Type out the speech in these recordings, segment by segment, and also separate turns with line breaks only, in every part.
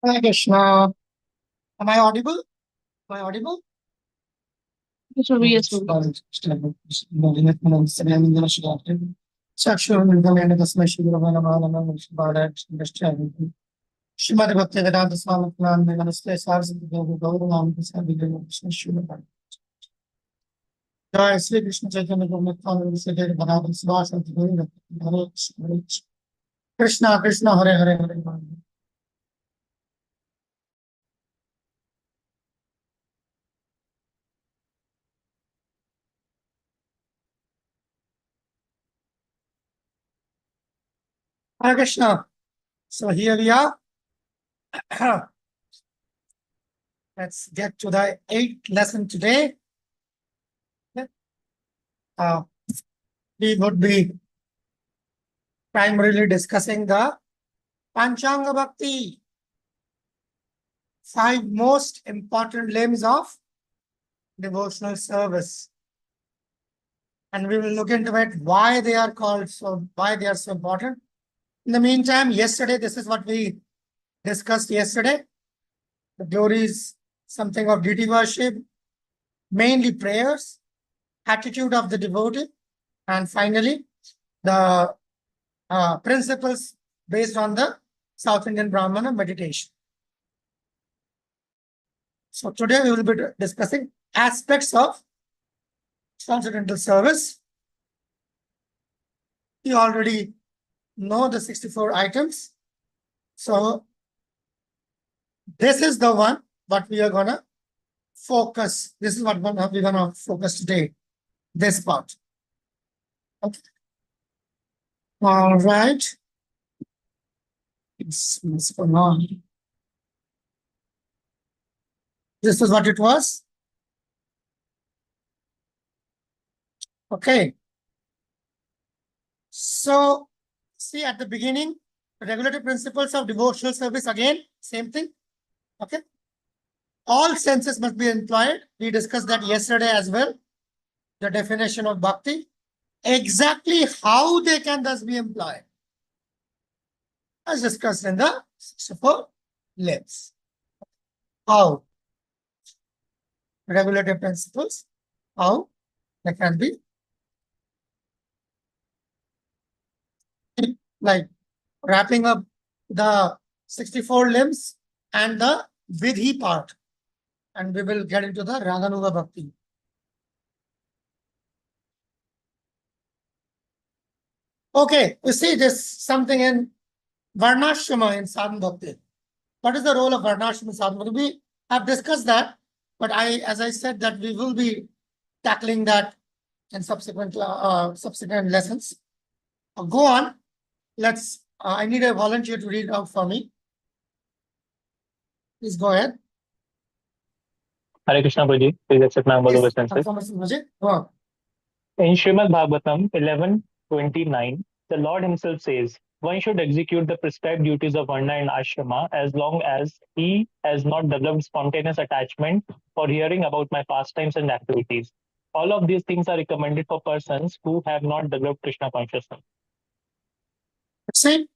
Hare Krishna. Am I audible? Am I audible?
Yes, Prabhuji, yes, Prabhuji.
Shrimad Bhaktivedanta Swami Pranam Namaste Saraswati Devi Gauravam Prasad Krishna Shrimad Jai Sri Krishna Chaitanya Guru Nityananda Sri Devi Bhagavan Sivasati Guru Hare Krishna Krishna Krishna Hare Hare Hare Hare Krishna. So here we are. Let's get to the 8th lesson today. Uh, we would be primarily discussing the Panchanga Bhakti, 5 most important limbs of devotional service. And we will look into it, why they are so important. In the meantime, yesterday, this is what we discussed yesterday. The glories, something of deity worship, mainly prayers, attitude of the devotee, and finally, the principles based on the South Indian Brahmana meditation. So today we will be discussing aspects of transcendental service. You already know the 64 items. So this is the one what we are gonna focus. This is what we're gonna focus today. This part. Okay. All right. It's for now. This is what it was. Okay. So see at the beginning, regulative principles of devotional service, again, same thing. Okay. All senses must be employed. We discussed that yesterday as well. The definition of bhakti. Exactly how they can thus be employed, as discussed in the 64 limbs. How? Regulative principles. How they can be, like wrapping up the 64 limbs and the vidhi part. And we will get into the Raganuga Bhakti. Okay, you see this something in Varnashrama in Sadhana Bhakti. What is the role of Varnashrama in Sadhana Bhakti? We have discussed that, but as I said, that we will be tackling that in subsequent lessons. Go on. Let's. I need a volunteer to read out for me. Please go ahead.
Hare Krishna, Prabhuji. Please accept my humble
Yes,
obeisances.
go on.
In Srimad Bhagavatam 11:29, the Lord Himself says, one should execute the prescribed duties of Varna and Ashrama as long as he has not developed spontaneous attachment for hearing about my pastimes and activities. All of these things are recommended for persons who have not developed Krishna consciousness.
See,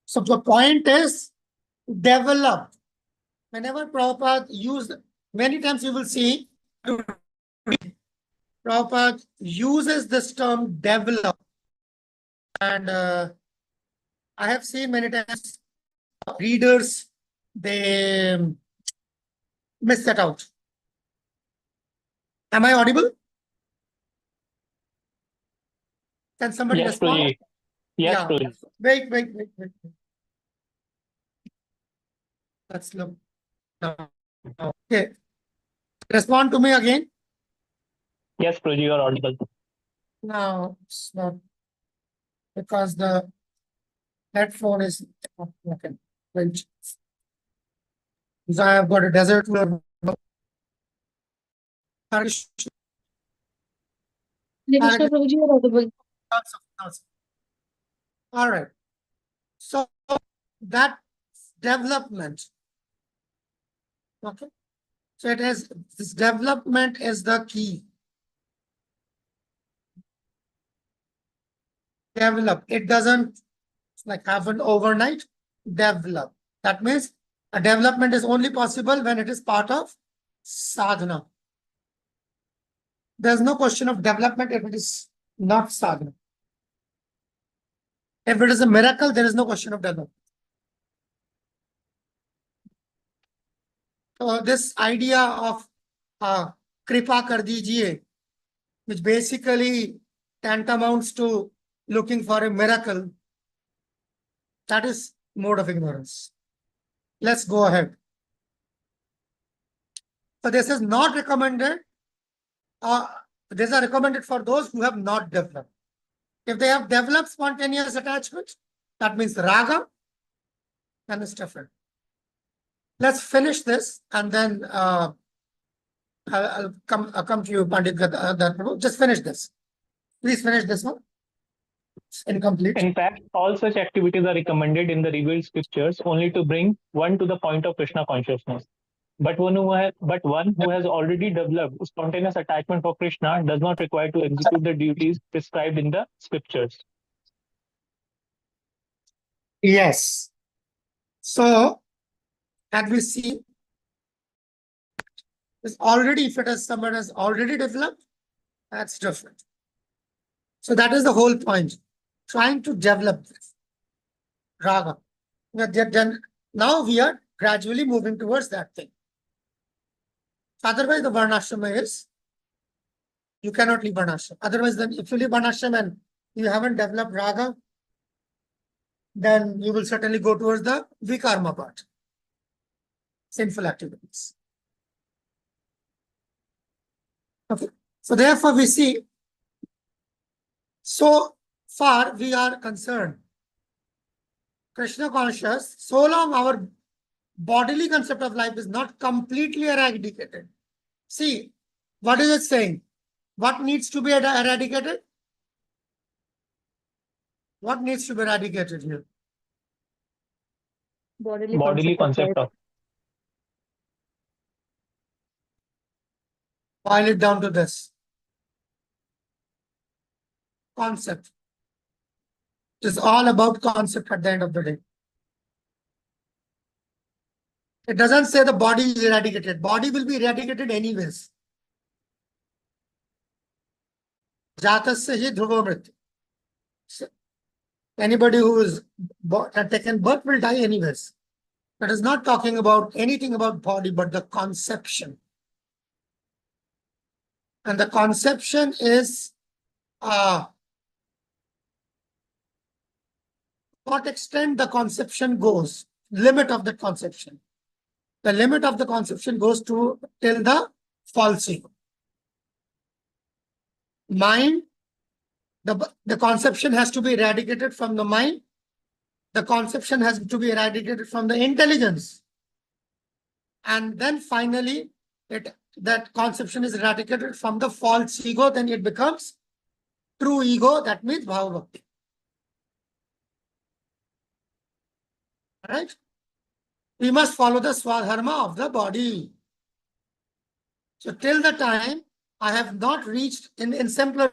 so the point is develop. Whenever Prabhupada used, many times you will see Prabhupada uses this term develop. And I have seen many times readers, they miss that out. Am I audible? Can somebody respond?
Prabhuji. Yes,
yeah.
Prabhuji.
Wait. Let's look. Okay. Respond to me again.
Yes, Prabhuji, you are audible.
No, it's not. Because the headphone is not working. Wait. So I have got a desert mode.
Krishna, Prabhuji, you are audible.
All right. So that development. Okay. So it is, this development is the key. Develop. It doesn't like happen overnight. Develop. That means A development is only possible when it is part of sadhana. There's no question of development if it is not sadhana. If it is a miracle, there is no question of development. So this idea of kripa kar dijiye, which basically tantamounts to looking for a miracle, that is mode of ignorance. Let's go ahead. So this is not recommended. These are recommended for those who have not developed. If they have developed spontaneous attachment, that means raga, then it's different. Let's finish this and then I'll come to you, Pandit Prabhu. Just finish this. Please finish this one. It's incomplete.
In fact, all such activities are recommended in the revealed scriptures only to bring one to the point of Krishna consciousness. But one who has already developed spontaneous attachment for Krishna does not require to execute the duties prescribed in the scriptures.
Yes. So, as we see, is already, if it is someone has already developed, that's different. So that is the whole point. Trying to develop this raga. Then now we are gradually moving towards that thing. Otherwise, the varnashrama is, you cannot leave varnashrama. Otherwise, then if you leave varnashrama and you haven't developed raga, then you will certainly go towards the vikarma part, sinful activities. Okay. So therefore, we see, so far we are concerned, Krishna conscious, so long our bodily concept of life is not completely eradicated. See, what is it saying? What needs to be eradicated? What needs to be eradicated here?
Bodily concept of.
Boil it down to this. Concept. It is all about concept at the end of the day. It doesn't say the body is eradicated. Body will be eradicated anyways. Jatasya hi dhruvo mrityu. Anybody who is taken birth will die anyways. That is not talking about anything about body, but the conception. And the conception is what extent the conception goes, limit of the conception. The limit of the conception goes to till the false ego. Mind, the conception has to be eradicated from the mind. The conception has to be eradicated from the intelligence. And then finally, that conception is eradicated from the false ego, then it becomes true ego, that means bhava bhakti. Right? We must follow the swadharma of the body. So till the time I have not reached, in simpler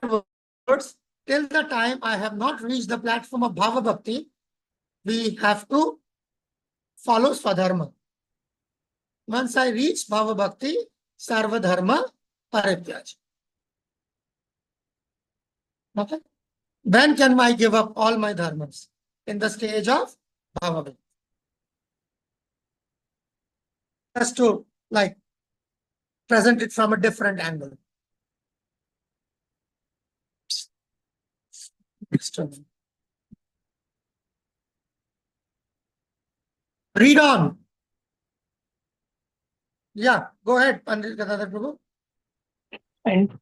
words, till the time I have not reached the platform of bhava bhakti, we have to follow swadharma. Once I reach bhava bhakti, sarva dharma parityaj. Okay? When can I give up all my dharmas? In the stage of bhava bhakti. Just to present it from a different angle. Read on. Yeah, go ahead, Pandit Gadadhar Prabhu.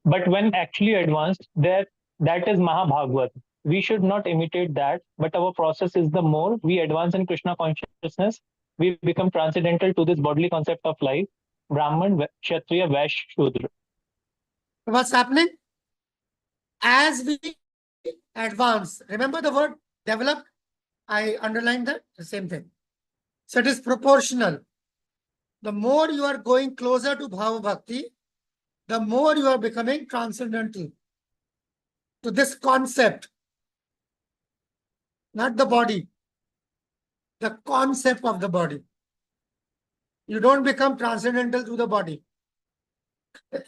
But when actually advanced, that is Mahabhagavad. We should not imitate that, but our process is the more we advance in Krishna consciousness, we become transcendental to this bodily concept of life, Brahman, Kshatriya, Vaishya, Shudra.
What's happening? As we advance, remember the word develop? I underlined that, the same thing. So it is proportional. The more you are going closer to Bhava Bhakti, the more you are becoming transcendental to this concept, not the body, the concept of the body. You don't become transcendental to the body.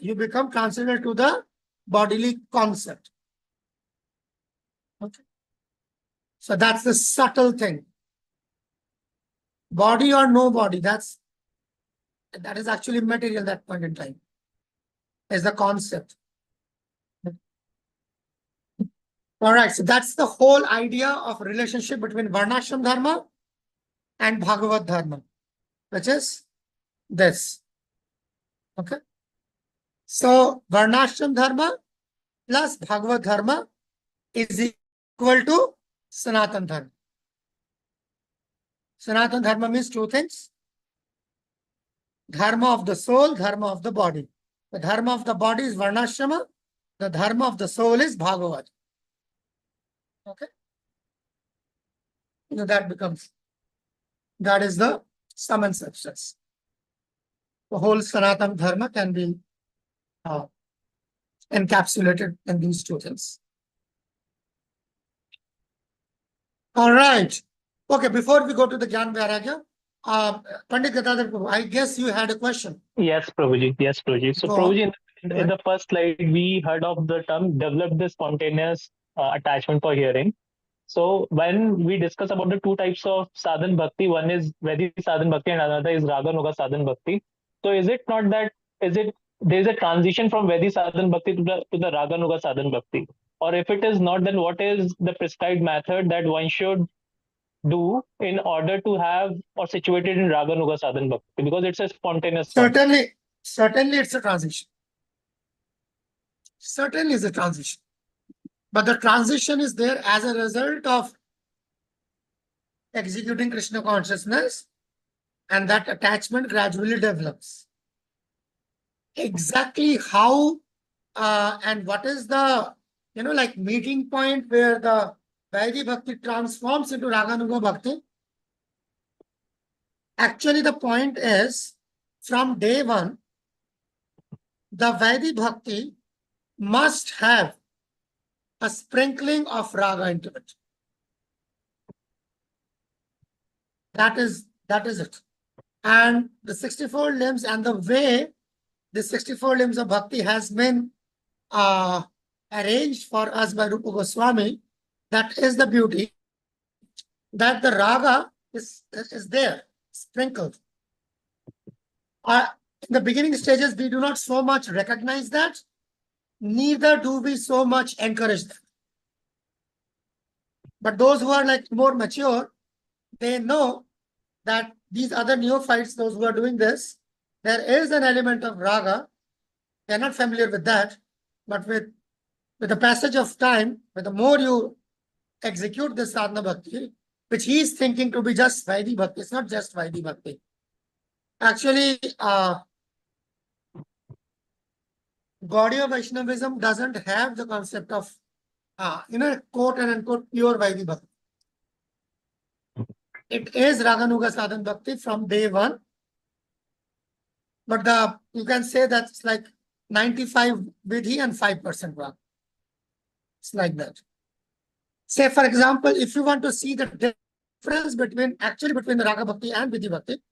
You become transcendental to the bodily concept. Okay. So that's the subtle thing. Body or no body, that is actually material at that point in time. Is the concept. All right, so that's the whole idea of relationship between Varnashram Dharma and Bhagavad Dharma, which is this. Okay. So Varnashram Dharma plus Bhagavad Dharma is equal to Sanatan Dharma. Sanatan Dharma means two things. Dharma of the soul, dharma of the body. The dharma of the body is Varnashrama. The dharma of the soul is Bhagavad. Okay. That is the sum and substance. The whole Sanatana Dharma can be encapsulated in these two things. All right. Okay, before we go to the Gyan Vairagya, Pandit Gadadhar Prabhu, I guess you had a question.
Yes, Prabhuji. Yes, Prabhuji. So,
Go on.
Prabhuji, in the first slide, we heard of the term develop the spontaneous attachment for hearing. So, when we discuss about the two types of sadhan bhakti, one is Vedic sadhan bhakti and another is Raga Nuga sadhan bhakti. So, is it not that, there is a transition from Vedic sadhan bhakti to the Raga Nuga sadhan bhakti? Or if it is not, then what is the prescribed method that one should do in order to have or situated in Raga Nuga sadhan bhakti? Because it's a spontaneous one.
Certainly it's a transition. Certainly is a transition. But the transition is there as a result of executing Krishna consciousness, and that attachment gradually develops. Exactly how and what is the, like meeting point where the Vaidhi Bhakti transforms into Raganuga Bhakti? Actually, the point is, from day one, the Vaidhi Bhakti must have a sprinkling of Raga into it. That is it. And the 64 limbs and the way the 64 limbs of Bhakti has been arranged for us by Rupa Goswami, that is the beauty, that the Raga is there, sprinkled. In the beginning stages, we do not so much recognize that, neither do we so much encourage that. But those who are like more mature, they know that these other neophytes, those who are doing this, there is an element of Raga. They're not familiar with that, but with the passage of time, with the more you execute this sadhana bhakti, which he is thinking to be just Vaidhi Bhakti, it's not just Vaidhi Bhakti. Actually, Gaudiya Vaishnavism doesn't have the concept of, quote and unquote, pure Vaidhi Bhakti. It is Raganuga Sadhan Bhakti from day one. But you can say that's like 95 Vidhi and 5% Raga. It's like that. Say, for example, if you want to see the difference between the Raga Bhakti and Vidhi Bhakti,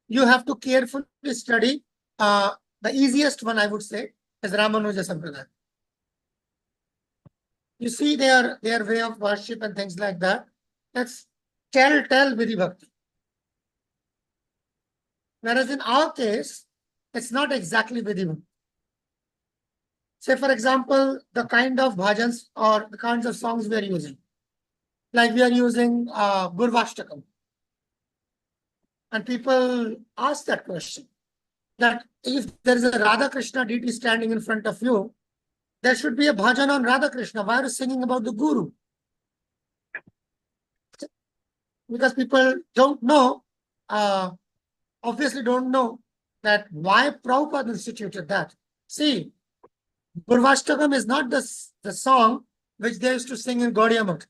you have to carefully study the easiest one, I would say, is Ramanuja Sampradaya. You see their way of worship and things like that. That's tell Vidhi Bhakti. Whereas in our case, it's not exactly Vidhi Bhakti. Say, for example, the kind of bhajans or the kinds of songs we are using. Like we are using Gurvashtakam. And people ask that question, that if there is a Radha Krishna deity standing in front of you, there should be a bhajan on Radha Krishna. Why are you singing about the Guru? Because people don't know, obviously don't know that why Prabhupada instituted that. See, Gurvashtakam is not the song which they used to sing in Gaudiya Math.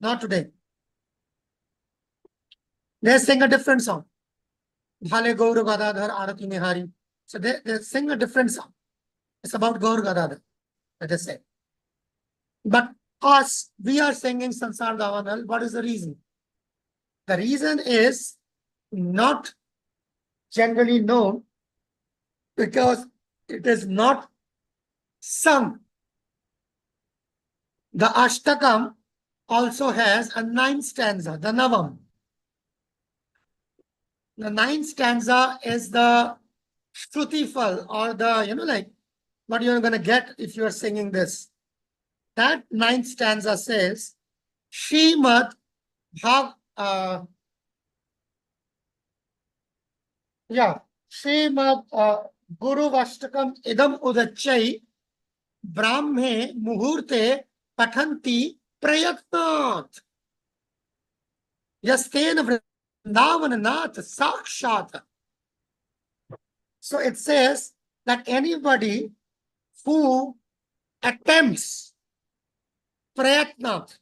Not today. They sing a different song. Bhale Gaur Gadadhar Arati Nihari. So they sing a different song. It's about Gaur Gadadhar, let us say. But us, we are singing Sansar Davanal. What is the reason? The reason is not generally known because it is not sung. The Ashtakam also has a 9th stanza, the Navam. The 9th stanza is the Shrutifal, or the, like what you're going to get if you're singing this. That 9th stanza says, Srimad Bhav, Srimad Guru Vastakam Idam Udachai Brahme Muhurte Pathanti Prayatnat Yastena Vrindavananath Sakshat. So it says that anybody who attempts Prayatnat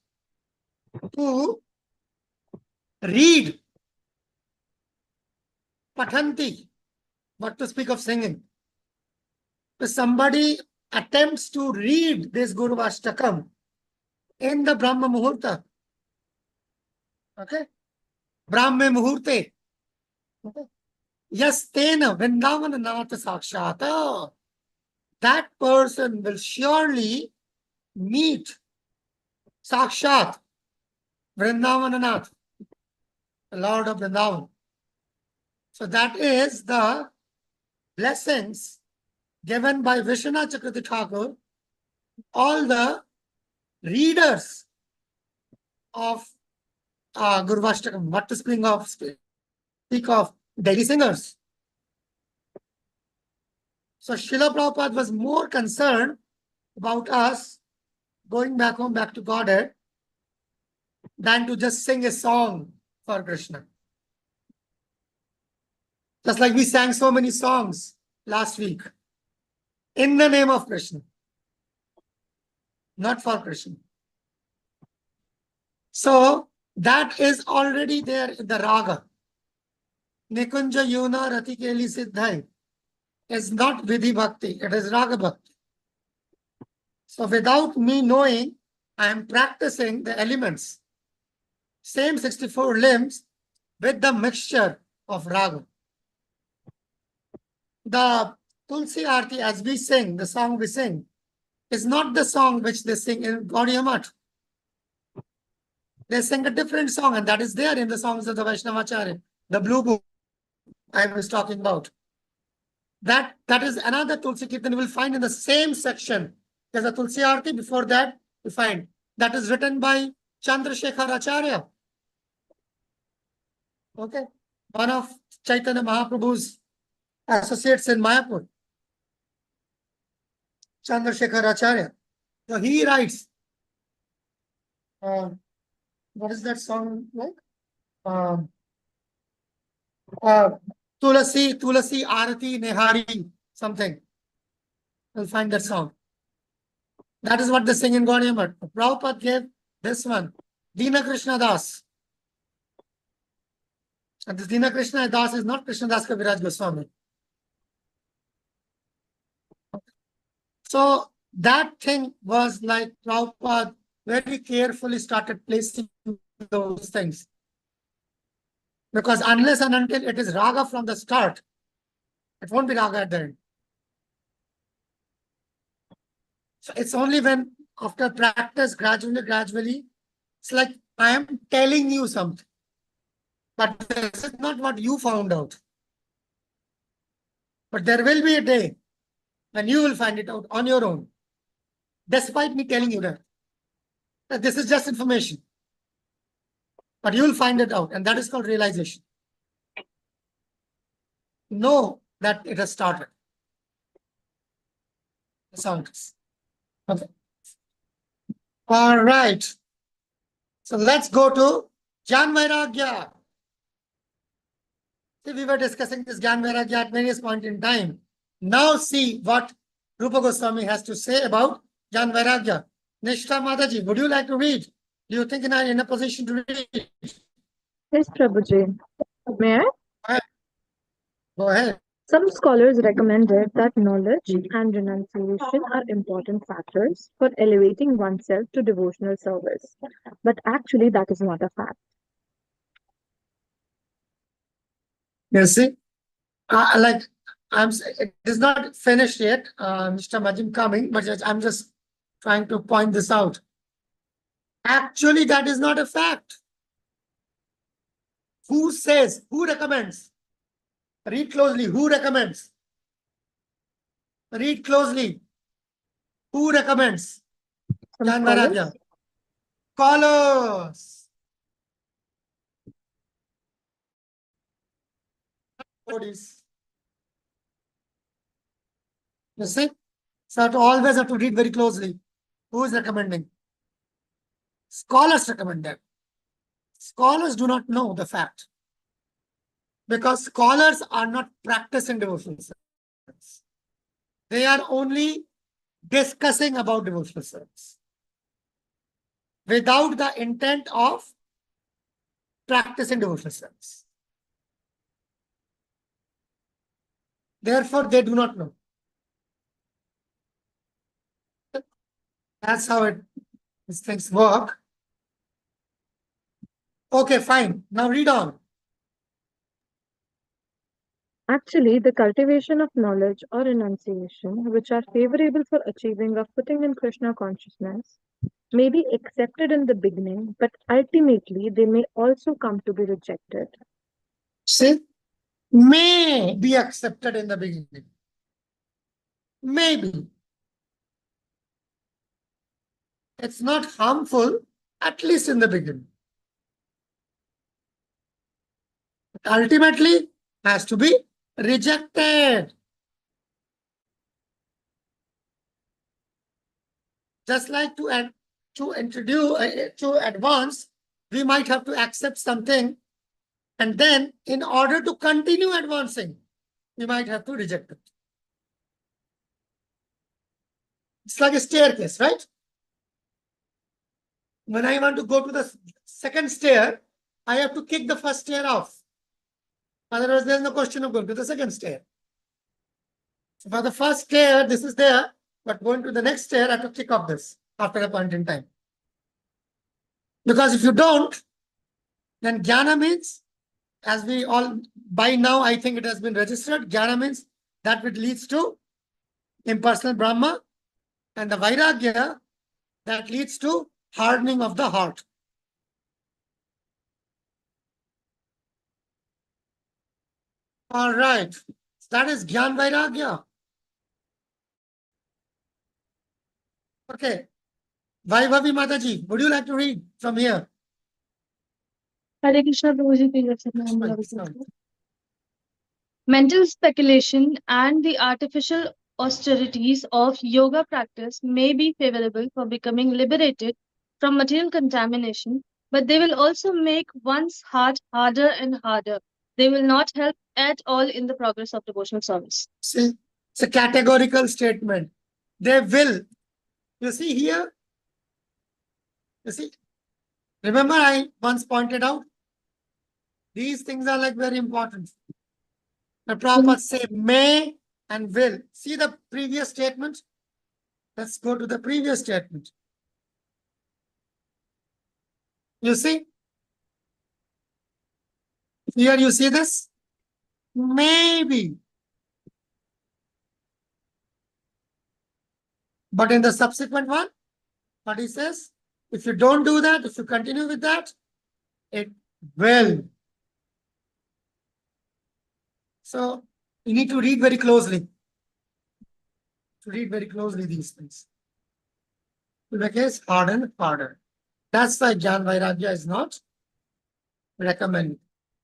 to read Pathanti, what to speak of singing. If somebody attempts to read this Guru Ashtakam in the Brahma Muhurta, okay, Brahme Muhurte, okay, Yastena Vrindavana Nath Sakshata, that person will surely meet Sakshat Vrindavana Nath, the Lord of Vrindavan. So that is the blessings given by Vishwanath Chakravarti Thakur, all the readers of Guru Ashtakam, what to speak of daily singers. So Srila Prabhupada was more concerned about us going back home, back to Godhead, than to just sing a song for Krishna. Just like we sang so many songs last week in the name of Krishna, not for Krishna. So that is already there in the raga. Nikunja Yuna Rati Keli Siddhai is not Vidhi Bhakti, it is Raga Bhakti. So without me knowing, I am practicing the elements, same 64 limbs with the mixture of raga. The Tulsi Aarti, as we sing, the song we sing, is not the song which they sing in Gaudiya Math. They sing a different song, and that is there in the songs of the Vaishnavacharya, the blue book I was talking about. That is another Tulsi Kirtan you will find in the same section. There's a Tulsi Aarti. Before that, you find that is written by Chandrasekhar Acharya. Okay, one of Chaitanya Mahaprabhu's associates in Mayapur, Chandrasekhar Acharya. So he writes, what is that song like? Tulasi Arati Nehari, something. You'll find that song. That is what they sing in Gaudiya Math. Prabhupada gave this one, Dina Krishna Das. And this Dina Krishna Das is not Krishna Das Kaviraj Goswami. So that thing was like Prabhupada very carefully started placing those things. Because unless and until it is raga from the start, it won't be raga at the end. So it's only when after practice, gradually, it's like I am telling you something. But this is not what you found out. But there will be a day when you will find it out on your own, despite me telling you that this is just information. But you will find it out, and that is called realization. Know that it has started. That's how it is. Okay. All right. So let's go to Jnana Vairagya. See, we were discussing this Jnana Vairagya at various points in time. Now see what Rupa Goswami has to say about Jnana Vairagya. Nishtha Mataji, would you like to read? Do you think you are in a position to read?
Yes, Prabhuji. May I?
Go ahead.
Some scholars recommended that knowledge and renunciation are important factors for elevating oneself to devotional service. But actually, that is not a fact.
You see, Like it is not finished yet, Mr. Majim coming, but I'm just trying to point this out. Actually, that is not a fact. Who says? Who recommends? Read closely. Who recommends? Read closely. Who recommends?
Some
Jnana
scholars.
Vairagya. Scholars. Bodies. You see? So I have to always have to read very closely. Who is recommending? Scholars recommend that. Scholars do not know the fact. Because scholars are not practicing devotional service. They are only discussing about devotional service without the intent of practicing devotional service. Therefore, they do not know. That's how these things work. Okay, fine. Now read on.
Actually, the cultivation of knowledge or renunciation, which are favorable for achieving a footing in Krishna consciousness, may be accepted in the beginning, but ultimately they may also come to be rejected.
See, may be accepted in the beginning. Maybe. It's not harmful, at least in the beginning. But ultimately, has to be rejected. Just like to introduce, to advance, we might have to accept something, and then in order to continue advancing, we might have to reject it. It's like a staircase, right? When I want to go to the second stair, I have to kick the first stair off. Otherwise, there's no question of going to the second stair. So for the first stair, this is there, but going to the next stair, I have to kick off this after a point in time. Because if you don't, then jnana means, as we all, by now, I think it has been registered, jnana means that which leads to impersonal Brahma, and the Vairagya that leads to hardening of the heart. All right. That is Gyan Vairagya. Okay. Vaibhavi Mataji, would you like to read from here?
Hare Krishna, Prabhuji, please accept my humble
Fine,
obeisance.
fine.
Mental speculation and the artificial austerities of yoga practice may be favorable for becoming liberated from material contamination, but they will also make one's heart harder and harder. They will not help at all in the progress of devotional service.
See, it's a categorical statement. They will. You see here? You see? Remember, I once pointed out, these things are like very important. The Prabhupada say may and will. See the previous statement? Let's go to the previous statement. You see? Here you see this? Maybe. But in the subsequent one, what he says, if you don't do that, if you continue with that, it will. So you need to read very closely. To read very closely these things. Because harder, harder. That's why Jnana Vairagya is not recommended.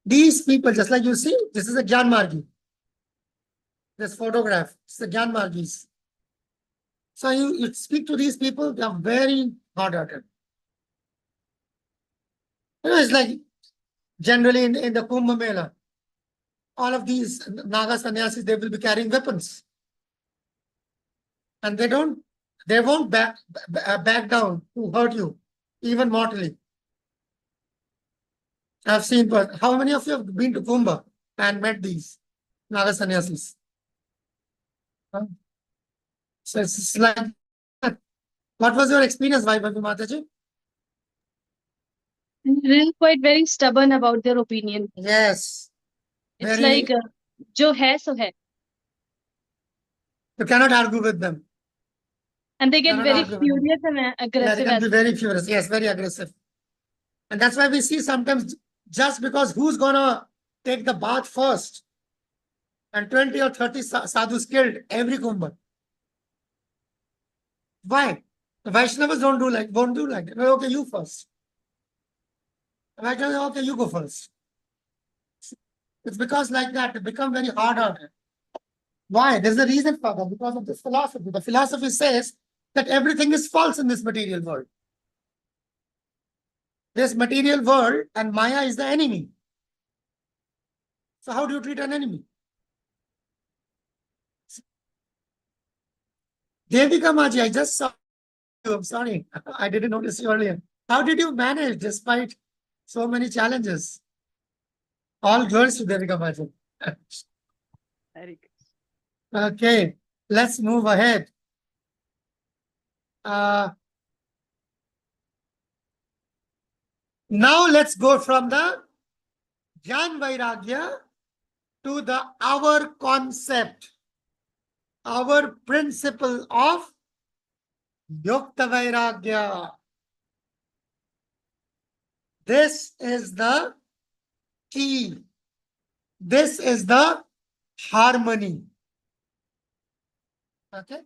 These people, just like you see, this is a Gyan Margi. This photograph, it's the Gyan Margis. So you speak to these people, they are very hard-hearted. It's like generally in the Kumbh Mela, all of these Naga sannyasis, they will be carrying weapons. And they won't back down to hurt you, even mortally. I've seen, but how many of you have been to Kumbh and met these Naga sannyasis? So it's like, what was your experience, Vaibhavi Mataji?
They're quite very stubborn about their opinion.
Yes.
It's
Very,
like जो है सो है.
You cannot argue with them.
And they get
Cannot
very
argue with them.
furious and
Yeah, they
aggressive
can
as
be very furious. Yes, very aggressive. And that's why we see sometimes just because who's gonna take the bath first, and 20 or 30 sadhus killed every Kumbh. Why? The Vaishnavas won't do like that. Well, okay, you first. The Vaishnavas, okay, you go first. It's because like that, they become very hard on it. Why? There's a reason for that, because of this philosophy. The philosophy says that everything is false in this material world. This material world and Maya is the enemy. So how do you treat an enemy? Devika Maji, I just saw you. I'm sorry. I didn't notice you earlier. How did you manage despite so many challenges? All girls to Devika Maji.
Very good.
Okay, let's move ahead. Now let's go from the Jnana Vairagya to the our concept, our principle of Yukta Vairagya. This is the key. This is the harmony. Okay.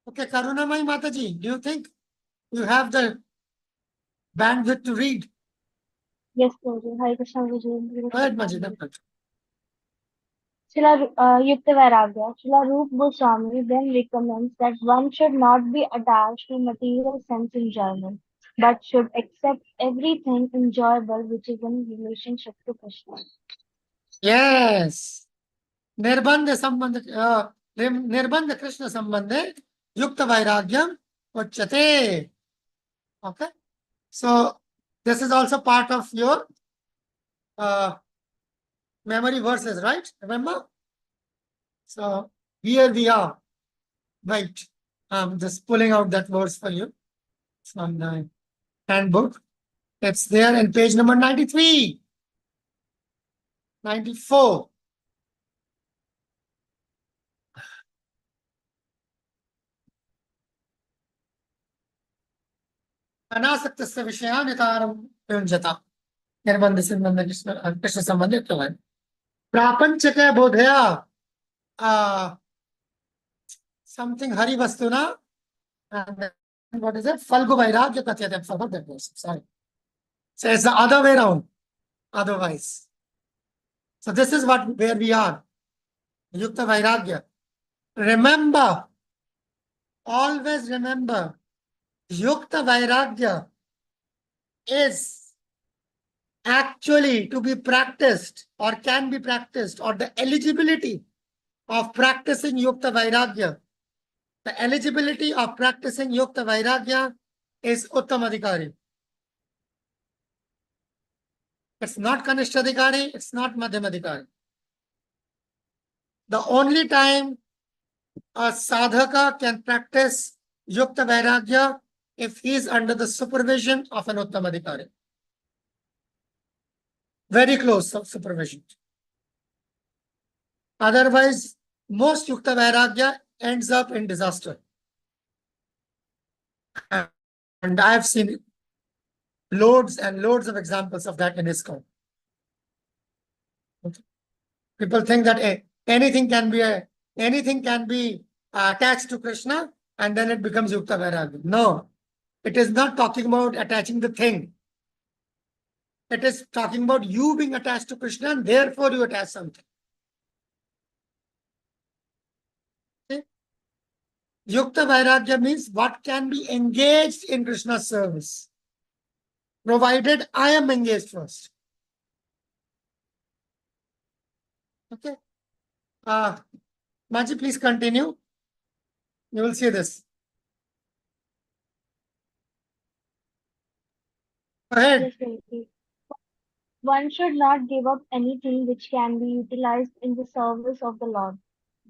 Okay, Karunamai Mataji, do you think you have the bandwidth to read?
Yes, Prabhuji. Hare Krishna, Prabhuji.
Go ahead, Majid.
Srila Yukta Vairagya, Srila Rup Goswami then recommends that one should not be attached to material sense enjoyment, but should accept everything enjoyable which is in relationship to Krishna.
Yes. Nirbandha Sambandha, Nirbandha Krishna Sambandhe, Yukta Vairagyam, Uchate. Okay. So, this is also part of your memory verses, right? Remember? So, here we are. Right. I'm just pulling out that verse for you from the handbook. It's there in page number 93, 94. अनासक्तस्य विषयानितारं युञ्जता निर्बन्धसिद्बन्ध कृष्णसम्बन्धित्वं प्रापञ्चके बोधया something hari vastuna, and then what is it? Falgu vairagya katyate. Forgot that verse. Sorry. So it's the other way around. Otherwise. So this is where we are. Yukta vairagya. Remember, always remember, Yukta vairagya is actually to be practiced or can be practiced, or the eligibility of practicing Yukta Vairagya. The eligibility of practicing Yukta Vairagya is Uttamadhikari. It's not Kanishtadhikari, it's not Madhyamadhikari. The only time a sadhaka can practice Yukta Vairagya if he is under the supervision of an Uttamadhikari. Very close supervision. Otherwise, most Yukta Vairagya ends up in disaster. And I have seen loads and loads of examples of that in ISKCON. Okay. People think that anything can be attached to Krishna, and then it becomes Yukta Vairagya. No, it is not talking about attaching the thing. It is talking about you being attached to Krishna, and therefore you attach something. Okay? Yukta Vairagya means what can be engaged in Krishna's service, provided I am engaged first. Okay. Maji, please continue. You will see this. Go ahead.
Yes, Prabhuji. One should not give up anything which can be utilized in the service of the Lord.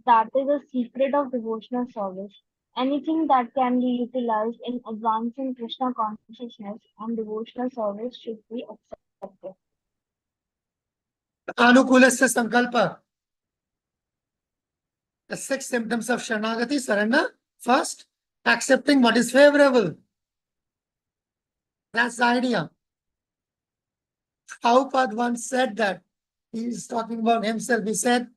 That is the secret of devotional service. Anything that can be utilized in advancing Krishna consciousness and devotional service should be accepted.
Anukulasya Sankalpa. The 6 symptoms of Sharanagati, surrender. First, accepting what is favorable. That's the idea. Prabhupada once said that. He's talking about himself. He said,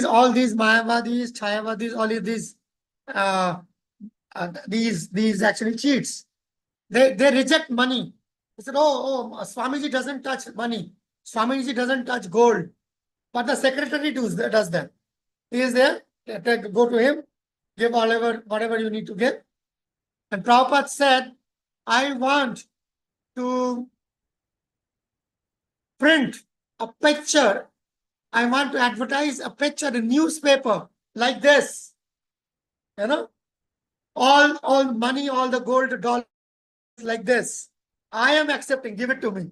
all these Mayavadis, Chayavadis, all of these actually cheats. They reject money. He said, Swamiji doesn't touch money. Swamiji doesn't touch gold. But the secretary does that. He is there. Go to him, give whatever you need to give. And Prabhupada said, I want to print a picture. I want to advertise a picture in newspaper like this. You know, all money, all the gold dollars like this. I am accepting. Give it to me.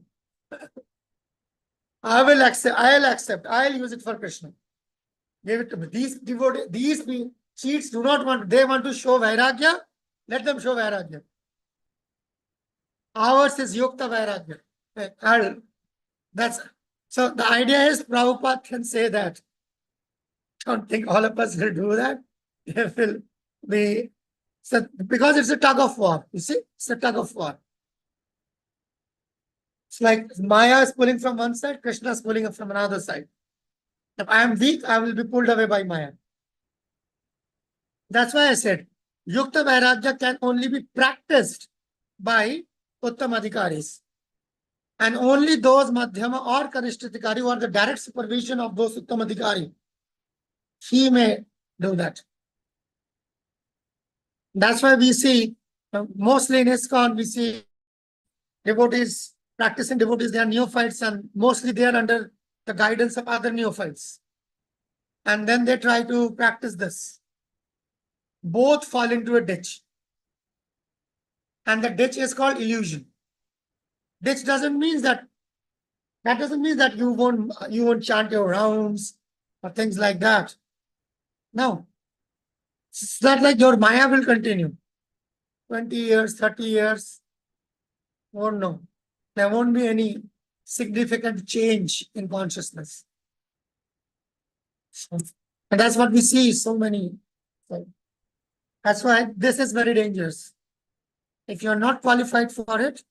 I will accept. I'll accept. I'll use it for Krishna. Give it to me. These devotees, these cheats do not want. They want to show vairagya. Let them show vairagya. Ours is yukta vairagya. That's so. The idea is Prabhupada can say that. Don't think all of us will do that. They will be. So because it's a tug of war. You see, it's a tug of war. It's like Maya is pulling from one side, Krishna is pulling from another side. If I am weak, I will be pulled away by Maya. That's why I said, Yukta Vairagya can only be practiced by Uttam Adhikaris. And only those Madhyama or Kanishta Adhikari who are the direct supervision of those Uttam Adhikari, he may do that. That's why we see, mostly in ISKCON, we see devotees, practicing devotees, they are neophytes and mostly they are under the guidance of other neophytes. And then they try to practice this. Both fall into a ditch. And the ditch is called illusion. Ditch doesn't mean that you won't chant your rounds or things like that. No. It's not like your Maya will continue. 20 years, 30 years. Oh no. There won't be any significant change in consciousness. And that's what we see, so many. So that's why this is very dangerous. If you're not qualified for it,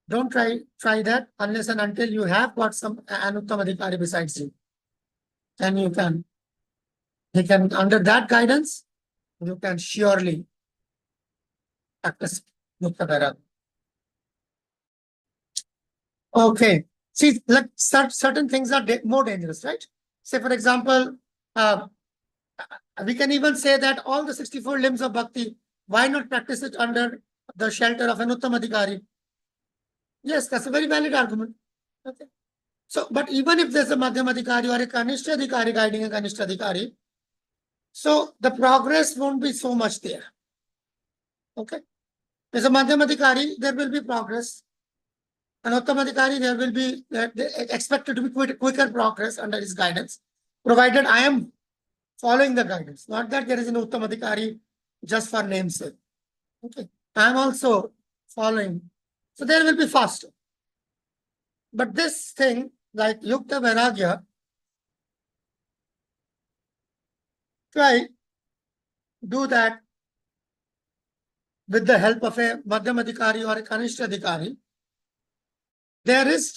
don't try that unless and until you have got some Anuttam Adhikari besides you. Then you can under that guidance, you can surely practice Yukta Vairagya. Okay. See, like certain things are more dangerous, right? Say, for example, we can even say that all the 64 limbs of bhakti, why not practice it under the shelter of an Uttam Adhikari? Yes, that's a very valid argument. Okay. So, but even if there's a Madhyam Adhikari or a Kanishta Adhikari guiding a Kanishta Adhikari, so the progress won't be so much there. Okay. There's a Madhyam Adhikari, there will be progress. An Uttam Adhikari, there will be expected to be quicker progress under his guidance, provided I am following the guidance. Not that there is an Uttam Adhikari just for namesake. Okay. I am also following. So there will be faster. But this thing, like Yukta Vairagya, try do that with the help of a Madhyam Adhikari or a Kanishta Adhikari. There is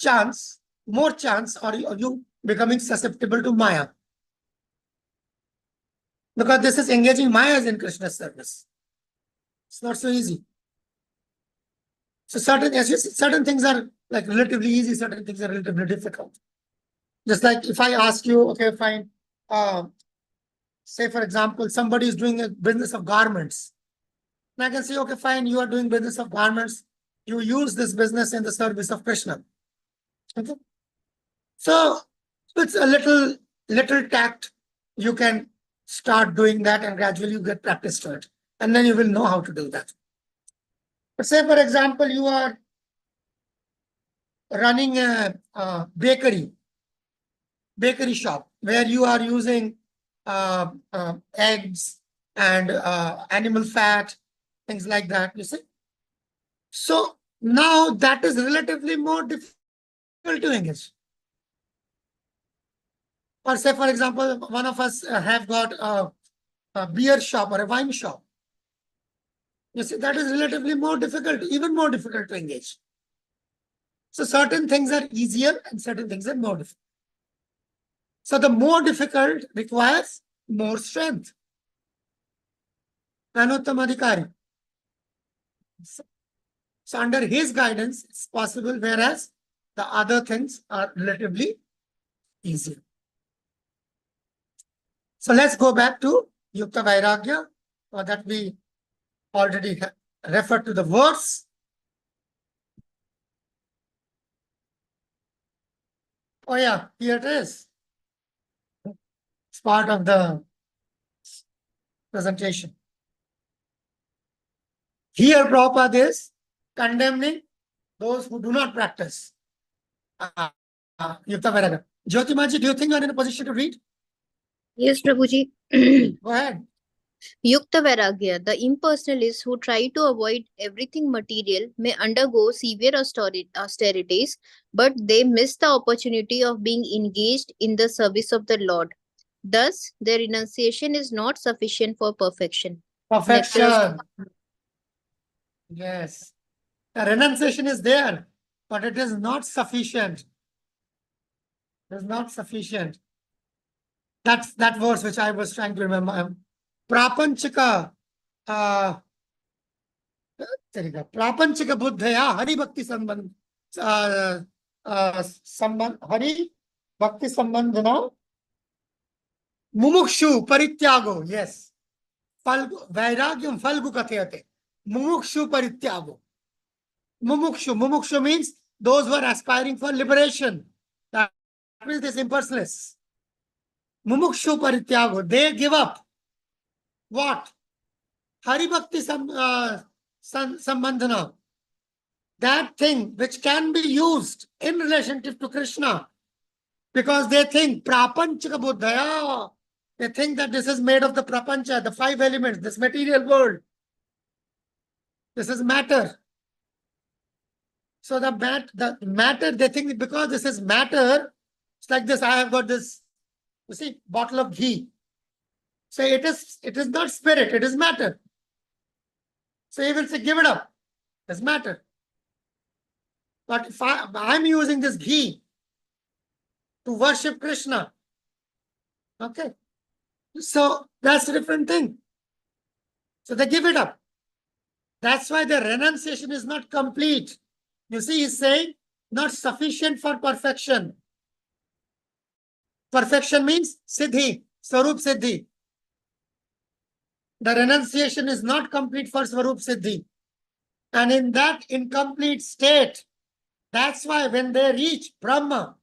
more chance of you becoming susceptible to Maya. Because this is engaging Mayas in Krishna's service. It's not so easy. So certain things are like relatively easy, certain things are relatively difficult. Just like if I ask you, okay, fine, say for example, somebody is doing a business of garments. And I can say, okay, fine, you are doing business of garments. You use this business in the service of Krishna. Okay. So it's a little tact. You can start doing that and gradually you get practice to it. And then you will know how to do that. But say, for example, you are running a bakery shop where you are using eggs and animal fat, things like that, you see. So now that is relatively more difficult to engage. Or say, for example, one of us have got a beer shop or a wine shop. You see, that is relatively more difficult, even more difficult to engage. So certain things are easier and certain things are more difficult. So the more difficult requires more strength. Anuttam Adhikari. So under his guidance, it's possible, whereas the other things are relatively easier. So let's go back to Yukta Vairagya, that we already referred to the verse. Oh yeah, here it is. It's part of the presentation. Here Prabhupada is condemning those who do not practice Yukta Vairagya. Jyotimaji, do you think you are in a position to read?
Yes, Prabhuji.
Go ahead.
Yukta Vairagya, the impersonalists who try to avoid everything material may undergo severe austerities, but they miss the opportunity of being engaged in the service of the Lord. Thus, their renunciation is not sufficient for perfection.
Perfection. Yes. The renunciation is there, but it is not sufficient. It is not sufficient. That's that verse which I was trying to remember. Prapanchika. Prapanchika buddhaya hari bhakti sambandh. Hari bhakti sambandhana. Mumukshu parityago. Yes. Vairagyam falgu kathayate. Mumukshu parityago. Mumukshu means those who are aspiring for liberation. That means this impersonalists. Mumukshu parityago. They give up. What? Hari Bhakti Sambandhana. That thing which can be used in relationship to Krishna. Because they think Prapanchika Buddhaya. They think that this is made of the Prapancha, the 5 elements, this material world. This is matter. So the matter, they think because this is matter, it's like this. I have got this, you see, bottle of ghee. So it is not spirit, it is matter. So he will say, give it up. It's matter. But if I'm using this ghee to worship Krishna, okay, so that's a different thing. So they give it up. That's why the renunciation is not complete. You see, he's saying not sufficient for perfection. Perfection means siddhi, swarup siddhi. The renunciation is not complete for swarup siddhi. And in that incomplete state, that's why when they reach Brahma,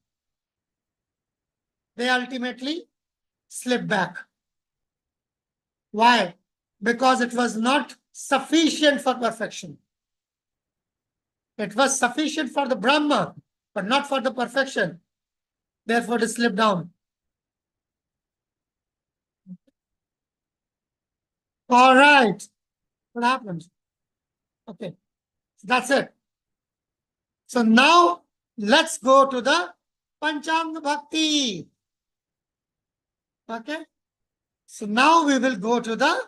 they ultimately slip back. Why? Because it was not sufficient for perfection. It was sufficient for the Brahma, but not for the perfection. Therefore, it slipped down. All right. What happens? Okay. That's it. So now let's go to the Panchanga Bhakti. Okay. So now we will go to the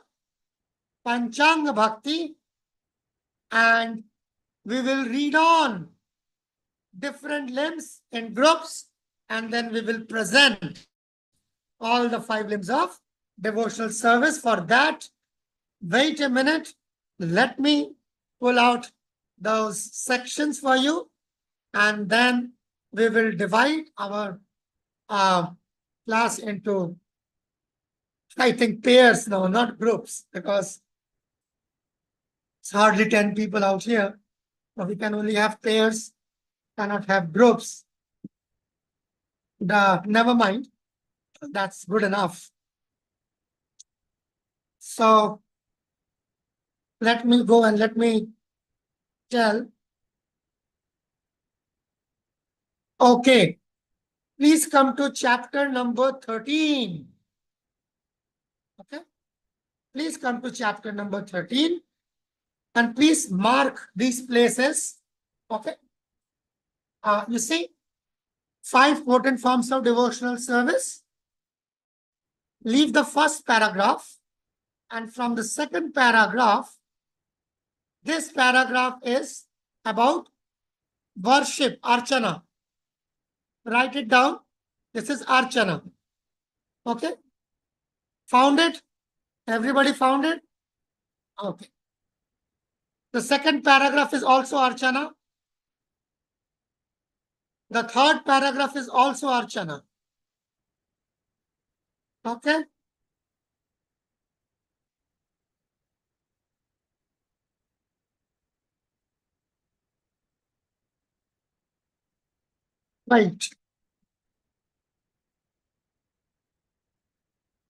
Panchanga Bhakti and we will read on different limbs in groups and then we will present all the 5 limbs of devotional service. For that, wait a minute. Let me pull out those sections for you and then we will divide our class into, I think, pairs now, not groups, because it's hardly 10 people out here. So we can only have pairs, cannot have groups. Never mind. That's good enough. So let me go and let me tell. Okay. Please come to chapter number 13. Okay. Please come to chapter number 13. And please mark these places. Okay. You see, 5 potent forms of devotional service. leave the first paragraph, and from the second paragraph, this paragraph is about worship, archana. Write it down. This is archana. Okay? Found it? Everybody found it? Okay. The second paragraph is also archana. The third paragraph is also archana. Okay? Right.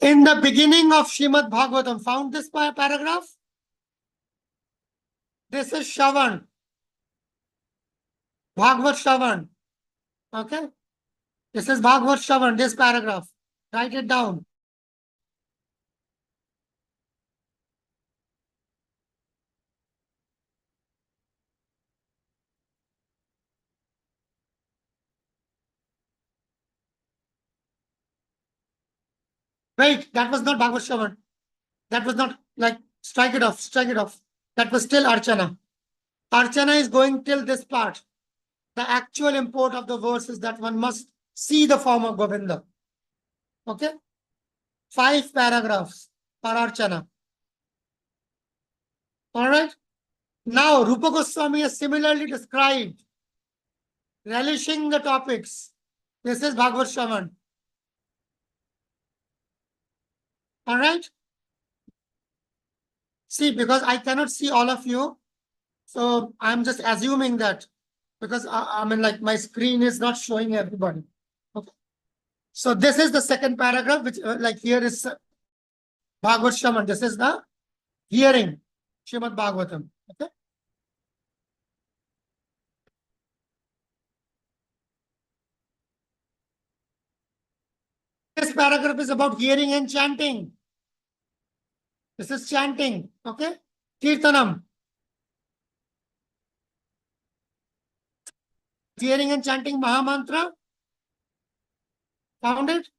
In the beginning of Srimad Bhagavatam, found this paragraph? This is Shravan. Bhagavad Shravan. Okay? This is Bhagavad Shravan, this paragraph. Write it down. Wait, that was not Bhagavad Shravan. That was not like, strike it off, strike it off. That was still Archana. Archana is going till this part. The actual import of the verse is that one must see the form of Govinda. Okay? 5 paragraphs for Archana. Alright? Now, Rupa Goswami has similarly described relishing the topics. This is Bhagavad Shravan. Alright? See, because I cannot see all of you, so I'm just assuming that because I mean, like my screen is not showing everybody. Okay. So this is the second paragraph, which like here is Bhagavad Shravan. This is the hearing, Srimad Bhagavatam. Okay. This paragraph is about hearing and chanting. This is chanting. Okay. Kirtanam. Hearing and chanting Mahamantra. Found it?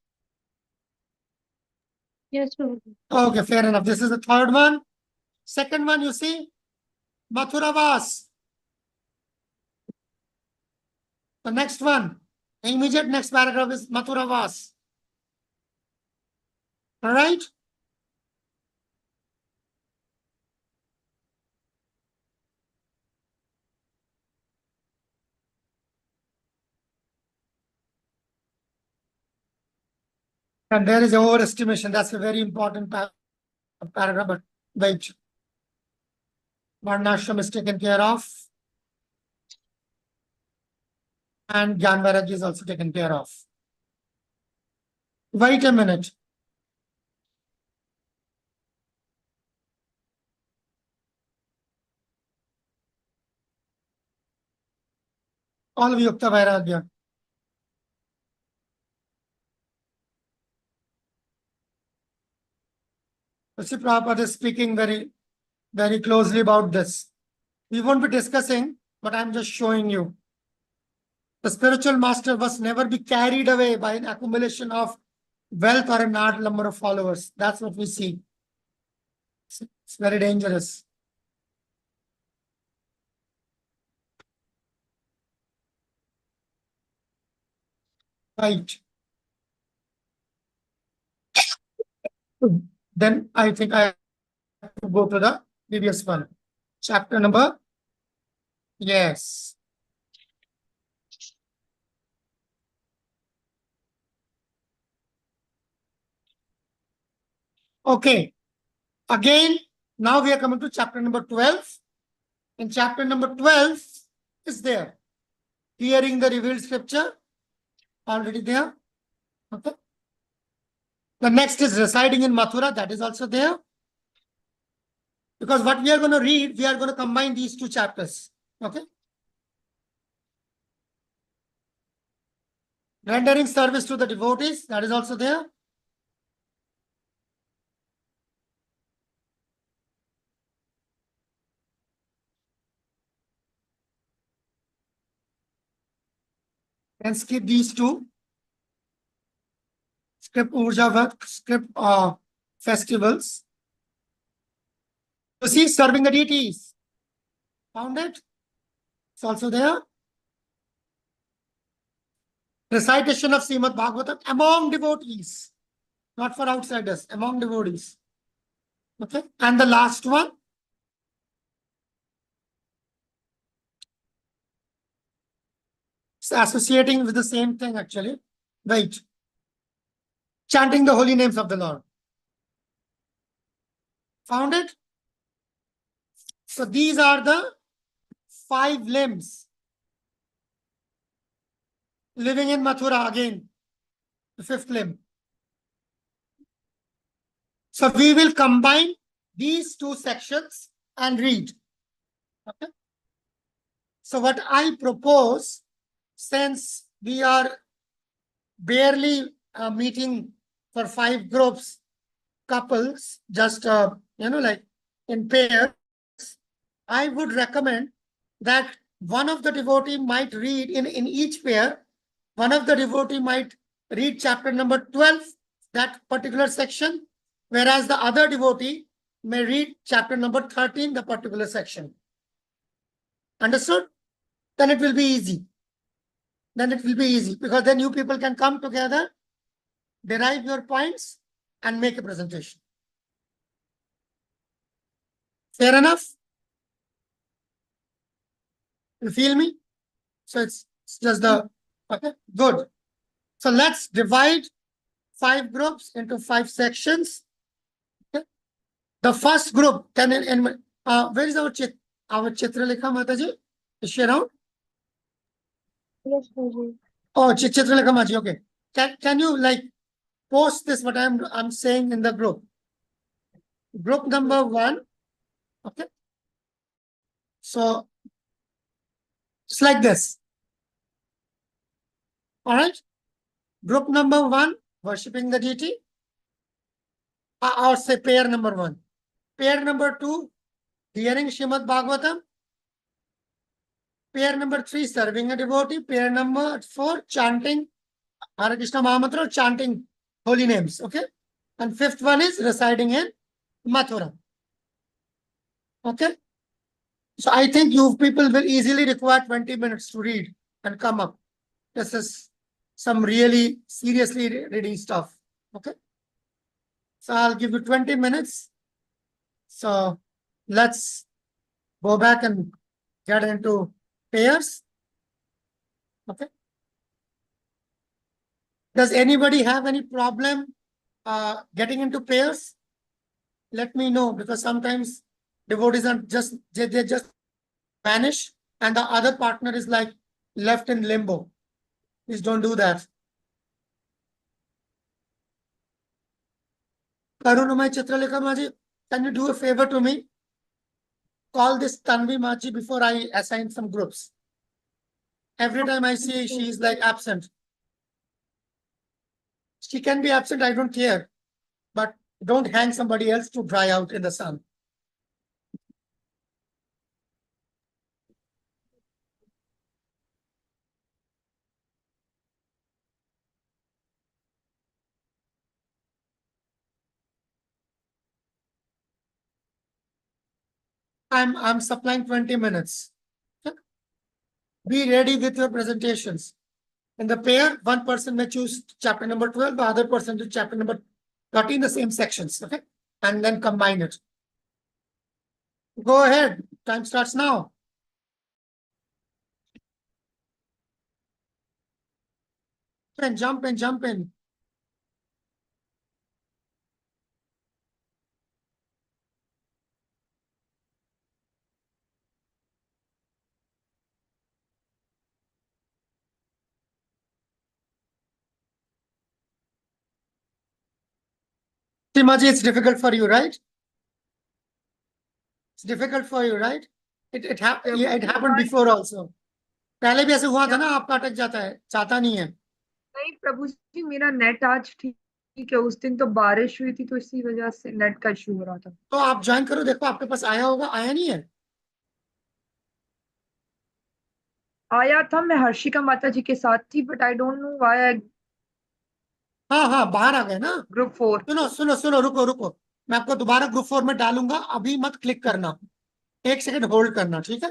Yes, Prabhuji.
Okay, fair enough. This is the third one. Second one, you see, Mathuravas. The next one, the immediate next paragraph is Mathuravas. All right? And there is overestimation. That's a very important paragraph. But wait. Varnashram is taken care of. And Gyanvaraj is also taken care of. Wait a minute. All of Yukta Vairagya. Sri Prabhupada is speaking very, very closely about this. We won't be discussing, but I'm just showing you. The spiritual master must never be carried away by an accumulation of wealth or a large number of followers. That's what we see. It's very dangerous. Right. Then I think I have to go to the previous one. Chapter number. Yes. Okay. Again, now we are coming to chapter number 12. In chapter number 12 is there. Hearing the revealed scripture. Already there. Okay. The next is residing in Mathura. That is also there. Because what we are going to read, we are going to combine these two chapters. Okay. Rendering service to the devotees. That is also there. And skip these two. script Urja Vakt, script festivals. You see, serving the deities. Found it? It's also there. Recitation of Srimad Bhagavatam among devotees, not for outsiders, among devotees. Okay, and the last one. It's associating with the same thing actually. Wait. Chanting the holy names of the Lord. Found it? So these are the 5 limbs. Living in Mathura again, the 5th limb. So we will combine these 2 sections and read. Okay. So what I propose, since we are barely meeting for 5 groups, couples, just like in pairs, I would recommend that one of the devotee might read in each pair, one of the devotee might read chapter number 12, that particular section, whereas the other devotee may read chapter number 13, the particular section. Understood? Then it will be easy. Because then you people can come together, derive your points, and make a presentation. Fair enough? You feel me? So it's just the, okay, good. So let's divide 5 groups into 5 sections. Okay. The first group, where is our Chitralekha Mataji? Is she around?
Yes, Prabhuji.
Oh, Chitralekha Mataji, okay. Can you like post this, what I'm saying in the group? Group number 1, okay. So it's like this. All right. Group number 1, worshipping the deity. Or say pair number 1. Pair number 2, hearing Srimad Bhagavatam. Pair number 3, serving a devotee. Pair number 4, chanting Hare Krishna Mahamantra, chanting holy names. Okay. And 5th one is residing in Mathura. Okay. So I think you people will easily require 20 minutes to read and come up. This is some really seriously reading stuff. Okay. So I'll give you 20 minutes. So let's go back and get into pairs. Okay. Does anybody have any problem getting into pairs? Let me know, because sometimes devotees are just they just vanish and the other partner is like left in limbo. Please don't do that. Karunamai Chitralekha Maji, can you do a favor to me? Call this Tanvi Maji before I assign some groups. Every time I see she is like absent. She can be absent, I don't care. But don't hang somebody else to dry out in the sun. I'm supplying 20 minutes. Okay. Be ready with your presentations. In the pair, one person may choose chapter number 12, the other person to chapter number 13, the same sections. Okay. And then combine it. Go ahead. Time starts now. And jump in, jump in. Timaji, it's difficult for you, right? It's difficult for you, right? It happened before also. पहले भी ऐसे हुआ था ना, आपका अटक जाता है, चाहता नहीं है.
नहीं प्रभु जी, मेरा नेट आज ठीक है. उस दिन तो बारिश हुई थी तो इसी वजह से नेट का इशू हो रहा था.
तो आप ज्वाइन करो, देखो आपके पास आया होगा, आया नहीं है.
आया था, मैं हर्षिका माता जी के साथ थी, but I don't know why.
हाँ हाँ बाहर आ गए ना।
ग्रुप 4।
सुनो सुनो सुनो, रुको रुको, मैं आपको दोबारा ग्रुप 4 में डालूंगा, अभी मत क्लिक करना, 1 सेकंड होल्ड करना, ठीक है?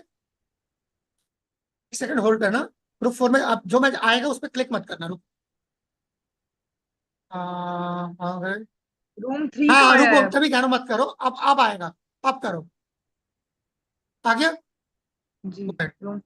1 सेकंड होल्ड करना। ग्रुप 4 में अब जो मैच आएगा उस पर क्लिक मत करना, रुको। हाँ गए।
रूम 3 तो
हाँ
आया
रुको,
है।
तभी कहना मत करो, अब आएगा, अब करो, आ गया।
जी room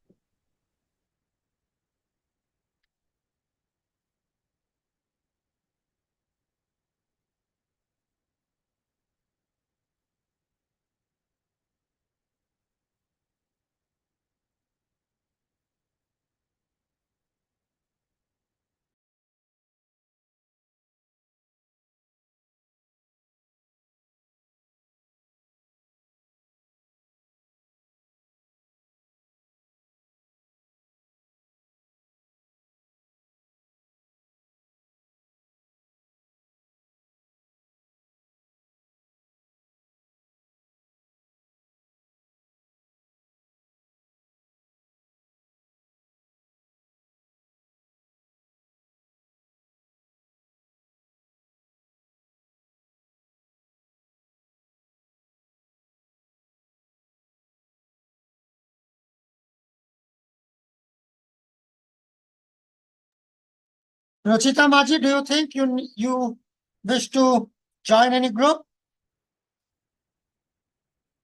Ruchita Maji, do you think you wish to join any group?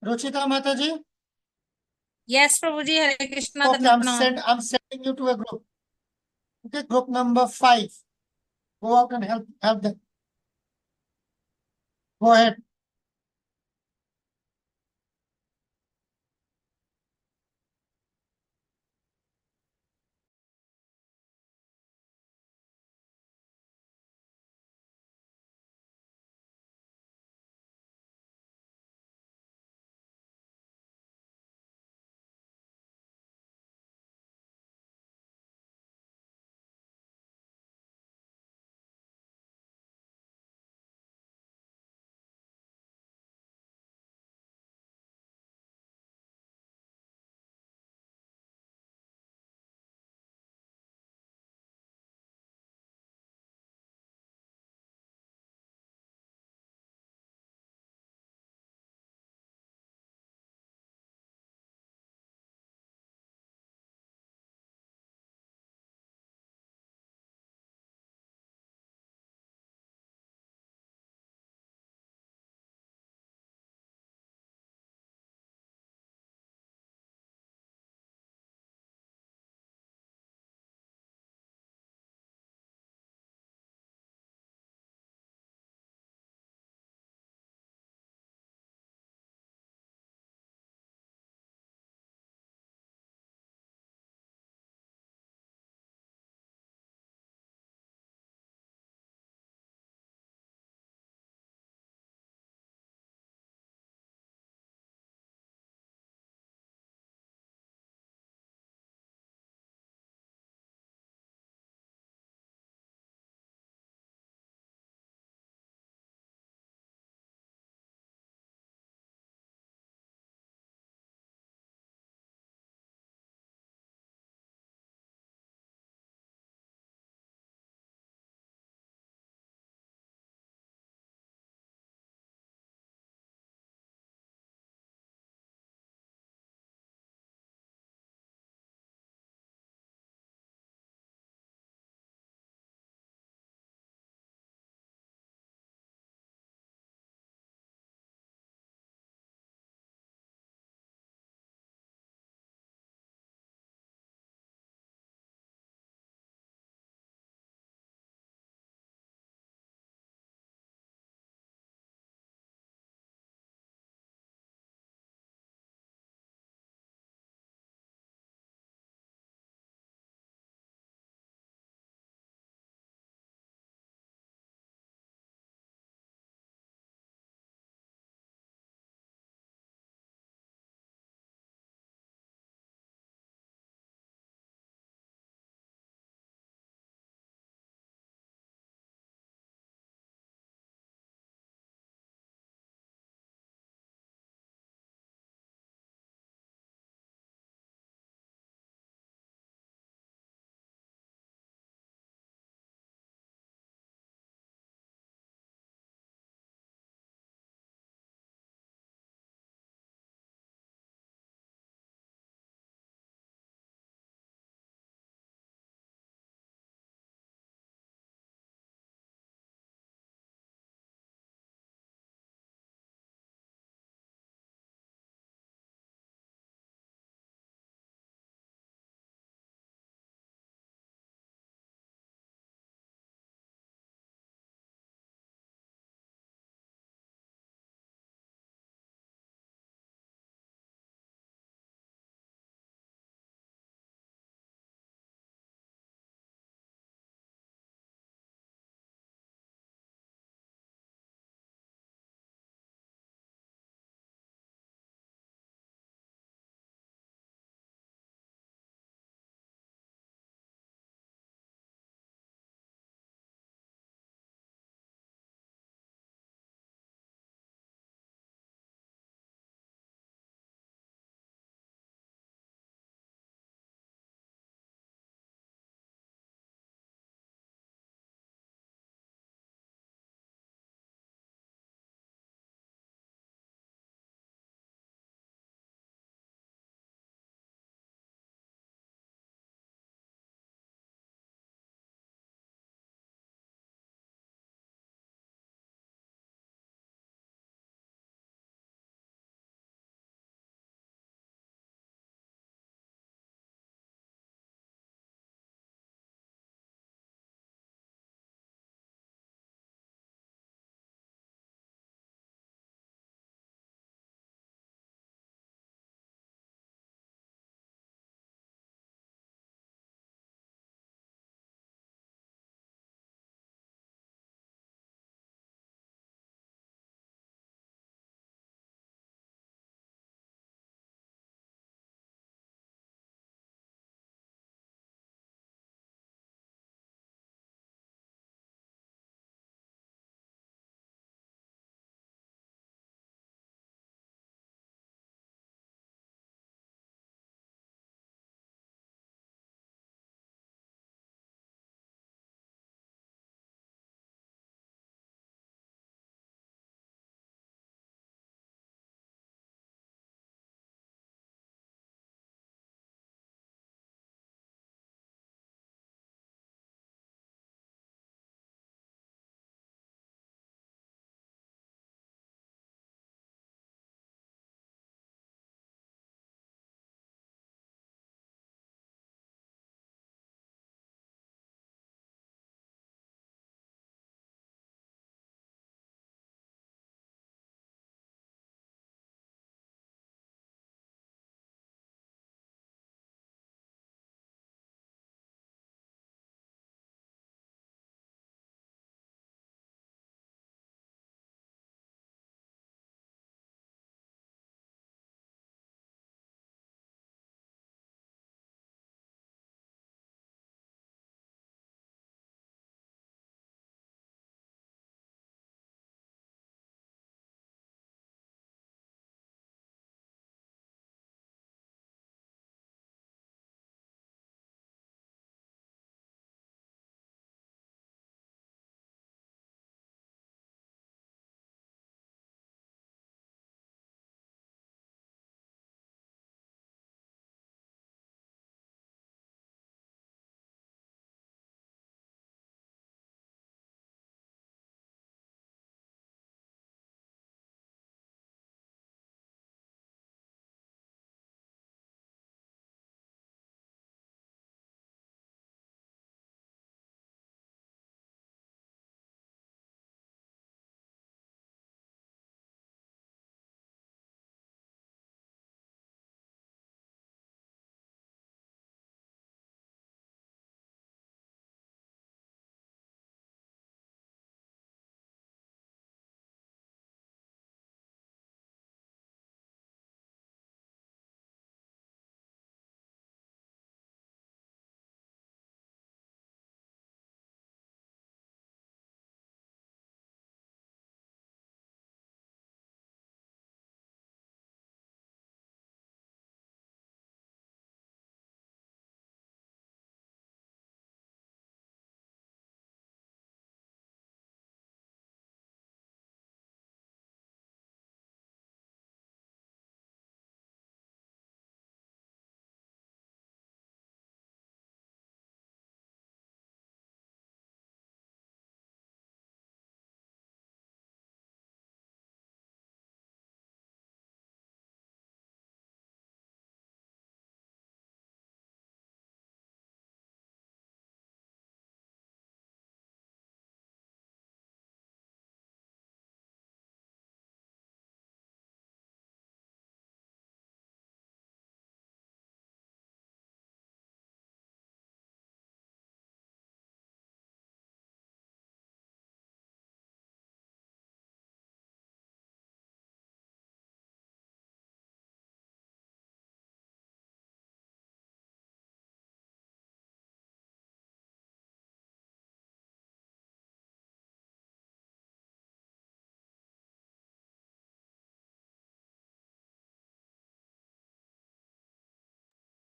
Ruchita Mataji?
Yes, Prabhuji, Hare Krishna,
Okay, I'm sending you to a group. Okay, group number 5. Go out and help them. Go ahead.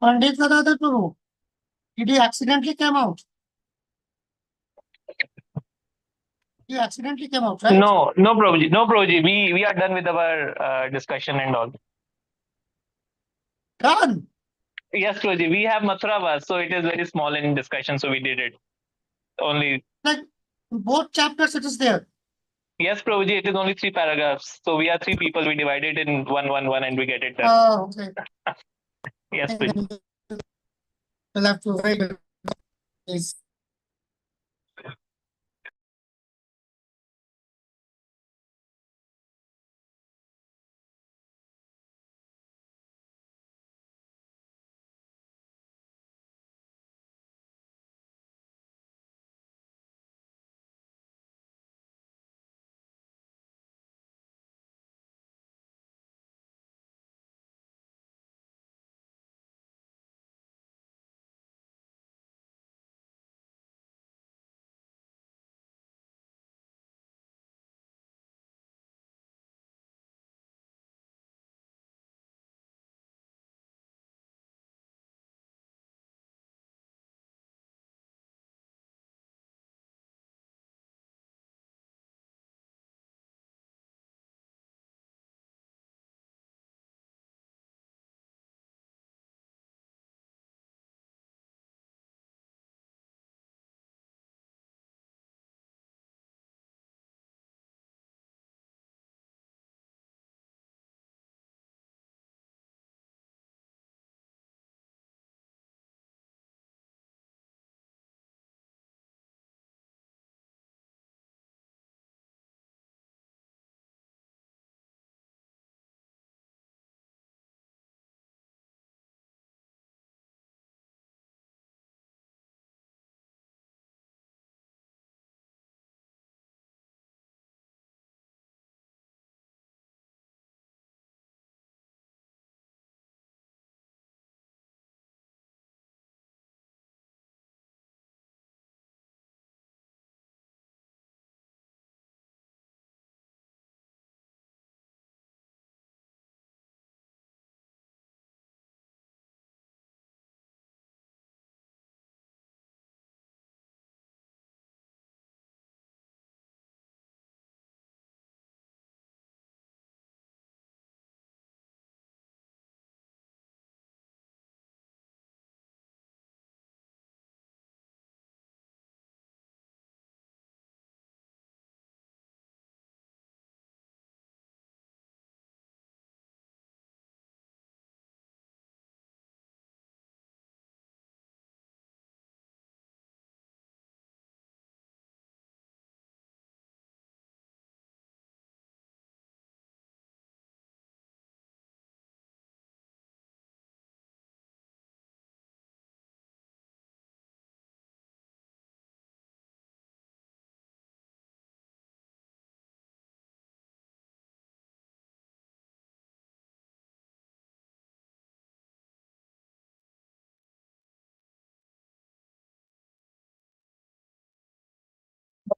Pandit Gadadhar Prabhu, did he accidentally come out? He accidentally came out, right?
No, no, Prabhuji. No, Prabhuji. We are done with our discussion and all.
Done.
Yes, Prabhuji. We have Mathura Vas, so it is very small in discussion, so we did it. Only.
Like both chapters it is there.
Yes, Prabhuji. It is only 3 paragraphs. So we are 3 people. We divide it in one, and we get it done.
Oh, okay.
Yes, Prabhuji.
We'll have to wait. Please.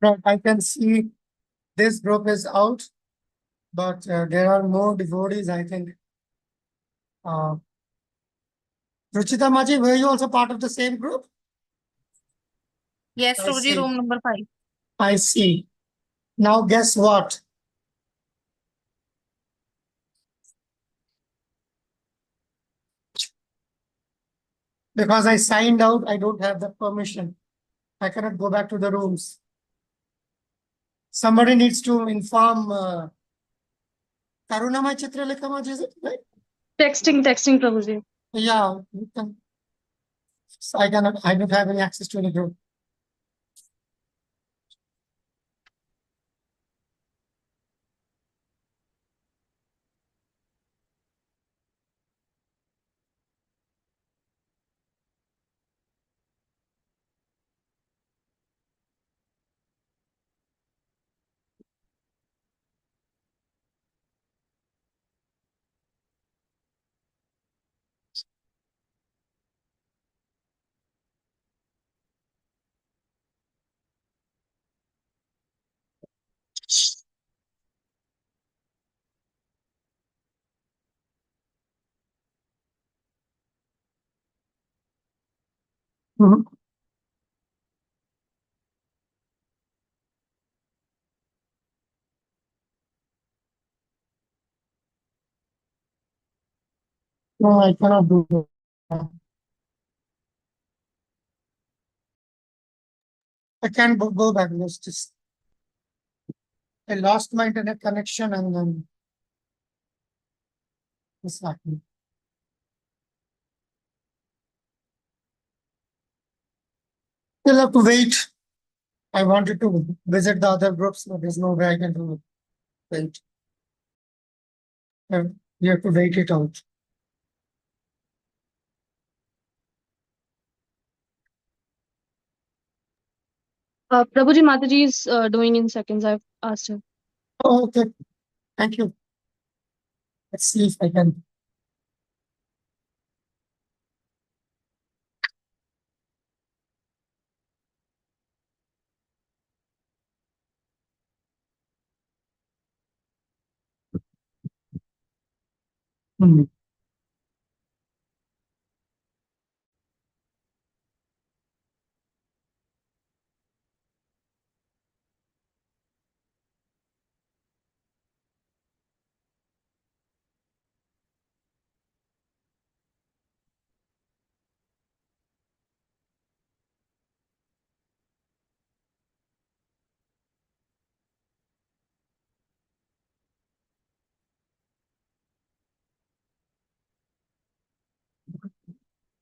But I can see this group is out, but there are more devotees, I think. Ruchita Maji, were you also part of the same group?
Yes,
I
Prabhuji,
see.
room number 5.
I see. Now guess what? Because I signed out, I don't have the permission. I cannot go back to the rooms. Somebody needs to inform Karunamai Chitralekha Maji, is it right?
Texting, Prabhuji.
Yeah, you can. So I don't have any access to any group. Mhm. No, I cannot do that. I can't go back. Just I lost my internet connection and then this happened. You'll have to wait. I wanted to visit the other groups, but there's no way I can do it. Wait. You have to wait it out.
Prabhuji Mataji is doing in seconds. I've asked her.
Oh, okay. Thank you. Let's see if I can. Hmm.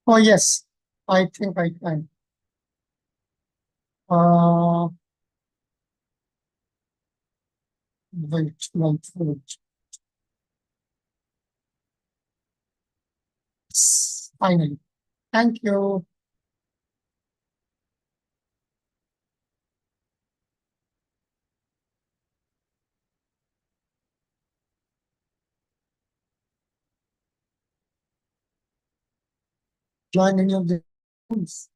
Oh, yes. I think I can. Uh, wait. Finally. Thank you. Join any of the rooms.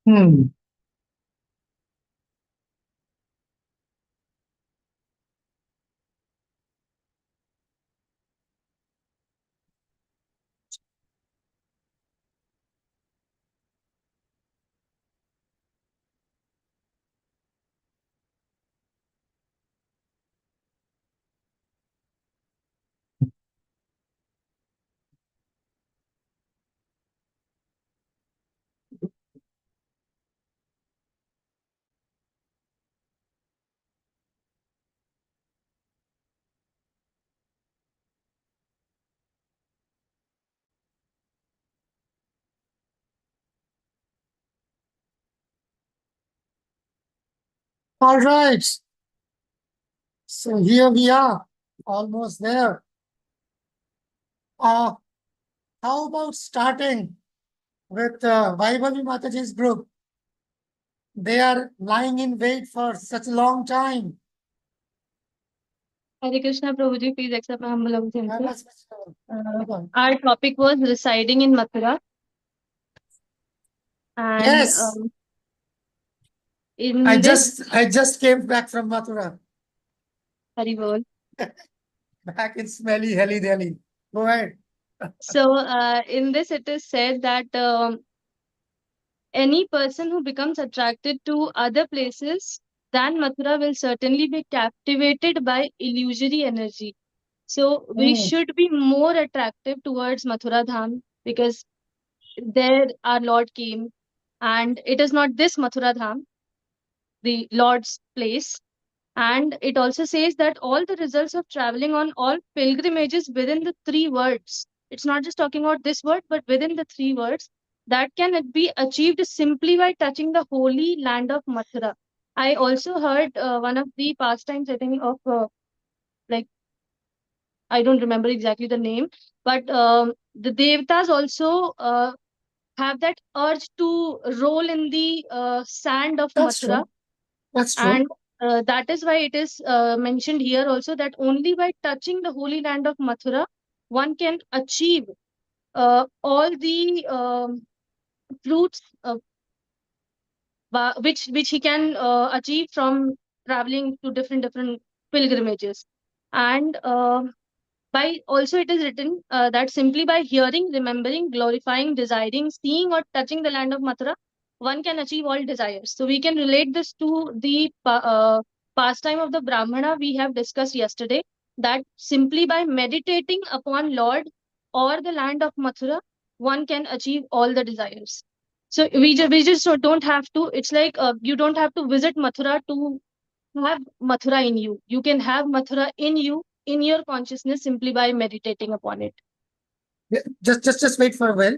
Hmm. All right. So here we are, almost there. How about starting with Vaibhavi Mataji's group? They are lying in wait for such a long time.
Hare Krishna, Prabhuji, please accept my humble obeisance.
Come on.
Our topic was residing in Mathura. And
Yes.
in
I
this,
just came back from Mathura,
Hari Bol.
back in smelly Delhi, Delhi. Go ahead.
So in this, it is said that any person who becomes attracted to other places than Mathura will certainly be captivated by illusory energy. So we should be more attractive towards Mathura Dham because there our Lord came, and it is not this Mathura Dham, the Lord's place. And it also says that all the results of traveling on all pilgrimages within the 3 words, it's not just talking about this word, but within the 3 words, that can be achieved simply by touching the holy land of Mathura. I also heard one of the pastimes, I think, of like, I don't remember exactly the name, but the Devtas also have that urge to roll in the sand of
That's
Mathura.
true. That's true.
And that is why it is mentioned here also that only by touching the holy land of Mathura, one can achieve all the fruits which he can achieve from traveling to different pilgrimages. And by also it is written that simply by hearing, remembering, glorifying, desiring, seeing or touching the land of Mathura, one can achieve all desires. So we can relate this to the pastime of the Brahmana we have discussed yesterday, that simply by meditating upon Lord or the land of Mathura, one can achieve all the desires. So we just don't have to, it's like you don't have to visit Mathura to have Mathura in you. You can have Mathura in you, in your consciousness, simply by meditating upon it.
Yeah, just wait for a while.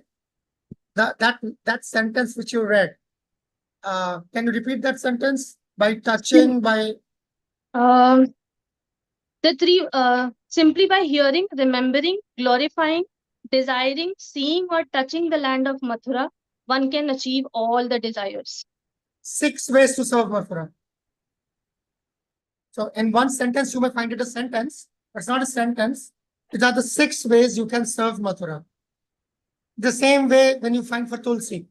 That sentence which you read, can you repeat that sentence? By touching, by
Um, the three, simply by hearing, remembering, glorifying, desiring, seeing, or touching the land of Mathura, one can achieve all the desires.
6 ways to serve Mathura. So in one sentence, you may find it a sentence, but it's not a sentence. These are the 6 ways you can serve Mathura. The same way when you find for Tulsi,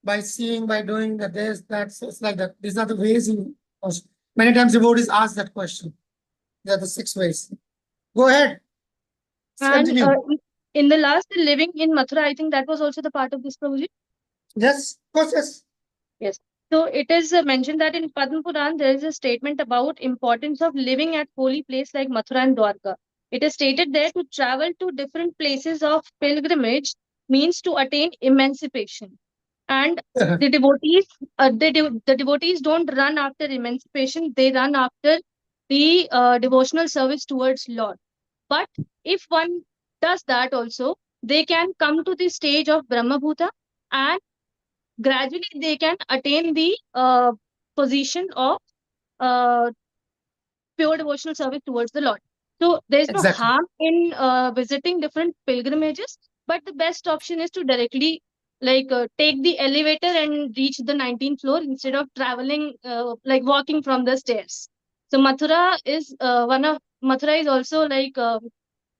by seeing, by doing that, this, that, so it's like that. These are the ways you. Many times devotees ask that question. They are the 6 ways. Go ahead.
And
Continue.
in the last, the living in Mathura, I think that was also the part of this, Prabhuji.
Yes, of course, yes.
Yes. So it is mentioned that in Padma Puran there is a statement about importance of living at holy place like Mathura and Dwarka. It is stated there to travel to different places of pilgrimage means to attain emancipation. And the devotees, the devotees don't run after emancipation; they run after the devotional service towards Lord. But if one does that also, they can come to the stage of Brahmabhuta, and gradually they can attain the position of uh, pure devotional service towards the Lord. So there's no
Exactly.
harm in visiting different pilgrimages, but the best option is to directly take the elevator and reach the 19th floor instead of traveling like walking from the stairs. So Mathura is Mathura is also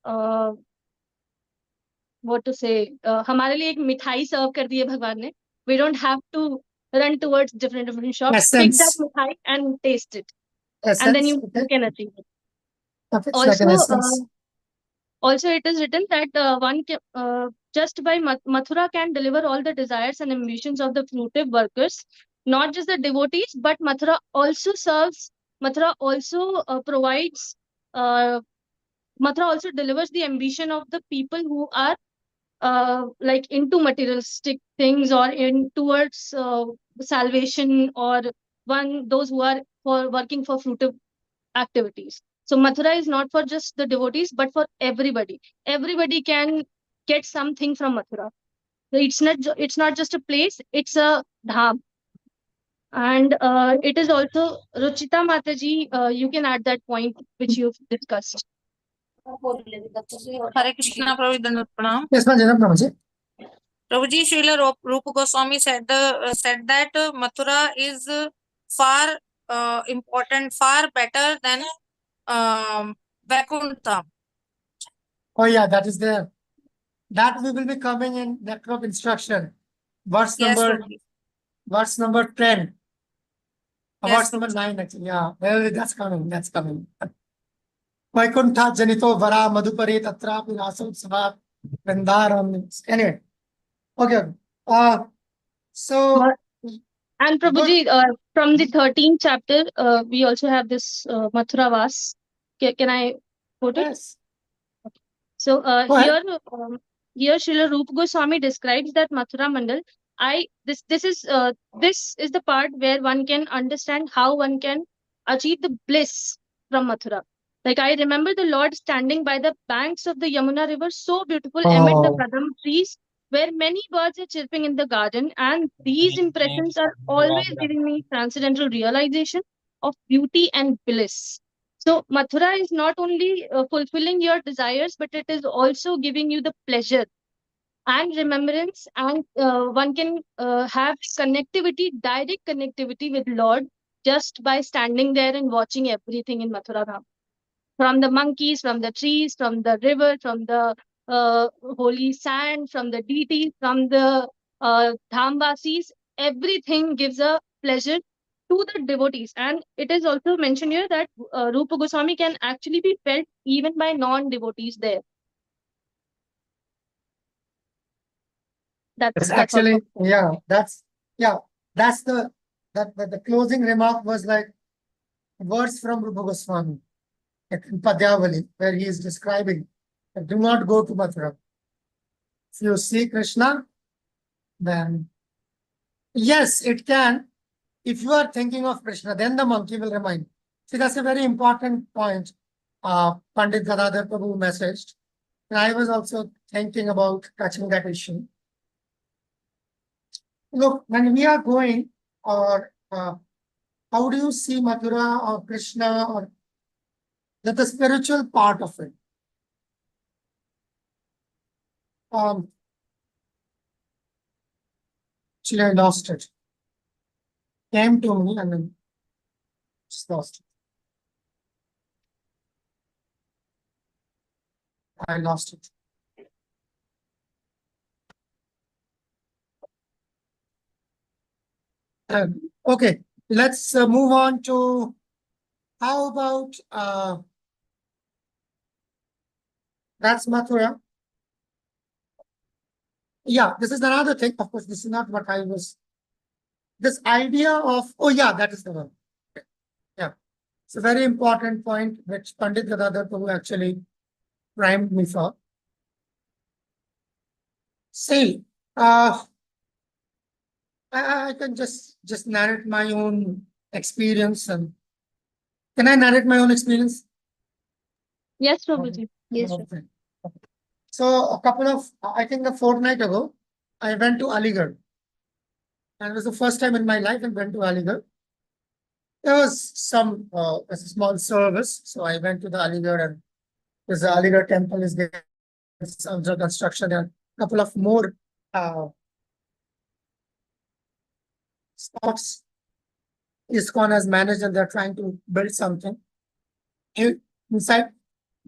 uh, what to say, हमारे लिए एक मिठाई सर्व कर दी है भगवान ने. We don't have to run towards different shops. Pick that
Essence.
mithai and taste it, and then
Essence.
you
Okay.
can achieve it.
It's like an
Also,
essence.
also it is written that one can, just by Mathura can deliver all the desires and ambitions of the fruitive workers, not just the devotees, but Mathura also serves. Mathura also provides. Mathura also delivers the ambition of the people who are like into materialistic things or in towards salvation, or those who are for working for fruitive activities. So Mathura is not for just the devotees, but for everybody. Everybody can get something from Mathura. So it's not just a place; it's a dham. And it is also Ruchita Mataji. You can add that point which you've discussed.
Hare Krishna, Prabhuji, Dandavat Pranam.
Yes, ma'am, Janab Prabhuji.
Prabhuji, Srila Rupa Goswami said that Mathura is far important, far better than Vaikuntha.
Oh yeah, that is there. That we will be coming in network instruction. Verse
Yes,
number
Prabhuji.
verse number 10.
Yes,
Verse number 9 actually. Yeah, well, that's coming. That's coming. Vaikuntha Janito Vara Madhupari Tatra Pirasam Sabha Vrindaram. Anyway. Okay. So
Uh, And Prabhuji, from the 13th chapter, we also have this Mathura Vas. Can I quote it?
yes.
So
Go ahead.
here Srila Rupa Goswami describes that Mathura Mandal. This is the part where one can understand how one can achieve the bliss from Mathura. Like I remember the Lord standing by the banks of the Yamuna River, so beautiful amid the
Oh,
kadam trees, where many birds are chirping in the garden, and these impressions are always giving me transcendental realization of beauty and bliss. So Mathura is not only fulfilling your desires, but it is also giving you the pleasure and remembrance, and one can have connectivity, direct connectivity with Lord just by standing there and watching everything in Mathura Dham. From the monkeys, from the trees, from the river, from the holy sand, from the deities, from the Dhamvasis, everything gives a pleasure to the devotees. And it is also mentioned here that Rupa Goswami can actually be felt even by non-devotees there.
it's
That's all.
actually, that's the closing remark was like words from Rupa Goswami in Padyavali, where he is describing that do not go to Mathura. If you see Krishna, then yes, it can. If you are thinking of Krishna, then the monkey will remind. See, that's a very important point. Pandit Gadadhar Prabhu messaged. And I was also thinking about touching that issue. Look, when we are going, or how do you see Mathura or Krishna, or the spiritual part of it? Actually, I lost it. Came to me and then just lost it. I lost it. Okay, let's move on to how about that's Mathura. Yeah, this is another thing. Of course, this is not what I was. This idea of, oh yeah, that is the one. Yeah, it's a very important point which Pandit Gadadhar Prabhu actually primed me for. See, I can just narrate my own experience. And can I narrate my own experience?
Yes, Prabhuji.
Yes, sir.
Okay. So a couple of, I think a fortnight ago, I went to Aligarh. And it was the first time in my life I went to Aligarh. There was some a small service. So I went to the Aligarh, and there's the Aligarh temple is there. It's under construction, and a couple of more spots ISKCON has managed, and they're trying to build something inside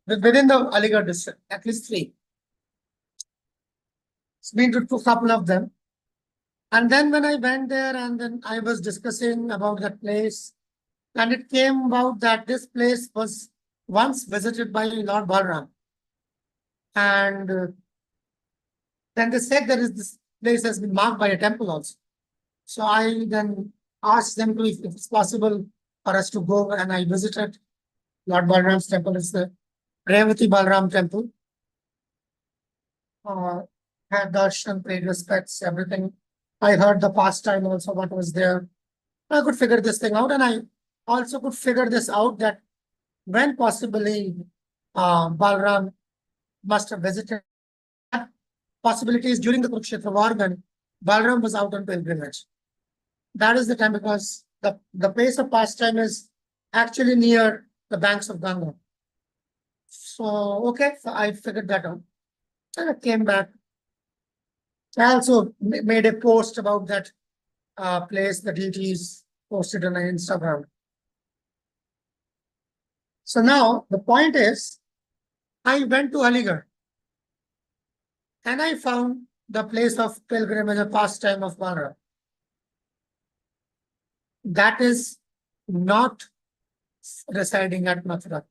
within the Aligarh district, at least 3. It's been to a couple of them. And then when I went there, and then I was discussing about that place, and it came about that this place was once visited by Lord Balram. And then they said that this place has been marked by a temple also. So I then asked them to, if it's possible for us to go, and I visited Lord Balram's temple. It's the Revati Balram temple. Had darshan, paid respects, everything. I heard the pastime also, what was there. I could figure this thing out, and I also could figure this out that when possibly Balram must have visited, possibilities during the Kurukshetra war when Balram was out on pilgrimage. That is the time because the place of pastime is actually near the banks of Ganga. So, okay, so I figured that out. And I came back. I also made a post about that place, the deities posted on Instagram. So now the point is, I went to Aligarh and I found the place of pilgrimage, a pastime of Mara. That is not residing at Mathura.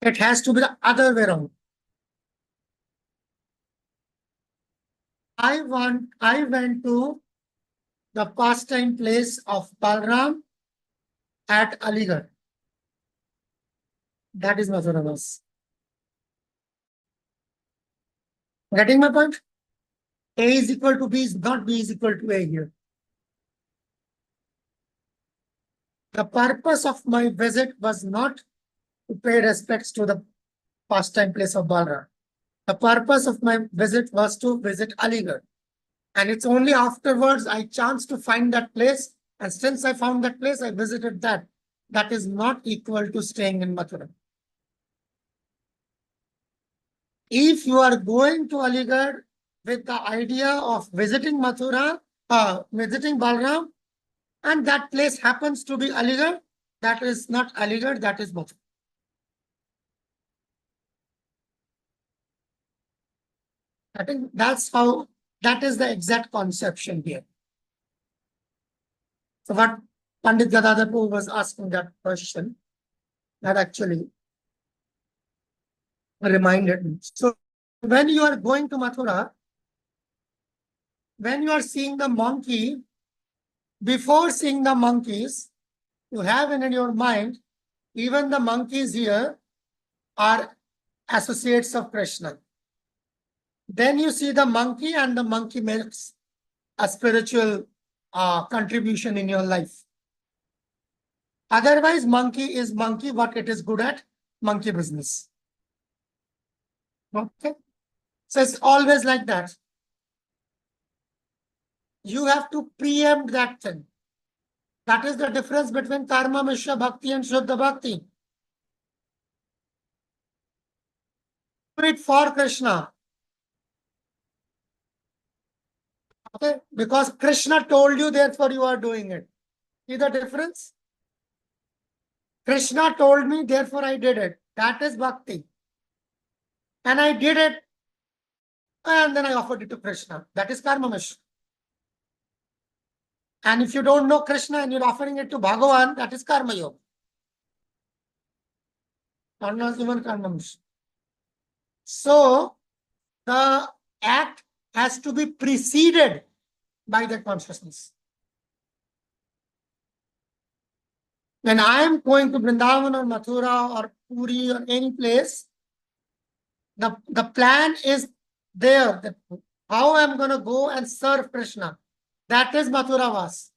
It has to be the other way around. I went to the pastime place of Balram at Aligarh. That is Mathura Vas. Getting my point? A is equal to B is not B is equal to A here. The purpose of my visit was not to pay respects to the pastime place of Balram. The purpose of my visit was to visit Aligarh. And it's only afterwards I chanced to find that place. And since I found that place, I visited that. That is not equal to staying in Mathura. If you are going to Aligarh with the idea of visiting Mathura, visiting Balram, and that place happens to be Aligarh, that is not Aligarh, that is Mathura. I think that's how, that is the exact conception here. So what Pandit Gadadhar was asking that question, that actually reminded me. So when you are going to Mathura, when you are seeing the monkey, before seeing the monkeys, you have in your mind, even the monkeys here are associates of Krishna. Then you see the monkey and the monkey makes a spiritual contribution in your life. Otherwise, monkey is monkey, what it is good at, monkey business. Okay. So it's always like that. You have to preempt that thing. That is the difference between Karma Mishra Bhakti and Shuddha Bhakti. Do it for Krishna. Okay? Because Krishna told you, therefore you are doing it. See the difference? Krishna told me, therefore I did it. That is Bhakti. And I did it, and then I offered it to Krishna. That is Karma Mishra. And if you don't know Krishna and you're offering it to Bhagavan, that is Karma Yoga. Not even Karma Mishra. So the act has to be preceded by that consciousness. When I am going to Vrindavan or Mathura or Puri or any place, the plan is there. That how I'm going to go and serve Krishna. That is Mathura Vas.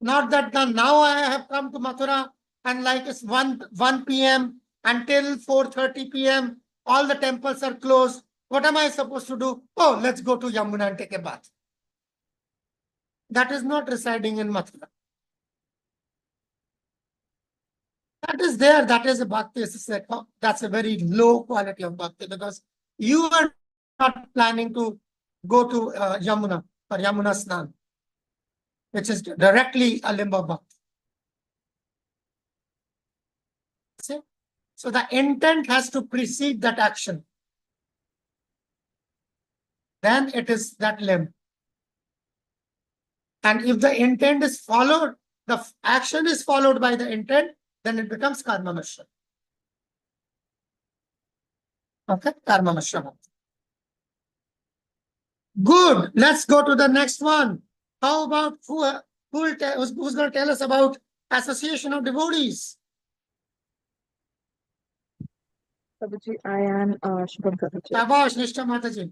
Not that now I have come to Mathura and like it's 1 p.m. until 4:30 p.m. all the temples are closed. What am I supposed to do? Oh, let's go to Yamuna and take a bath. That is not residing in Mathura. That is there. That is a bhakti. That's a very low quality of bhakti because you are not planning to go to Yamuna or Yamuna Snan, which is directly a limb of bhakti. See? So the intent has to precede that action. Then it is that limb. And if the intent is followed, the action is followed by the intent, then it becomes Karma Mishra. Okay, Karma Mishra. Good. Let's go to the next one. How about who's going to tell us about association of devotees?
Prabhuji, I am Shubham Prabhuji.
Shabash, Nishta Mataji.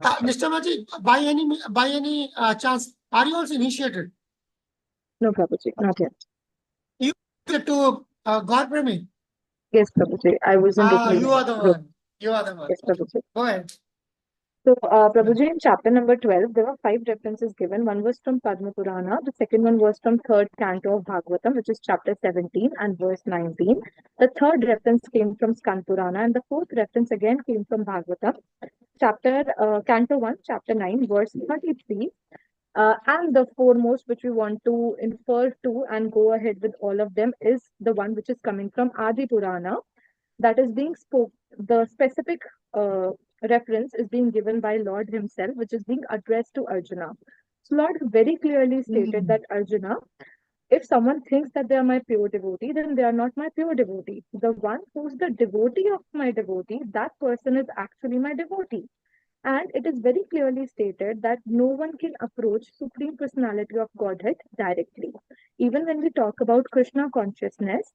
Nishta Mataji, by any chance, are you also initiated?
No, Prabhuji, not yet.
You to God Premi?
Yes, Prabhuji, I was in
You are the
group.
one. You are the one.
Yes, Prabhuji.
Go ahead.
So, Prabhuji, in chapter number 12, there were 5 references given. One was from Padma Purana, the second one was from third canto of Bhagavatam, which is chapter 17 and verse 19. The third reference came from Skand Purana, and the fourth reference again came from Bhagavatam, canto 1, chapter 9, verse 33. And the foremost, which we want to infer to and go ahead with all of them, is the one which is coming from Adi Purana, that is being spoke. The specific reference is being given by Lord himself, which is being addressed to Arjuna. So Lord very clearly stated that Arjuna, if someone thinks that they are my pure devotee, then they are not my pure devotee. The one who's the devotee of my devotee, that person is actually my devotee. And it is very clearly stated that no one can approach Supreme Personality of Godhead directly. Even when we talk about Krishna consciousness,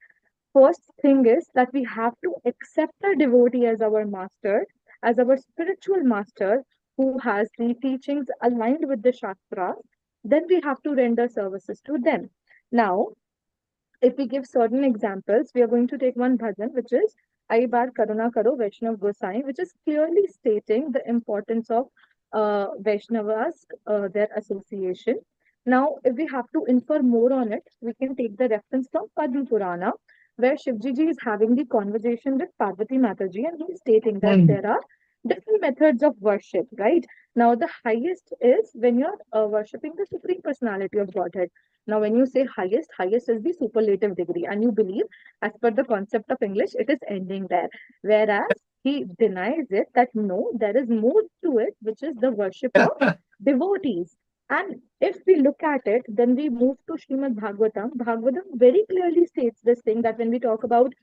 first thing is that we have to accept our devotee as our master, as our spiritual master who has the teachings aligned with the Shastras. Then we have to render services to them. Now, if we give certain examples, we are going to take one bhajan, which is Ai Bar Karuna Karo Vaishnav Gosai, which is clearly stating the importance of Vaishnavas, their association. Now, if we have to infer more on it, we can take the reference from Padma Purana, where Shivji ji is having the conversation with Parvati Mataji, and he is stating that there are different methods of worship, right? Now, the highest is when you're worshipping the Supreme Personality of Godhead. Now, when you say highest, highest is the superlative degree, and you believe, as per the concept of English, it is ending there. Whereas he denies it that no, there is more to it, which is the worship of devotees. And if we look at it, then we move to Srimad Bhagavatam. Bhagavatam very clearly states this thing that when we talk about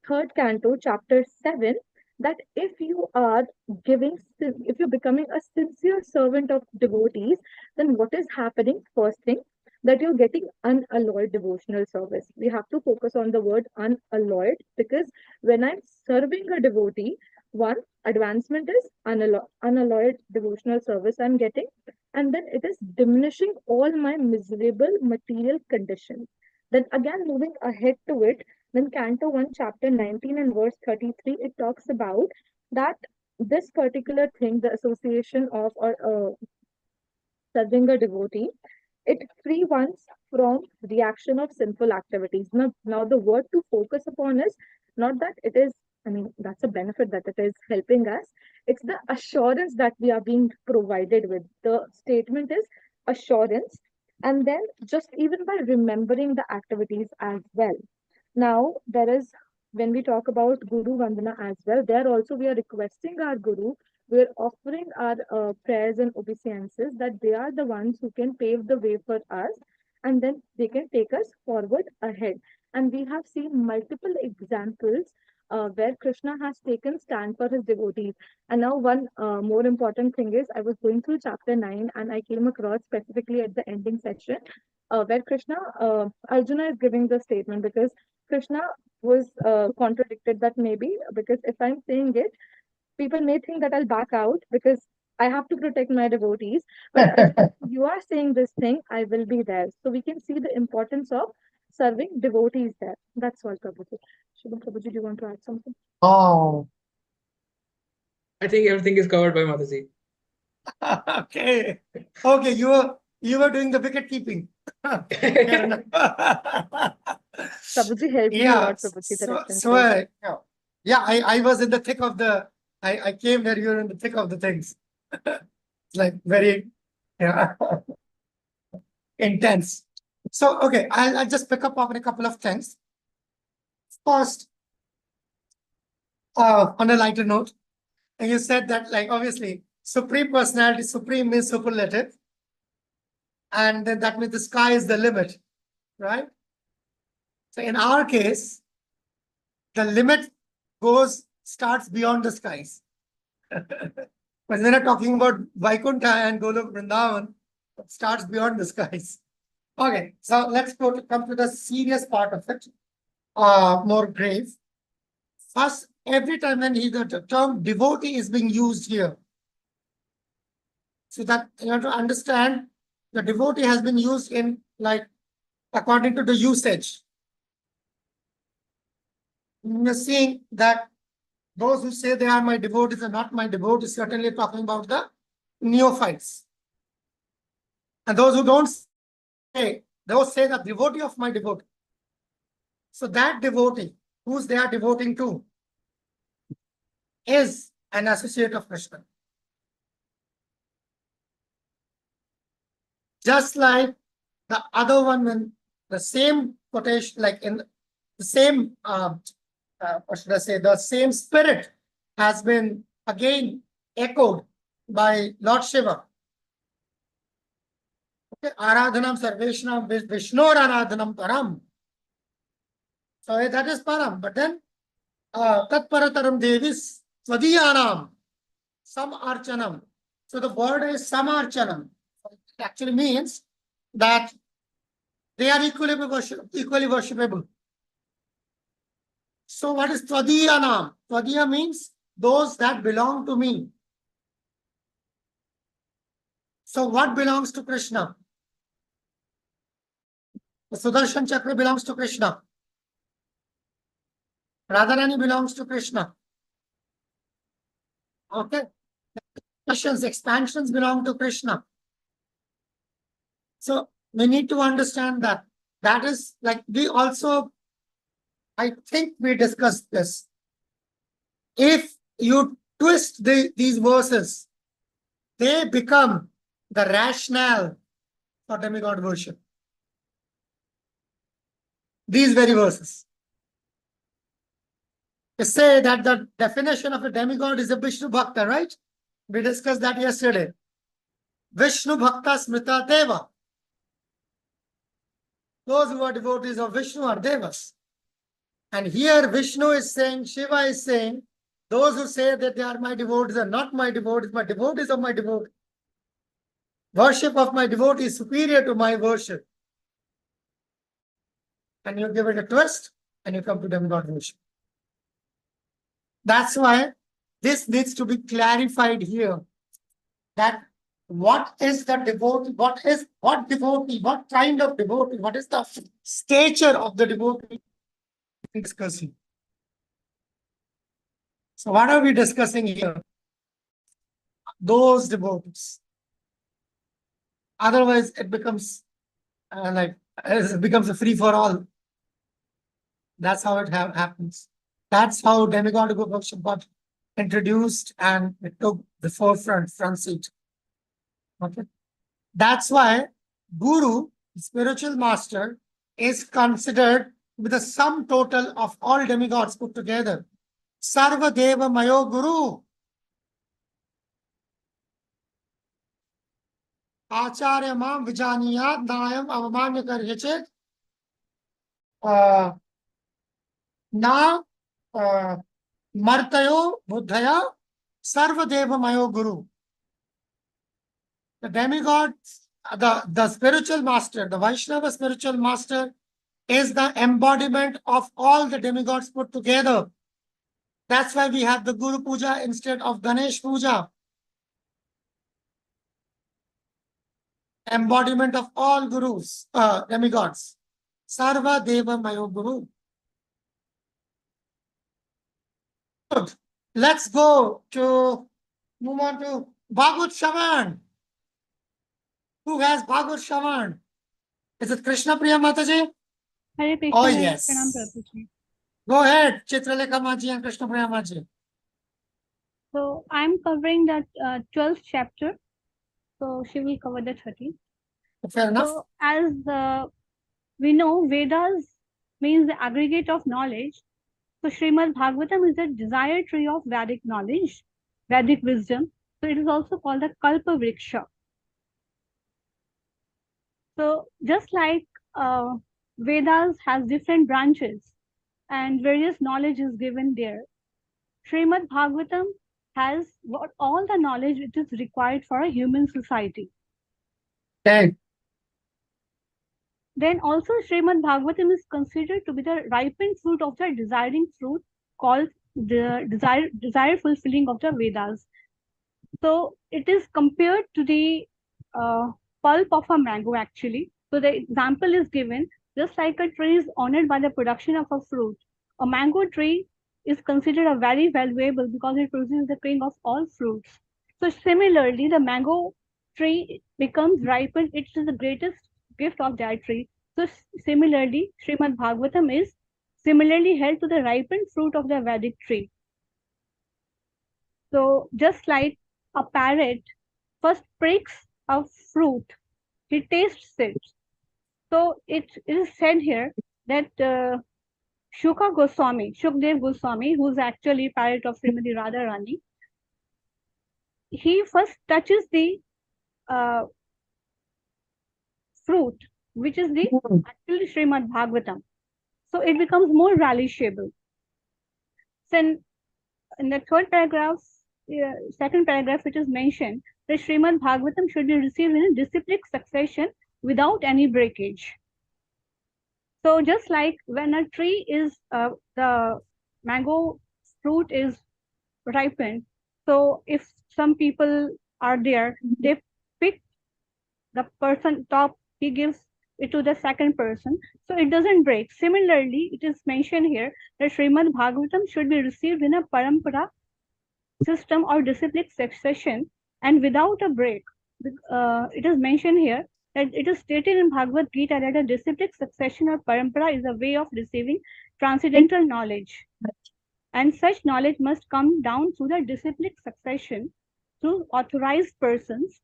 third canto, chapter 7, that if you are if you're becoming a sincere servant of devotees, then what is happening? First thing, that you're getting unalloyed devotional service. We have to focus on the word unalloyed, because when I'm serving a devotee, one advancement is unalloyed devotional service I'm getting, and then it is diminishing all my miserable material conditions. Then again, moving ahead to it, then Canto 1, chapter 19 and verse 33, it talks about that this particular thing, the association of or serving a devotee, it free ones from reaction of sinful activities. Now the word to focus upon is not that it is, I mean, that's a benefit that it is helping us. It's the assurance that we are being provided with. The statement is assurance. And then just even by remembering the activities as well. Now, there is, when we talk about Guru Vandana as well, there also we are requesting our Guru, we are offering our prayers and obeisances that they are the ones who can pave the way for us, and then they can take us forward ahead. And we have seen multiple examples where Krishna has taken stand for his devotees. And now one more important thing is, I was going through chapter 9 and I came across specifically at the ending section where Arjuna is giving the statement, because Krishna was contradicted that maybe, because if I'm saying it, people may think that I'll back out because I have to protect my devotees. But if you are saying this thing, I will be there. So we can see the importance of serving devotees there. That's all, Prabhuji. Shubham Prabhuji, do you want to add something?
Oh,
I think everything is covered by Mataji.
okay. Okay, you were doing the wicket keeping. Fair enough.
Prabhuji helped me a
Yeah,
lot, Prabhuji. The reference
so
there.
yeah, I was in the thick of the, I came where you were in the thick of the things. It's like very, yeah, intense. So, okay, I'll just pick up on a couple of things. First, on a lighter note, and you said that, like, obviously, Supreme Personality, Supreme means superlative. And then that means the sky is the limit, right? So in our case, the limit starts beyond the skies. When we're not talking about Vaikuntha and Golok Vrindavan, it starts beyond the skies. Okay, so let's come to the serious part of it, more grave. First, every time when the term devotee is being used here, so that you have to understand the devotee has been used in, like, according to the usage. We're seeing that those who say they are my devotees are not my devotees, certainly talking about the neophytes. And those who don't say, those say the devotee of my devotee. So that devotee, whose they are devoting to, is an associate of Krishna. Just like the other one, when the same quotation, like in the same, what should I say, the same spirit has been again echoed by Lord Shiva. Okay, Aradhanam Sarveshnam Vishnor Aradhanam Param. So that is Param. But then Tatparataram Devis Svadiyanam Sam Archanam. So the word is Samarchanam. It actually means that they are equally worshipable. So what is Tvadiyanam? Tvadiya means those that belong to me. So what belongs to Krishna? The Sudarshan Chakra belongs to Krishna. Radharani belongs to Krishna. Okay. Questions, expansions belong to Krishna. So we need to understand that. That is like we also, I think we discussed this. If you twist these verses, they become the rationale for demigod worship. These very verses. They say that the definition of a demigod is a Vishnu Bhakta, right? We discussed that yesterday. Vishnu Bhakta Smrita Deva. Those who are devotees of Vishnu are Devas. And here Vishnu is saying, Shiva is saying, those who say that they are my devotees are not my devotees of my devotee. Worship of my devotee is superior to my worship. And you give it a twist and you come to demigod worship. That's why this needs to be clarified here. That what is the devotee, what kind of devotee, what is the stature of the devotee discussing. So what are we discussing here? Those devotees. Otherwise, it becomes a free for all. That's how it happens. That's how demigod worship got introduced and it took the front seat. Okay. That's why Guru, spiritual master, is considered with the sum total of all demigods put together. Sarva Deva Mayo Guru. Acharya Mam Vijaniyat Nayam Avamanya Karyachet. Na Martayo Buddhaya Sarva Deva Mayo Guru. The demigod, the spiritual master, the Vaishnava spiritual master is the embodiment of all the demigods put together. That's why we have the Guru Puja instead of Ganesh Puja. Embodiment of all gurus, demigods. Sarva Deva Mayo Guru. Good. Let's move on to Bhagavad Shavan. Who has Bhagavad Shavan? Is it Krishna Priya Mataji?
Hare Krishna.
Oh,
Hare
yes.
Pranam Prabhuji.
Go ahead, Chitralekha Maji and Krishna Priya Maji.
So I'm covering that 12th chapter. So she will cover the 13th.
Fair enough.
So as we know, Vedas means the aggregate of knowledge. So Srimad Bhagavatam is the desired tree of Vedic knowledge, Vedic wisdom. So it is also called the Kalpa Vriksha. So just like Vedas has different branches and various knowledge is given there, Srimad Bhagavatam has what all the knowledge which is required for a human society.
Okay.
Then also Srimad Bhagavatam is considered to be the ripened fruit of the desiring fruit called the desire fulfilling of the Vedas. So it is compared to the pulp of a mango actually. So the example is given, just like a tree is honored by the production of a fruit. A mango tree is considered a very valuable because it produces the king of all fruits. So similarly, the mango tree becomes ripened. It is the greatest gift of that tree. So similarly, Srimad Bhagavatam is similarly held to the ripened fruit of the Vedic tree. So just like a parrot first breaks a fruit, he tastes it. So it is said here that Shukdev Goswami, who's actually parrot of Srimati Radharani, he first touches the uh, fruit, which is the actually Srimad Bhagavatam. So it becomes more relishable. Then in the third paragraph, second paragraph, it is mentioned that Srimad Bhagavatam should be received in a disciplic succession without any breakage. So just like when a tree is, the mango fruit is ripened, so if some people are there, they pick the person top, he gives it to the second person, so it doesn't break. Similarly, it is mentioned here that Srimad Bhagavatam should be received in a parampara system or disciplic succession and without a break. It is mentioned here that it is stated in Bhagavad Gita that a disciplic succession or parampara is a way of receiving transcendental knowledge. And such knowledge must come down through the disciplic succession through authorized persons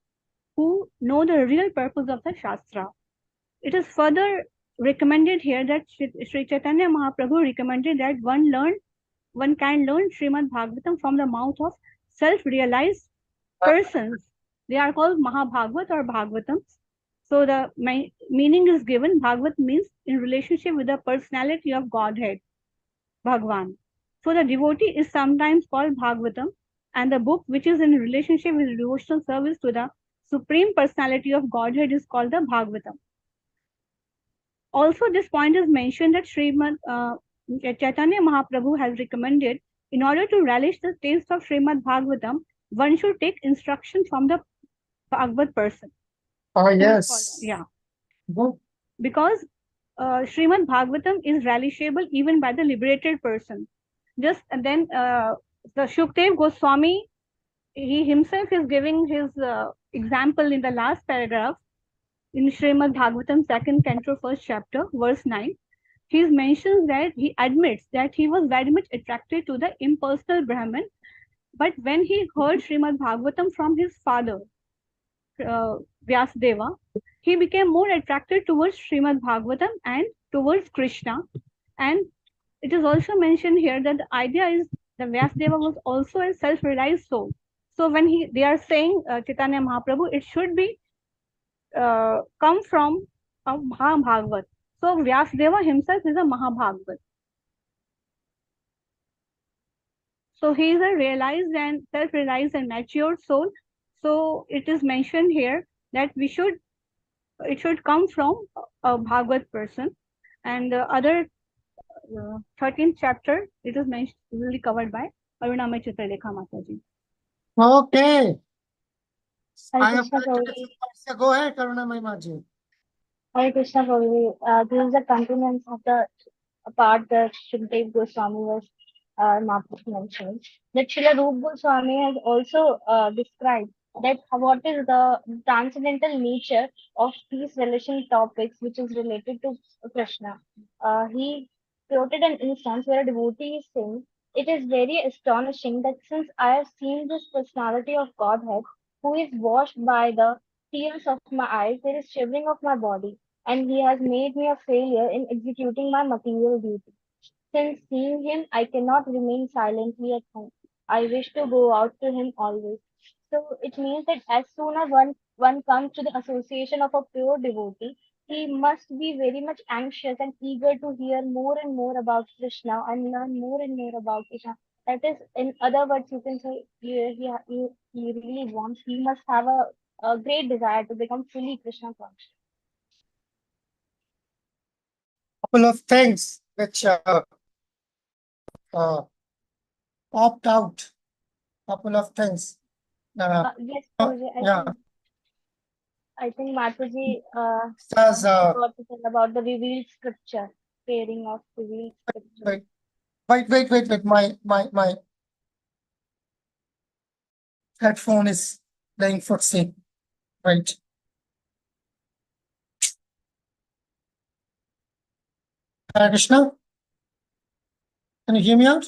who know the real purpose of the Shastra. It is further recommended here that Sri Chaitanya Mahaprabhu recommended that one can learn Srimad Bhagavatam from the mouth of self-realized persons. They are called Mahabhagavat or Bhagavatams. So the meaning is given. Bhagavat means in relationship with the personality of Godhead, Bhagwan. So the devotee is sometimes called Bhagavatam, and the book which is in relationship with devotional service to the Supreme Personality of Godhead is called the Bhagavatam. Also, this point is mentioned that Srimad Chaitanya Mahaprabhu has recommended, in order to relish the taste of Srimad Bhagavatam, one should take instruction from the Bhagavat person.
Oh, yes.
Yeah.
Good.
Because Srimad Bhagavatam is relishable even by the liberated person. Just and then the Shukdev Goswami, he himself is giving his example in the last paragraph in Srimad Bhagavatam, second canto, first chapter, verse 9. He mentions that he admits that he was very much attracted to the impersonal Brahman, but when he heard Srimad Bhagavatam from his father, Vyasadeva, he became more attracted towards Srimad Bhagavatam and towards Krishna. And it is also mentioned here that the idea is that Vyasadeva was also a self-realized soul. So when they are saying Chaitanya Mahaprabhu, it should be come from Mahabhagavat. So Vyasadeva himself is a Mahabhagavat. So he is a realized and self-realized and matured soul. So it is mentioned here that it should come from a Bhagavat person. And the other 13th chapter, it is mentioned, will be covered by Arunamay Chitralekha Mataji.
Okay.
Hare
I have
Krishna,
collected a
Prabhuji.
few points. Yeah, go ahead, Karuna Maji.
Hare Krishna, Prabhuji. This is a continuance of the part that Shukdev Goswami was mentioned. That Srila Rup Goswami has also described that what is the transcendental nature of these relation topics which is related to Krishna. He quoted an instance where a devotee is saying, "It is very astonishing that since I have seen this personality of Godhead, who is washed by the tears of my eyes, there is shivering of my body, and he has made me a failure in executing my material duty. Since seeing him, I cannot remain silently at home. I wish to go out to him always." So it means that as soon as one comes to the association of a pure devotee, he must be very much anxious and eager to hear more and more about Krishna and learn more and more about Krishna. That is, in other words, you can say he really wants, he must have a great desire to become fully Krishna conscious.
Couple of things which uh, opt out. Couple of things.
Yes, Prabhuji,
Yeah.
I think Mataji
Says,
got to tell about the revealed scripture, pairing of revealed scripture.
wait. My That phone is playing footsie. Right. Hare Krishna, can you hear me out?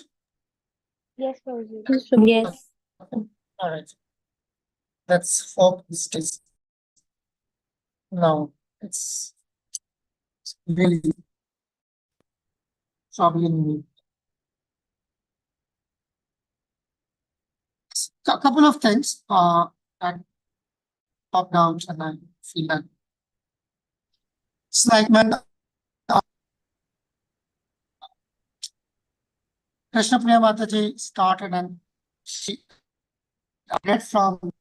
Yes, Prabhuji.
Yes.
All right. That's four states. Now it's really troubling me. A couple of things that popped out, and I feel that it's like when Krishna Priya Mataji started and she read from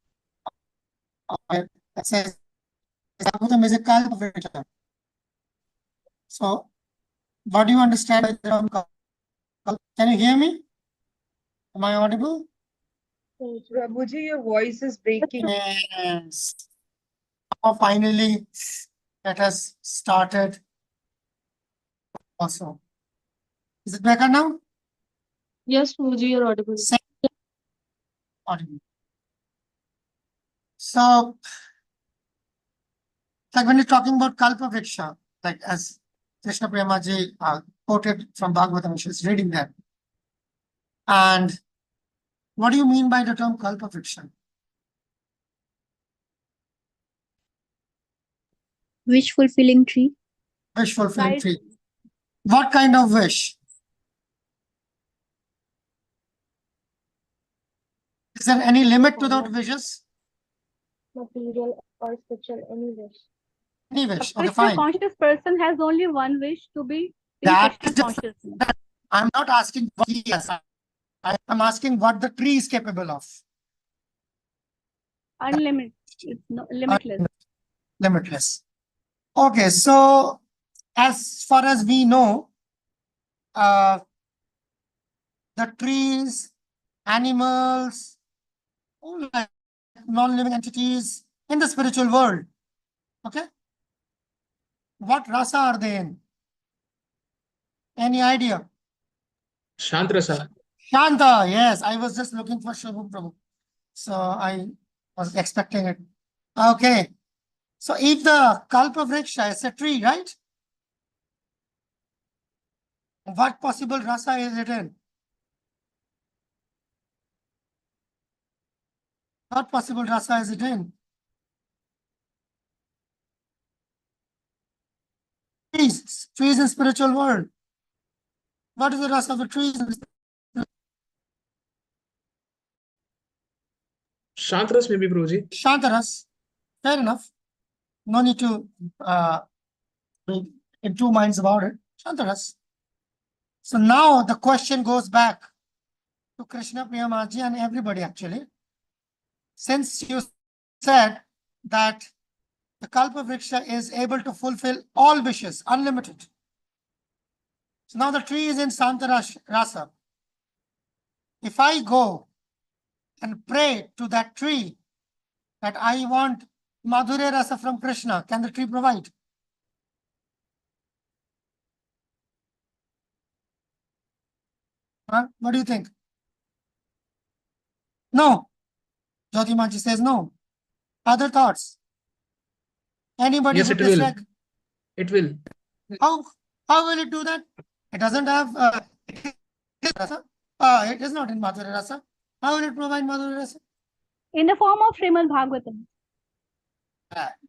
that says Bhagavatam is a kalpa. So, what do you understand by the term kalpa? Can you hear me? Am I audible?
Prabhuji, your voice is breaking.
Yes. Now finally, that has started also. Is it better now?
Yes, Prabhuji, you're audible.
Same audible. So, like when you're talking about Kalpa Vriksha, like as Krishna Premaji quoted from Bhagavatam, she was reading that. And what do you mean by the term Kalpa Vriksha?
Wish fulfilling tree.
Wish fulfilling
Right.
tree. What kind of wish? Is there any limit to that wishes?
Material or spiritual, any wish.
Any
A
wish? Okay,
Krishna
fine.
conscious person has only one wish to be in
That
Krishna
is different.
consciousness.
I'm not asking what he has. I'm asking what the tree is capable of.
Unlimited. It's limitless.
Limitless. Okay, so as far as we know, the trees, animals, all like non-living entities in the spiritual world. Okay? What rasa are they in? Any idea?
Shantrasa.
Shanta, yes. I was just looking for Shubham Prabhu. So I was expecting it. Okay. So if the Kalpa Vriksha is a tree, right? What possible rasa is it in? What possible rasa is it in? Trees in spiritual world. What is the rasa of the trees?
Shantras maybe, Prabhuji.
Shantaras. Fair enough. No need to be in two minds about it. Shantaras. So now the question goes back to Krishna Priyamaji and everybody actually. Since you said that the Kalpa Vriksha is able to fulfill all wishes, unlimited. So now the tree is in Rasa. If I go and pray to that tree that I want Madhurya Rasa from Krishna, can the tree provide? Huh? What do you think? No. Jyotimaji says no. Other thoughts? Anybody
Yes,
who
it will.
dislike?
It will.
How will it do that? It doesn't have rasa. It is not in Madhurya Rasa. How will it provide Madhurya Rasa?
In the form of Srimad Bhagavatam.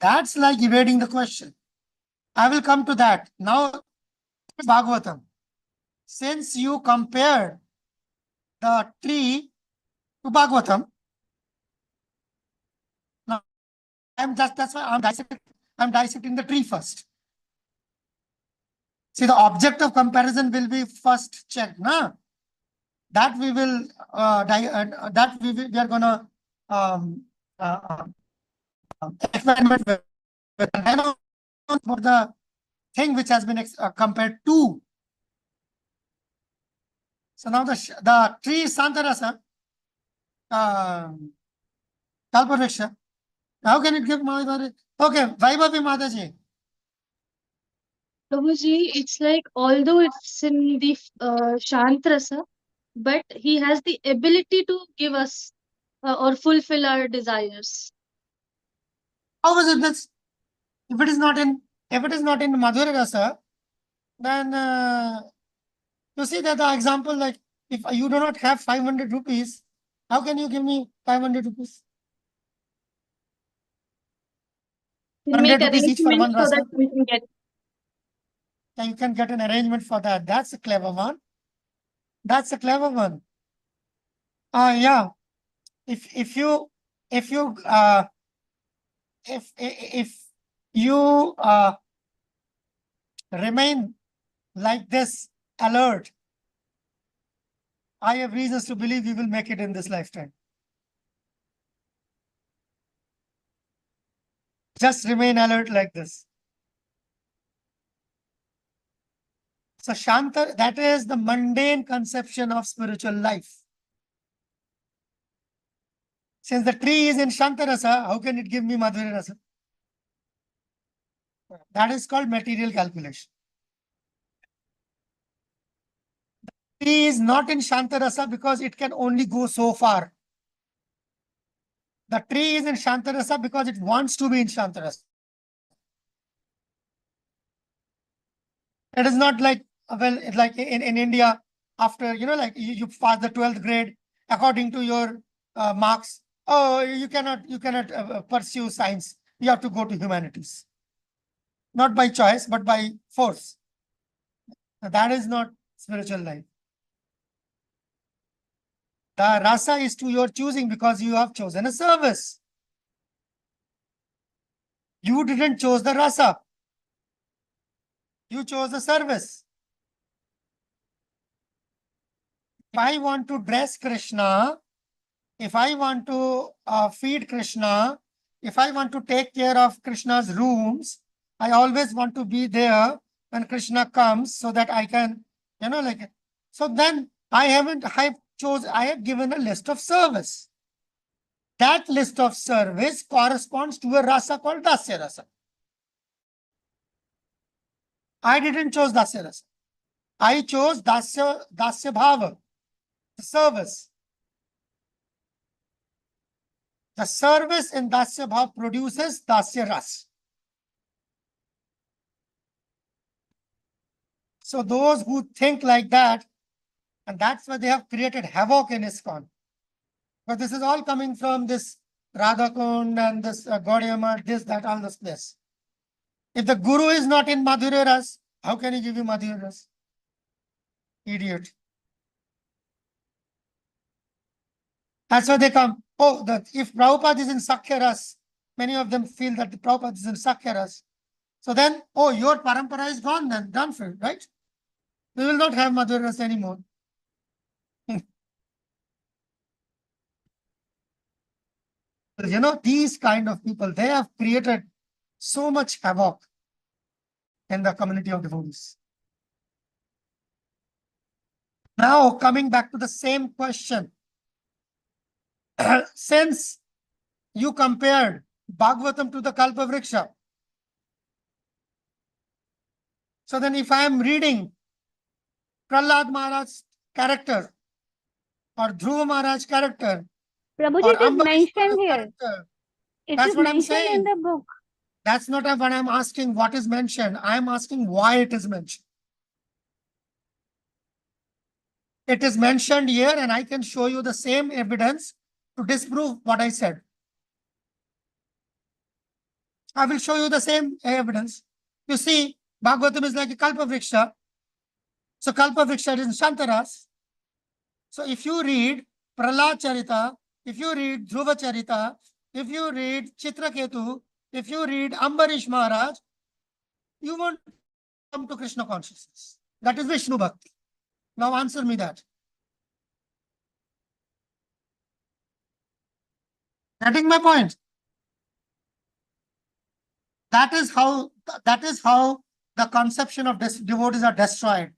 That's like evading the question. I will come to that. Now, Bhagavatam. Since you compared the tree to Bhagavatam, now that's why I'm dissecting the tree first. See, the object of comparison will be first checked, na? That we will we are gonna experiment with. And then for the thing which has been compared to. So now the tree is Santarasa, Kalpavriksha. How can it give Mahadvari? Okay, Vaibhavi Mataji.
Prabhuji, it's like although it's in the Shantrasa, but he has the ability to give us or fulfill our desires.
How is it this? If it is not in Madhurya Rasa, then you see that the example, like if you do not have 500 rupees, how can you give me 500 rupees?
We make
100 rupees each for one
arrangements so that
rasa.
we can get.
You can get an arrangement for that. That's a clever one. That's a clever one. Yeah. If you if you if you remain like this alert, I have reasons to believe you will make it in this lifetime. Just remain alert like this. So Shanta, that is the mundane conception of spiritual life. Since the tree is in Shantarasa, how can it give me Madhurya Rasa? That is called material calculation. The tree is not in Shantarasa because it can only go so far. The tree is in Shantarasa because it wants to be in Shantarasa. It is not like, well, like in India, after, like you pass the 12th grade, according to your marks, oh, you cannot pursue science. You have to go to humanities. Not by choice, but by force. That is not spiritual life. The rasa is to your choosing because you have chosen a service. You didn't choose the rasa. You chose the service. If I want to dress Krishna, if I want to feed Krishna, if I want to take care of Krishna's rooms, I always want to be there when Krishna comes so that I can, so then I have given a list of service. That list of service corresponds to a rasa called Dasya Rasa. I didn't choose Dasya Rasa. I chose Dasya Bhava, the service. The service in Dasya Bhav produces Dasya Ras. So those who think like that, and that's why they have created havoc in ISKCON. But this is all coming from this Radhakund and this Gaudiyama, this, that, all this. If the Guru is not in Madhurya Ras, how can he give you Madhurya Ras? Idiot. That's why they come. Oh, if Prabhupada is in Sakhya Ras, many of them feel that the Prabhupada is in Sakhya Ras. So then, oh, your parampara is gone then, done for it, right? We will not have Madhurya Ras anymore. These kind of people, they have created so much havoc in the community of devotees. Now, coming back to the same question. Since you compared Bhagavatam to the Kalpa Vriksha, so then if I am reading Prahlad Maharaj's character or Dhruva Maharaj's character
Prabhuji,
or
it is
Ambarish
mentioned
Maharaj's
here.
character,
It
that's
is
what I'm
mentioned in
saying.
the book.
That's not what I'm asking, what is mentioned. I'm asking why it is mentioned. It is mentioned here and I can show you the same evidence to disprove what I said. I will show you the same evidence. You see, Bhagavatam is like a Kalpa Vriksha. So Kalpa Vriksha is in Shantaras. So if you read Prahlad Charita, if you read Dhruva Charita, if you read Chitraketu, if you read Ambarish Maharaj, you won't come to Krishna consciousness. That is Vishnu Bhakti. Now answer me that. Getting my point? That is how the conception of devotees are destroyed.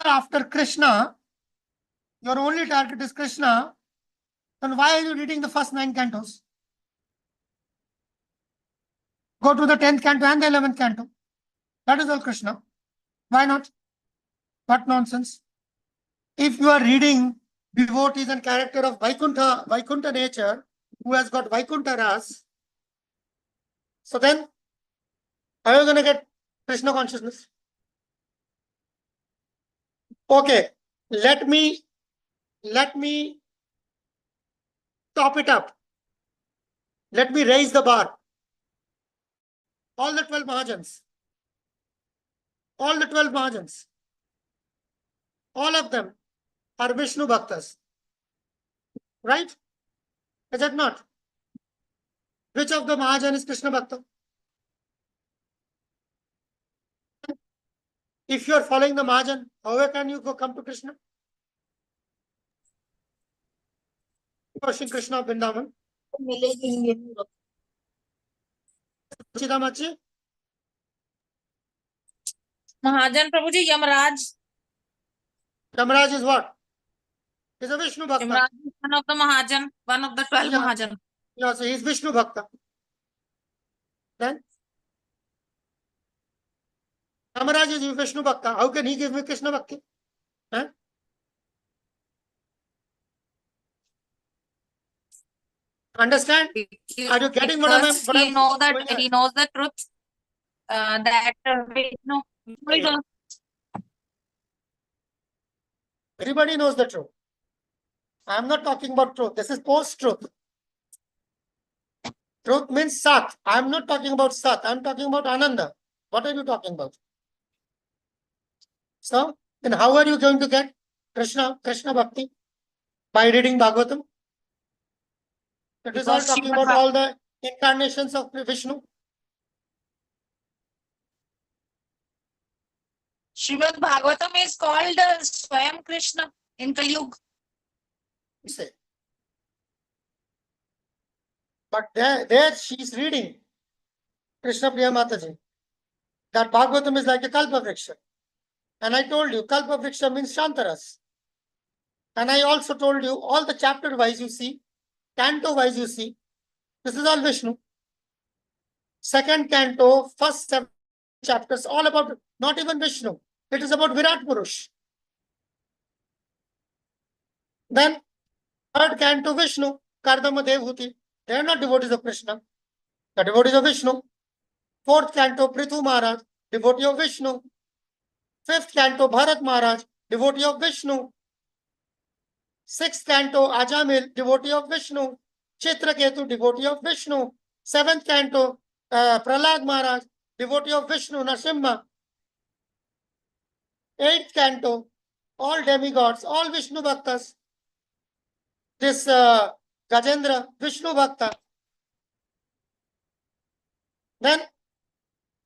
After Krishna, your only target is Krishna, then why are you reading the first 9 cantos? Go to the 10th canto and the 11th canto. That is all Krishna. Why not? What nonsense. if you are reading devotees and character of Vaikuntha nature, who has got Vaikuntha ras, so then how are you going to get Krishna consciousness? Okay, let me top it up. Let me raise the bar. All the 12 Mahajans, all of them are Vishnu Bhaktas. Right? Is that not? Which of the Mahajan is Krishna Bhakta? If you are following the Mahajan, how can you come to Krishna? Worship Krishna of Vrindavan. Chidamachi,
Mahajan Prabhuji, Yamraj.
Yamaraj is what? He's a Vishnu Bhakta.
Yamraj is one of the Mahajan, one of the 12
Yeah.
Mahajan.
Yeah, so he's Vishnu Bhakta. Then Yamaraj is Vishnu Bhakta. How can he give me Krishna Bhakti? Huh? Understand? Are you getting what I'm
He knows that
going at?
he knows the truth. That Vishnu.
Everybody knows the truth. I'm not talking about truth. This is post-truth. Truth means Sat. I'm not talking about Sat. I'm talking about Ananda. What are you talking about? So, then how are you going to get Krishna Bhakti? By reading Bhagavatam? It is all
Because
talking about all the incarnations of Vishnu.
Srimad Bhagavatam is called Swayam Krishna in Kali Yuga.
Say. But there she's reading Krishna Priya Mataji. That Bhagavatam is like a Kalpa Vriksha. And I told you, Kalpa Vriksha means Shantaras. And I also told you, all the chapter wise you see, canto wise you see, this is all Vishnu. Second canto, first 7 chapters, all about not even Vishnu. It is about Virat Purush. Then third canto, Vishnu, Kardama Devhuti. They are not devotees of Krishna. The devotees of Vishnu. Fourth canto, Prithu Maharaj, devotee of Vishnu. Fifth canto, Bharat Maharaj, devotee of Vishnu. Sixth canto, Ajamil, devotee of Vishnu. Chitraketu, devotee of Vishnu. Seventh canto, Prahlad Maharaj, devotee of Vishnu, Narasimha. Eighth canto, all demigods, all Vishnu Bhaktas. This Gajendra, Vishnu Bhakta. Then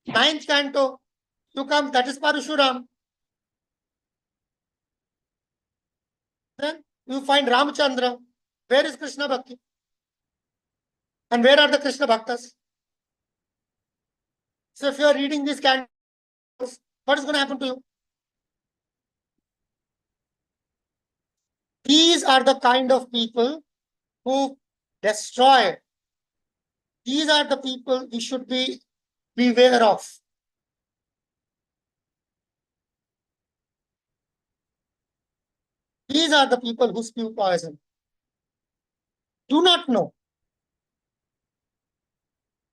ninth canto, you come, that is Parashuram. Then you find Ramchandra. Where is Krishna Bhakti? And where are the Krishna Bhaktas? So if you are reading these cantos, what is going to happen to you? These are the kind of people who destroy. These are the people we should be beware of. These are the people who spew poison. Do not know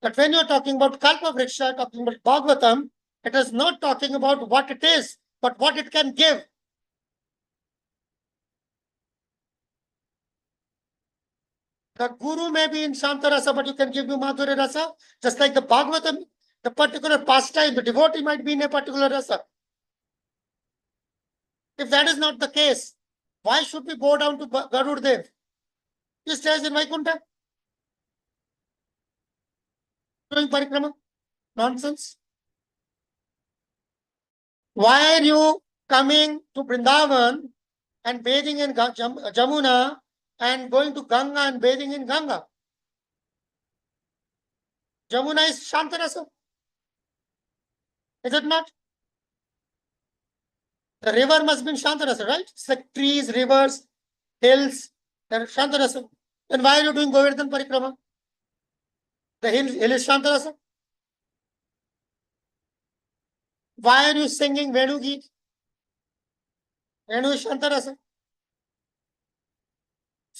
that when you're talking about Kalpa Vriksha, talking about Bhagavatam, it is not talking about what it is, but what it can give. The Guru may be in Shantarasa, but you can give me Madhurya Rasa. Just like the Bhagavatam, the particular pastime, the devotee might be in a particular rasa. If that is not the case, why should we go down to Garud Dev? He stays in Vaikuntha. Doing parikrama? Nonsense. Why are you coming to Vrindavan and bathing in Jamuna and going to Ganga and bathing in Ganga? Jamuna is Shantarasa. Is it not? The river must be in Shantarasa, right? It's like trees, rivers, hills, they're Shantarasa. Then why are you doing Govardhan Parikrama? The hill is Shantarasa. Why are you singing Venu Geet? Venu is Shantarasa.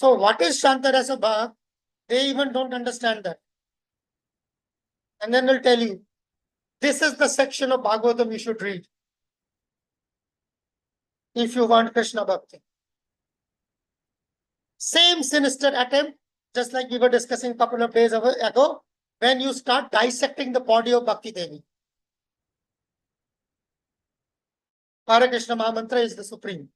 So what is Shantarasa Bhav? They even don't understand that. And then they'll tell you, this is the section of Bhagavatam you should read if you want Krishna Bhakti. Same sinister attempt, just like we were discussing a couple of days ago, when you start dissecting the body of Bhakti Devi. Hare Krishna Mahamantra is the supreme.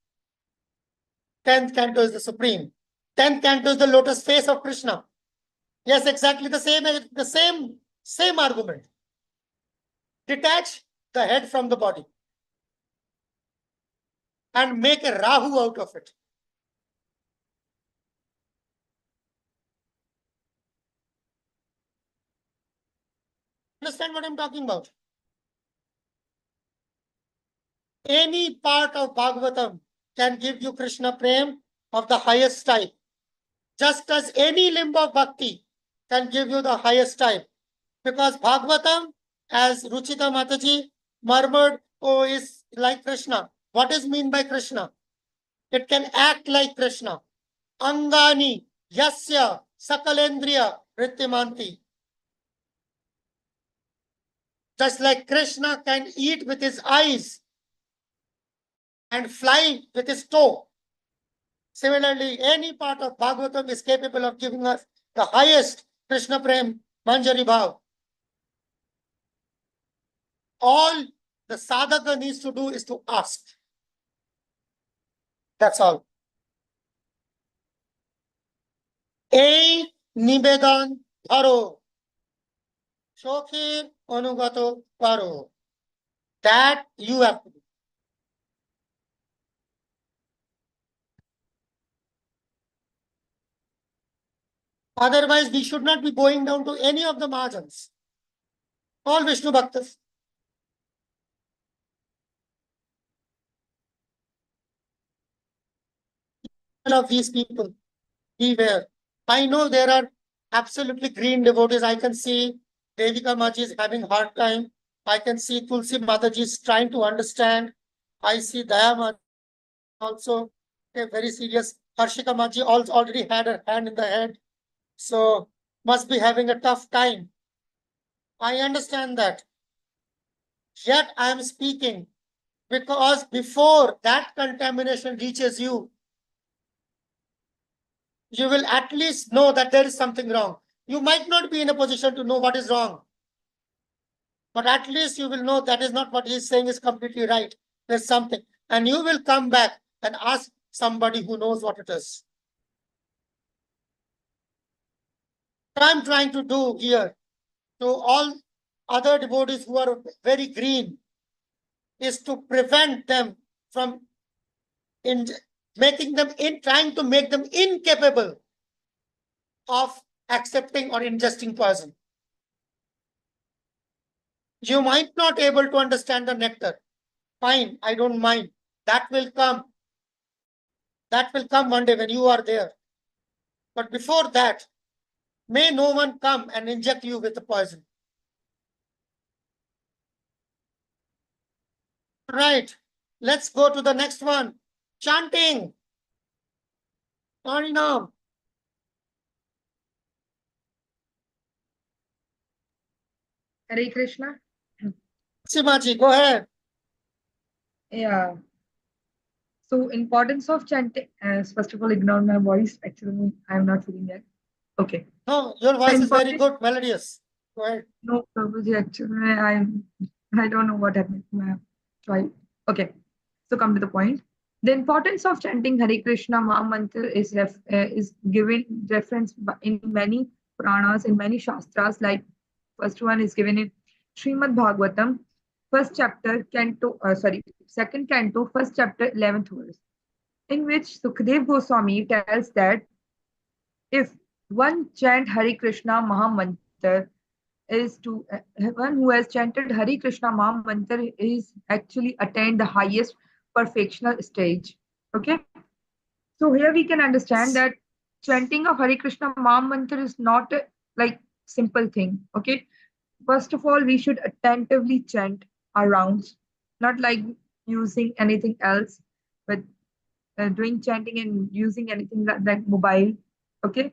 10th canto is the supreme. 10th canto is the lotus face of Krishna. Yes, exactly the same argument. Detach the head from the body and make a Rahu out of it. Understand what I'm talking about? Any part of Bhagavatam can give you Krishna Prem of the highest type. Just as any limb of Bhakti can give you the highest type. Because Bhagavatam, as Ruchita Mataji murmured, is like Krishna. What is mean by Krishna? It can act like Krishna. Angani, Yasya, Sakalendriya, Rittimanti. Just like Krishna can eat with his eyes and fly with his toe. Similarly, any part of Bhagavatam is capable of giving us the highest Krishna Prem Manjari Bhav. All the sadhaka needs to do is to ask. That's all. A nibedan dharo, shokhir anugato paro. That you have to do. Otherwise, we should not be going down to any of the Mahajans. All Vishnu Bhaktas. Of these people, beware. I know there are absolutely green devotees. I can see Devika Maji is having hard time. I can see Tulsi Mataji is trying to understand. I see Daya Maji also very serious. Harshika Maji also already had her hand in the head. So must be having a tough time. I understand that. Yet I am speaking because before that contamination reaches you, you will at least know that there is something wrong. You might not be in a position to know what is wrong, but at least you will know that is not what he is saying is completely right. There's something. And you will come back and ask somebody who knows what it is. What I'm trying to do here to all other devotees who are very green is to prevent them from trying to make them incapable of accepting or ingesting poison. You might not able to understand the nectar. Fine, I don't mind. That will come. That will come one day when you are there. But before that, may no one come and inject you with the poison. Right. Let's go to the next one. Chanting. Harinam.
Hare Krishna.
Simaji, go ahead.
Yeah. So importance of chanting. First of all, ignore my voice. Actually, I'm not feeling that. Okay.
No, your voice is very good, melodious. Go ahead.
No, Prabhuji, actually, I don't know what happened to my try. Okay. So come to the point. The importance of chanting Hare Krishna Maha Mantra is given reference in many Puranas, in many Shastras. Like first one is given in Srimad Bhagavatam, first chapter, second canto, first chapter, 11th verse, in which Sukadev Goswami tells that if one chant Hare Krishna Maha Mantra is to one who has chanted Hare Krishna Maha Mantra is actually attained the highest perfectional stage. Okay. So here we can understand that chanting of Hare Krishna Maha Mantra is not a like simple thing. Okay. First of all, we should attentively chant our rounds, not like using anything else. But doing chanting and using anything like mobile. Okay.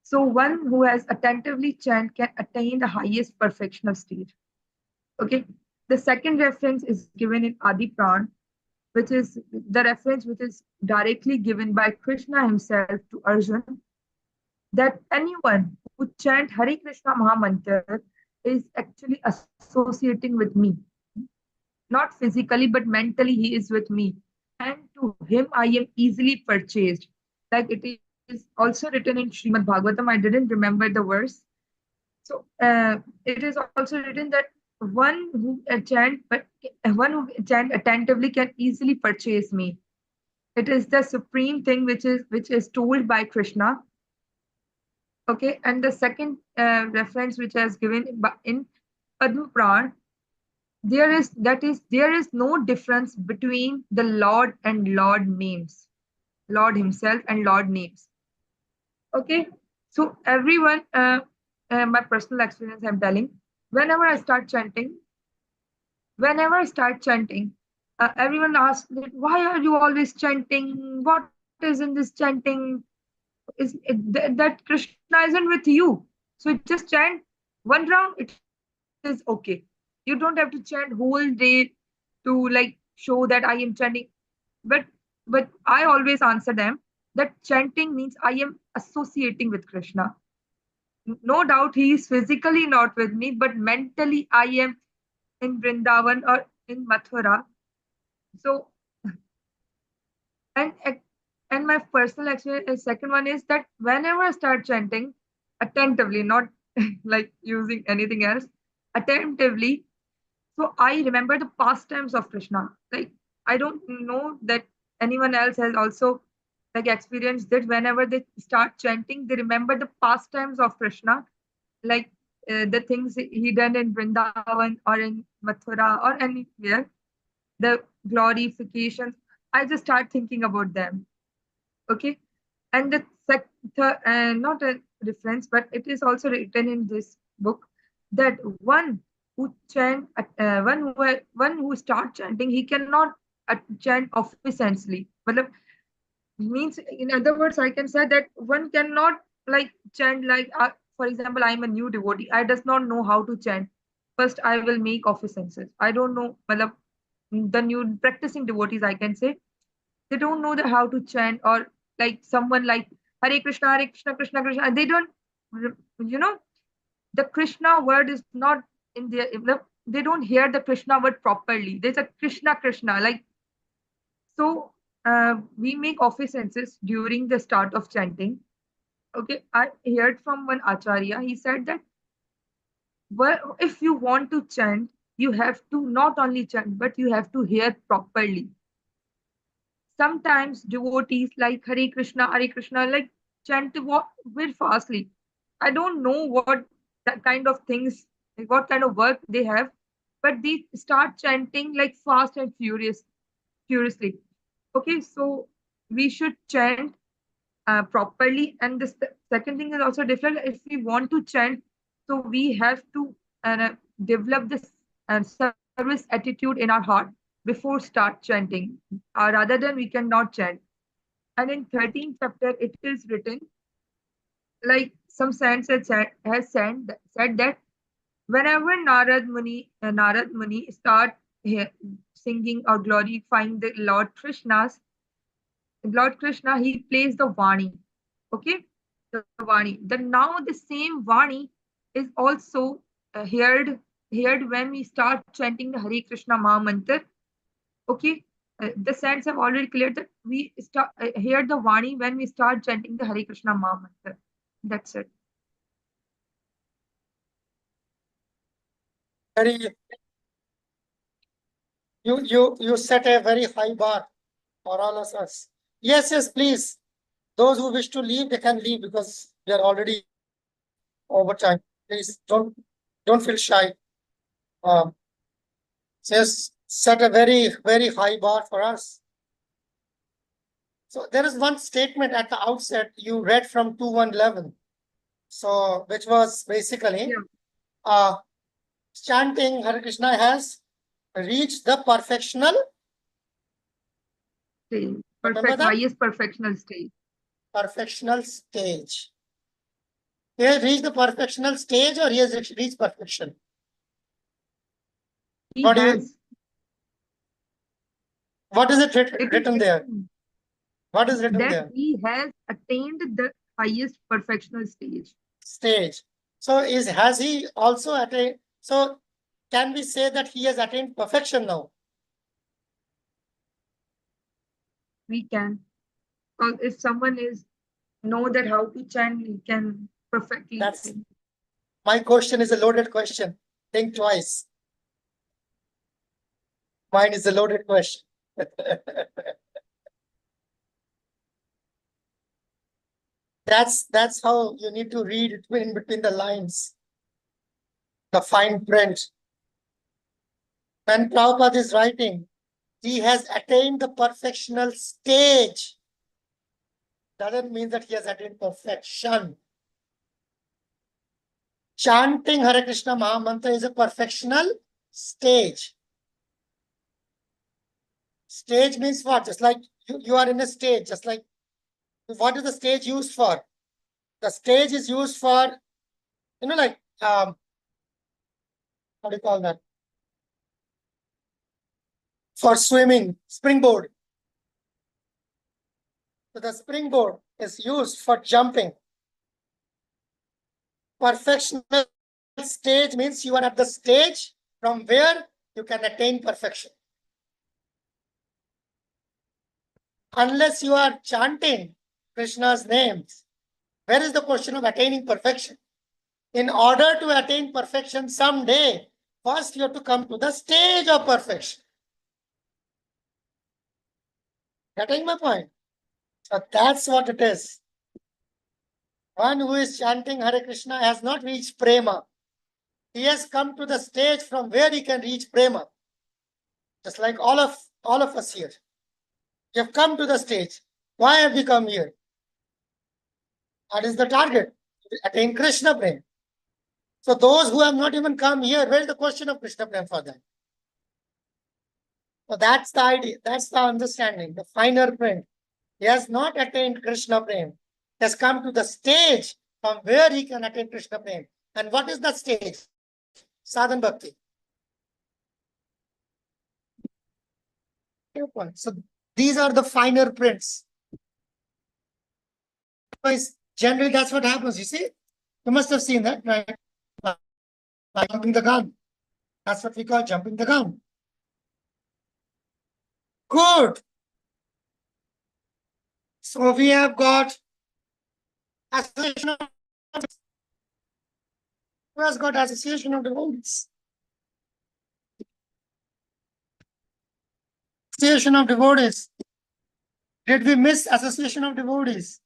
So one who has attentively chant can attain the highest perfection of state. Okay. The second reference is given in Adi Pran, which is the reference which is directly given by Krishna himself to Arjun, that anyone who chant Hare Krishna Mahamantra is actually associating with me. Not physically, but mentally, he is with me. And to him, I am easily purchased. Like it is also written in Srimad Bhagavatam. I didn't remember the verse. So it is also written that one who chant attentively can easily purchase me. It is the supreme thing which is told by Krishna. Okay, and the second reference which is given in Padma Puran, there is no difference between the Lord and Lord names, Lord Himself and Lord names. Okay, so everyone, my personal experience, I'm telling, whenever I start chanting, everyone asks that why are you always chanting? What is in this chanting? That Krishna isn't with you. So just chant one round, it is okay. You don't have to chant whole day to like show that I am chanting. But I always answer them that chanting means I am associating with Krishna. No doubt he is physically not with me, but mentally I am in Vrindavan or in Mathura. So and and my personal experience, second one is that whenever I start chanting attentively, not like using anything else, attentively, so I remember the pastimes of Krishna. Like I don't know that anyone else has also like experienced that whenever they start chanting, they remember the pastimes of Krishna, like the things he done in Vrindavan or in Mathura or anywhere, the glorifications. I just start thinking about them. Okay, and the not a reference, but it is also written in this book that one who start chanting, he cannot chant officiously. Matlab, means in other words, I can say that one cannot like chant like for example, I am a new devotee. I does not know how to chant. First, I will make officences. I don't know. Matlab, the new practicing devotees, I can say they don't know how to chant, or like someone like Hare Krishna, Krishna Krishna. They don't, the Krishna word is not in their. They don't hear the Krishna word properly. There's a Krishna Krishna like so. We make officences during the start of chanting. Okay, I heard from one acharya. He said that well, if you want to chant, you have to not only chant, but you have to hear properly. Sometimes devotees like Hare Krishna, like chant very fastly. I don't know what that kind of things, like what kind of work they have, but they start chanting like fast and furiously. Okay, so we should chant properly. And the second thing is also different. If we want to chant, so we have to develop this service attitude in our heart before start chanting, rather than we cannot chant. And in 13th chapter, it is written, like some saints has said that whenever Narad Muni start singing or glorifying the Lord Krishna, he plays the Vani. Okay, the Vani. Then now the same Vani is also heard when we start chanting the Hare Krishna Maha Mantra. Okay, the saints have already cleared that we start hear the Vani when we start chanting the Hare Krishna Maha Mantra. That's it.
Very, you set a very high bar for all of us. Yes, yes, please. Those who wish to leave, they can leave because they are already over time. Please don't feel shy. Just set a very, very high bar for us. So there is one statement at the outset you read from 2:111. So which was basically chanting Hare Krishna has reached the perfectional Remember that?
highest perfectional stage.
Perfectional stage. He has reached the perfectional stage, or he has reached perfection?
He
What do you-
has.
What is it
It is
written there?
written
What is written
that
there?
he has attained the highest perfectional stage.
Stage. So has he also attained? So can we say that he has attained perfection now?
We can. If someone is know that how to chant, he can perfectly.
That's my question is a loaded question. Think twice. Mine is a loaded question. That's how you need to read it in between the lines. The fine print. When Prabhupada is writing, he has attained the perfectional stage. Doesn't mean that he has attained perfection. Chanting Hare Krishna Mahamantra is a perfectional stage. Stage means what? Just like you are in a stage, just like what is the stage used for? The stage is used for, like, how do you call that? For swimming, springboard. So the springboard is used for jumping. Perfectional stage means you are at the stage from where you can attain perfection. Unless you are chanting Krishna's names, where is the question of attaining perfection? In order to attain perfection someday, first you have to come to the stage of perfection. Getting my point? So that's what it is. One who is chanting Hare Krishna has not reached prema. He has come to the stage from where he can reach prema. Just like all of us here. You have come to the stage. Why have we come here? What is the target? To attain Krishna prema. So those who have not even come here, where is the question of Krishna prema for them? So that's the idea. That's the understanding, the finer print. He has not attained Krishna prema. He has come to the stage from where he can attain Krishna prema. And what is that stage? Sadhan Bhakti. So these are the finer prints. Generally, that's what happens. You see, you must have seen that, right? Like jumping the gun. That's what we call jumping the gun. Good. So we have got association of, who has got association of devotees? Association of devotees. Did we miss association of devotees?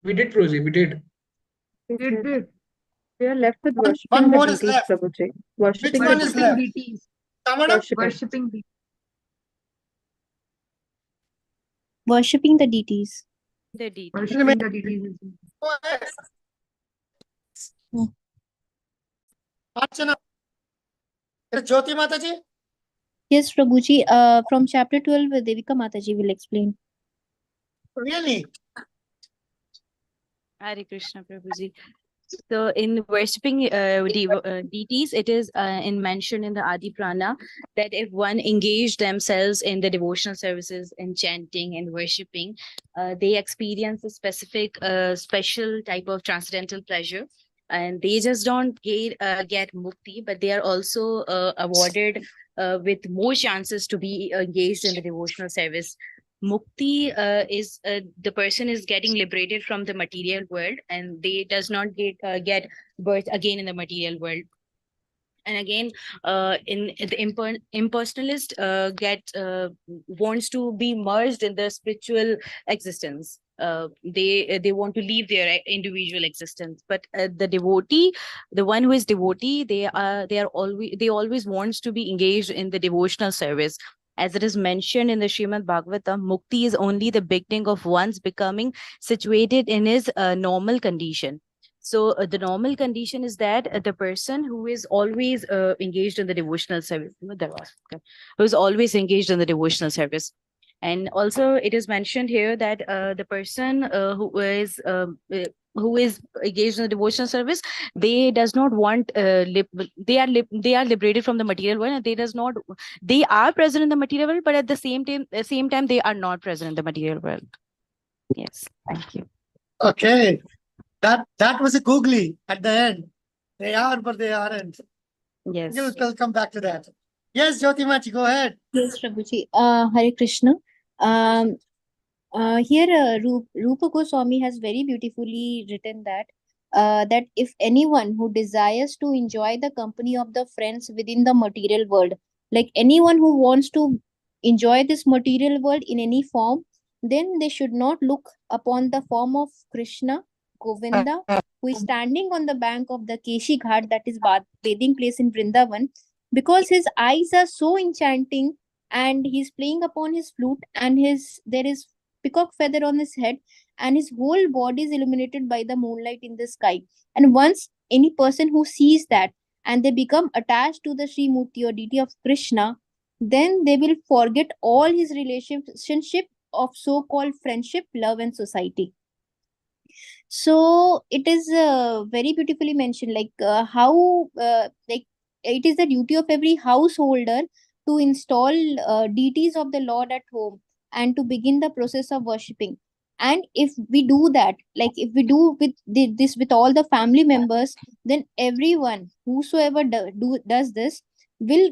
We did, Prabhuji, we did.
It did.
We are left with
One
worshipping the
more is
deities,
left.
Prabhuji.
Which
Worshipping
one
the
is
deities.
left?
deities.
Someone
Worshipping.
Worshipping the deities.
The deity.
Worshipping the deities.
Go ahead.
Hmm.
Archana. Jyoti Mataji?
Yes, Prabhuji. From chapter 12, Devika Mataji will explain.
Really?
Hare Krishna, Prabhuji. So in worshipping deities, it is mentioned in the Adi Prana that if one engaged themselves in the devotional services and chanting and worshipping, they experience a specific, special type of transcendental pleasure. And they just don't get mukti, but they are also awarded with more chances to be engaged in the devotional service. Mukti is the person is getting liberated from the material world, and they does not get birth again in the material world. And again, in the impersonalist wants to be merged in the spiritual existence. They want to leave their individual existence, but the devotee, the one who is devotee, they always wants to be engaged in the devotional service. As it is mentioned in the Srimad Bhagavatam, mukti is only the beginning of one's becoming situated in his normal condition. So the normal condition is that the person who is always engaged in the devotional service, who is always engaged in the devotional service. And also it is mentioned here that the person who is engaged in the devotional service, they does not want they are liberated from the material world, and they are present in the material world, but at the same time they are not present in the material world. Yes, thank you.
Okay. That was a googly at the end. They are, but they aren't.
Yes.
We'll come back to that. Yes, Jyotimachi, go ahead.
Yes, Prabhuji. Hare Krishna. Here, Rupa Goswami has very beautifully written that if anyone who desires to enjoy the company of the friends within the material world, like anyone who wants to enjoy this material world in any form, then they should not look upon the form of Krishna, Govinda, who is standing on the bank of the Keshi Ghat, that is bathing place in Vrindavan, because his eyes are so enchanting, and he's playing upon his flute, and there is peacock feather on his head, and his whole body is illuminated by the moonlight in the sky. And once any person who sees that and they become attached to the Sri Murti or deity of Krishna, then they will forget all his relationship of so-called friendship, love, and society. So it is very beautifully mentioned, like how like it is the duty of every householder to install deities of the Lord at home and to begin the process of worshipping. And if we do that, like if we do this with all the family members, then everyone whosoever does this will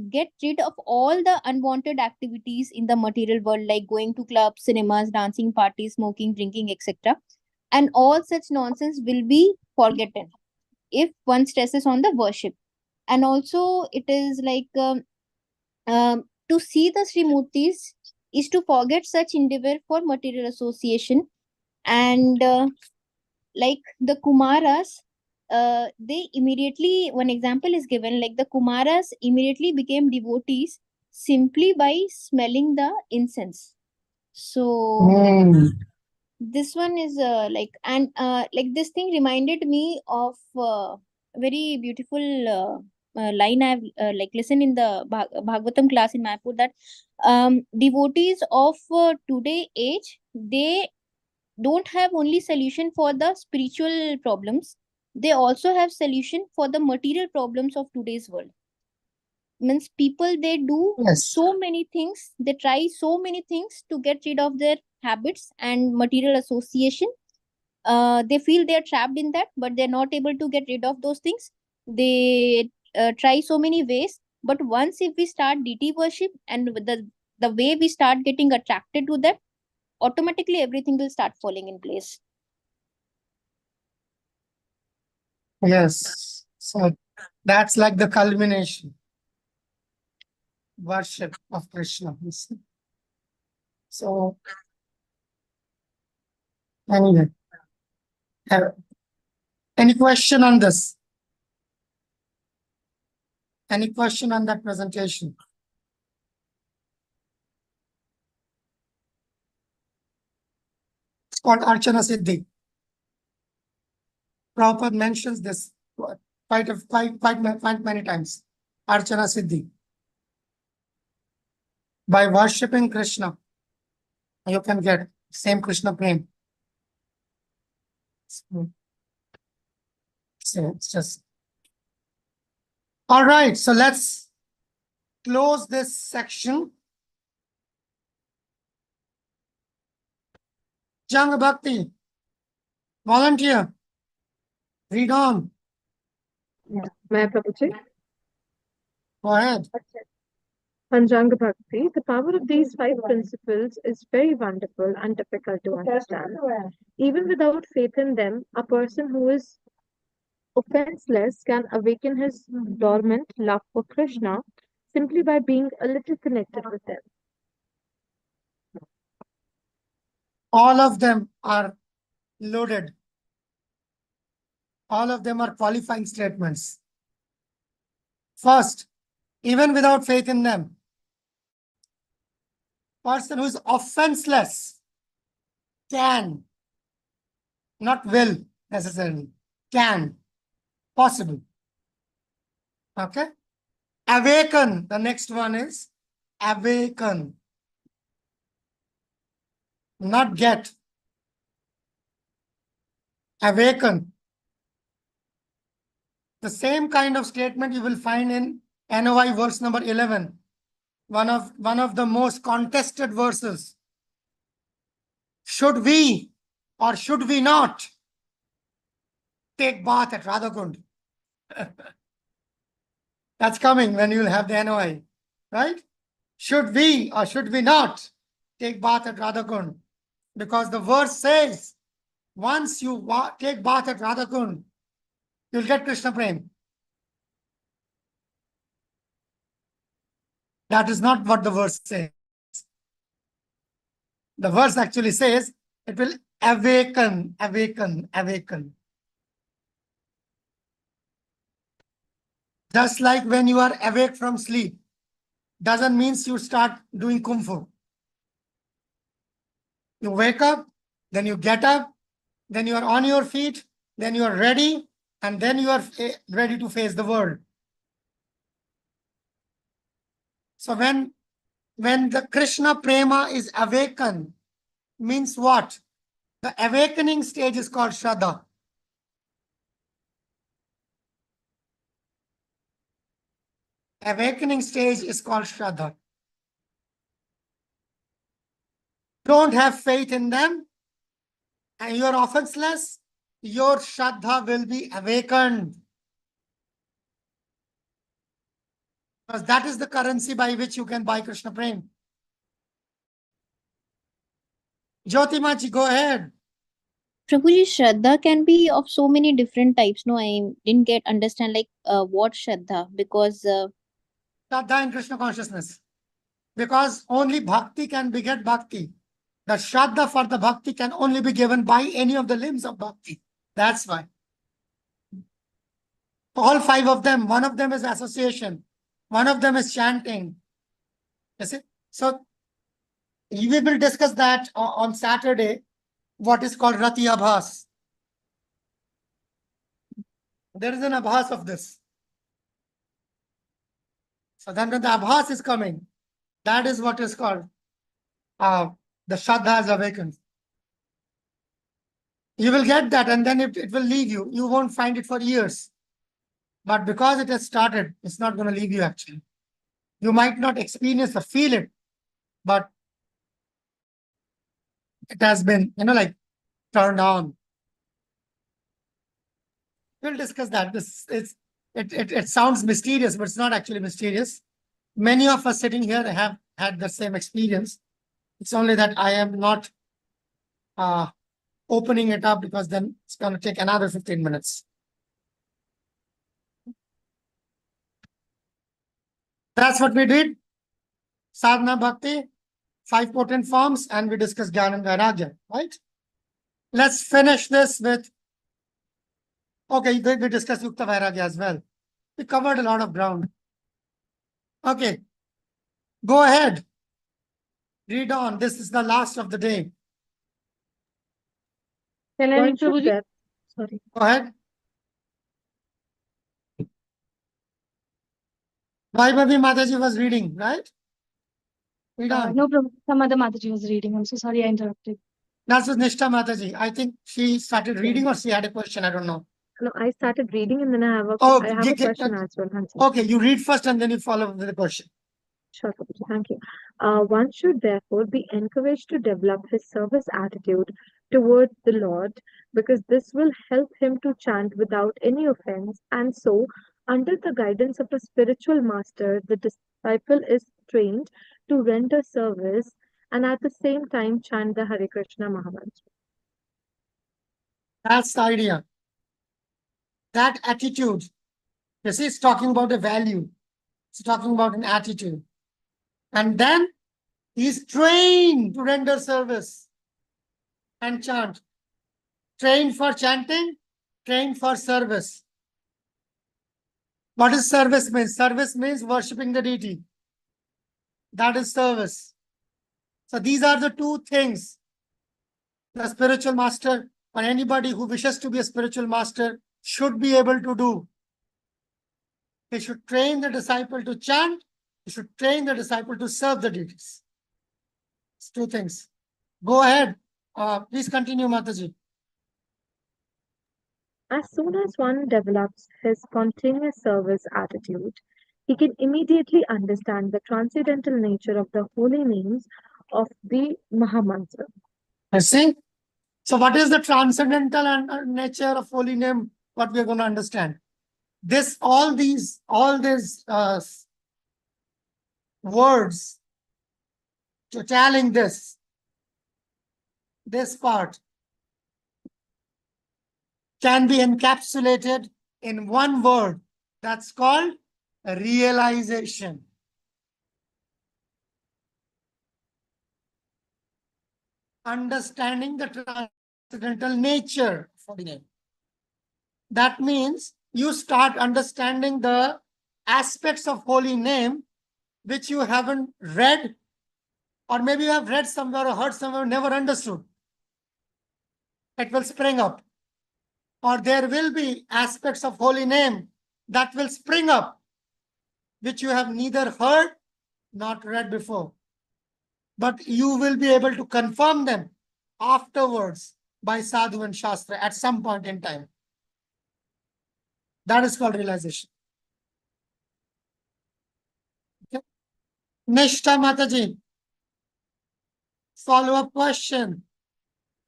get rid of all the unwanted activities in the material world, like going to clubs, cinemas, dancing parties, smoking, drinking, etc. And all such nonsense will be forgotten if one stresses on the worship. And also it is like to see the Sri Murtis is to forget such endeavor for material association. And like the Kumaras, they immediately, one example is given, like the Kumaras immediately became devotees simply by smelling the incense. So this one is like this thing reminded me of very beautiful line I've like listened in the Bhagavatam class in Mayapur, that devotees of today age, they don't have only solution for the spiritual problems, they also have solution for the material problems of today's world. Means people, they do so many things, they try so many things to get rid of their habits and material association. They feel they are trapped in that, but they're not able to get rid of those things. They try so many ways, but once if we start deity worship, and with the way we start getting attracted to that, automatically everything will start falling in place.
Yes. So that's like the culmination. Worship of Krishna. So anyway, any question on this? Any question on that presentation? It's called Archana Siddhi. Prabhupada mentions this quite many times. Archana Siddhi. By worshipping Krishna, you can get same Krishna prem. So it's just all right. So let's close this section. Janga Bhakti, volunteer, read on.
Yeah. May I, Prabhuji?
Go ahead.
Panchanga Bhakti, the power of these five principles is very wonderful and difficult to understand. Even without faith in them, a person who is offenseless can awaken his dormant love for Krishna simply by being a little connected with them.
All of them are loaded. All of them are qualifying statements. First, even without faith in them, person who is offenseless can, not will necessarily, can, possible. Okay. Awaken. The next one is awaken. Not get. Awaken. The same kind of statement you will find in NOI verse number 11. One of the most contested verses. Should we or should we not take bath at Radhakund? That's coming when you'll have the NOI, right? Should we or should we not take bath at Radhakund? Because the verse says, once you take bath at Radhakund, you'll get Krishna Prem. That is not what the verse says. The verse actually says it will awaken, awaken, awaken. Just like when you are awake from sleep, doesn't mean you start doing kung fu. You wake up, then you get up, then you are on your feet, then you are ready, and then you are ready to face the world. So when the Krishna Prema is awakened, means what? The awakening stage is called Shraddha. Awakening stage is called Shraddha. Don't have faith in them, and you are offenseless, your Shraddha will be awakened. Because that is the currency by which you can buy Krishna Prem. Jyotimaji, go ahead.
Prabhuji, Shraddha can be of so many different types. No, I didn't understand what Shraddha, because
Shraddha in Krishna consciousness. Because only bhakti can beget bhakti. The Shraddha for the bhakti can only be given by any of the limbs of bhakti. That's why. All five of them, one of them is association. One of them is chanting. You see? So we will discuss that on Saturday, what is called Rati Abhas. There is an Abhas of this. So then when the Abhas is coming, that is what is called the Shraddha has awakened. You will get that and then it will leave you. You won't find it for years. But because it has started, it's not going to leave you actually. You might not experience or feel it, but it has been, turned on. We'll discuss that. It sounds mysterious, but it's not actually mysterious. Many of us sitting here have had the same experience. It's only that I am not opening it up because then it's going to take another 15 minutes. That's what we did. Sadhana Bhakti, 5 potent forms, and we discussed Jnana and Vairagya, right? Let's finish this with, okay, we discussed Yukta Vairagya as well. We covered a lot of ground. Okay, go ahead. Read on. This is the last of the day.
Can I read, Prabhuji? Sorry.
Go ahead. Vaibhavi Mataji was reading, right? Read on.
No, Prabhuji, some other Mataji was reading. I'm so sorry I interrupted.
That was Nishtha Mataji. I think she started reading or she had a question. I don't know.
No, I started reading and then I have a question as well.
Okay, you read first and then you follow with the question.
Sure, Prabhuji, thank you. One should therefore be encouraged to develop his service attitude towards the Lord, because this will help him to chant without any offense. And so, under the guidance of a spiritual master, the disciple is trained to render service and at the same time chant the Hare Krishna Mahamantra.
That's the idea. That attitude. You see, it's talking about a value. It's talking about an attitude. And then he's trained to render service and chant. Trained for chanting, trained for service. What does service mean? Service means worshipping the deity. That is service. So these are the two things the spiritual master or anybody who wishes to be a spiritual master should be able to do. He should train the disciple to chant. He should train the disciple to serve the deities. It's two things. Go ahead. Please continue, Mataji.
As soon as one develops his spontaneous service attitude, he can immediately understand the transcendental nature of the holy names of the Mahamantra.
You see? So what is the transcendental and nature of holy name? What we're going to understand. All these words to telling this part can be encapsulated in one word. That's called realization. Understanding the transcendental nature of holy name. That means you start understanding the aspects of holy name which you haven't read, or maybe you have read somewhere or heard somewhere, never understood. It will spring up. Or there will be aspects of holy name that will spring up, which you have neither heard nor read before. But you will be able to confirm them afterwards by sadhu and shastra at some point in time. That is called realization. Okay. Nishta Mataji. Follow-up question.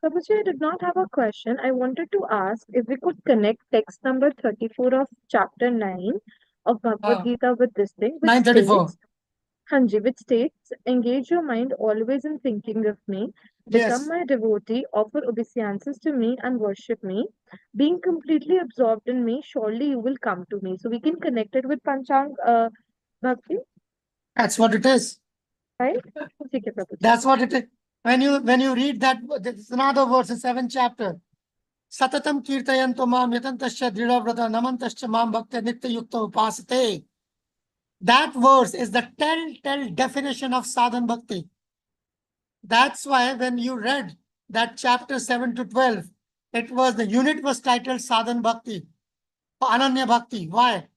Prabhuji, I did not have a question. I wanted to ask if we could connect text number 34 of chapter 9 of Bhagavad Gita with this thing, which
934.
states, Hanji, which states, engage your mind always in thinking of me, become
Yes.
my devotee, offer obeisances to me and worship me. Being completely absorbed in me, surely you will come to me. So we can connect it with Panchang Bhakti,
That's what it is.
right? Okay, Prabhuji.
That's what it is. When you read that, there's another verse in 7th chapter. Satatam kirtayanto mam yatantasya dhridavrata namantasya mam bhakti nitya yukta upasate. That verse is the telltale definition of sadhan bhakti. That's why when you read that chapter 7 to 12, the unit was titled sadhan bhakti, ananya bhakti. Why?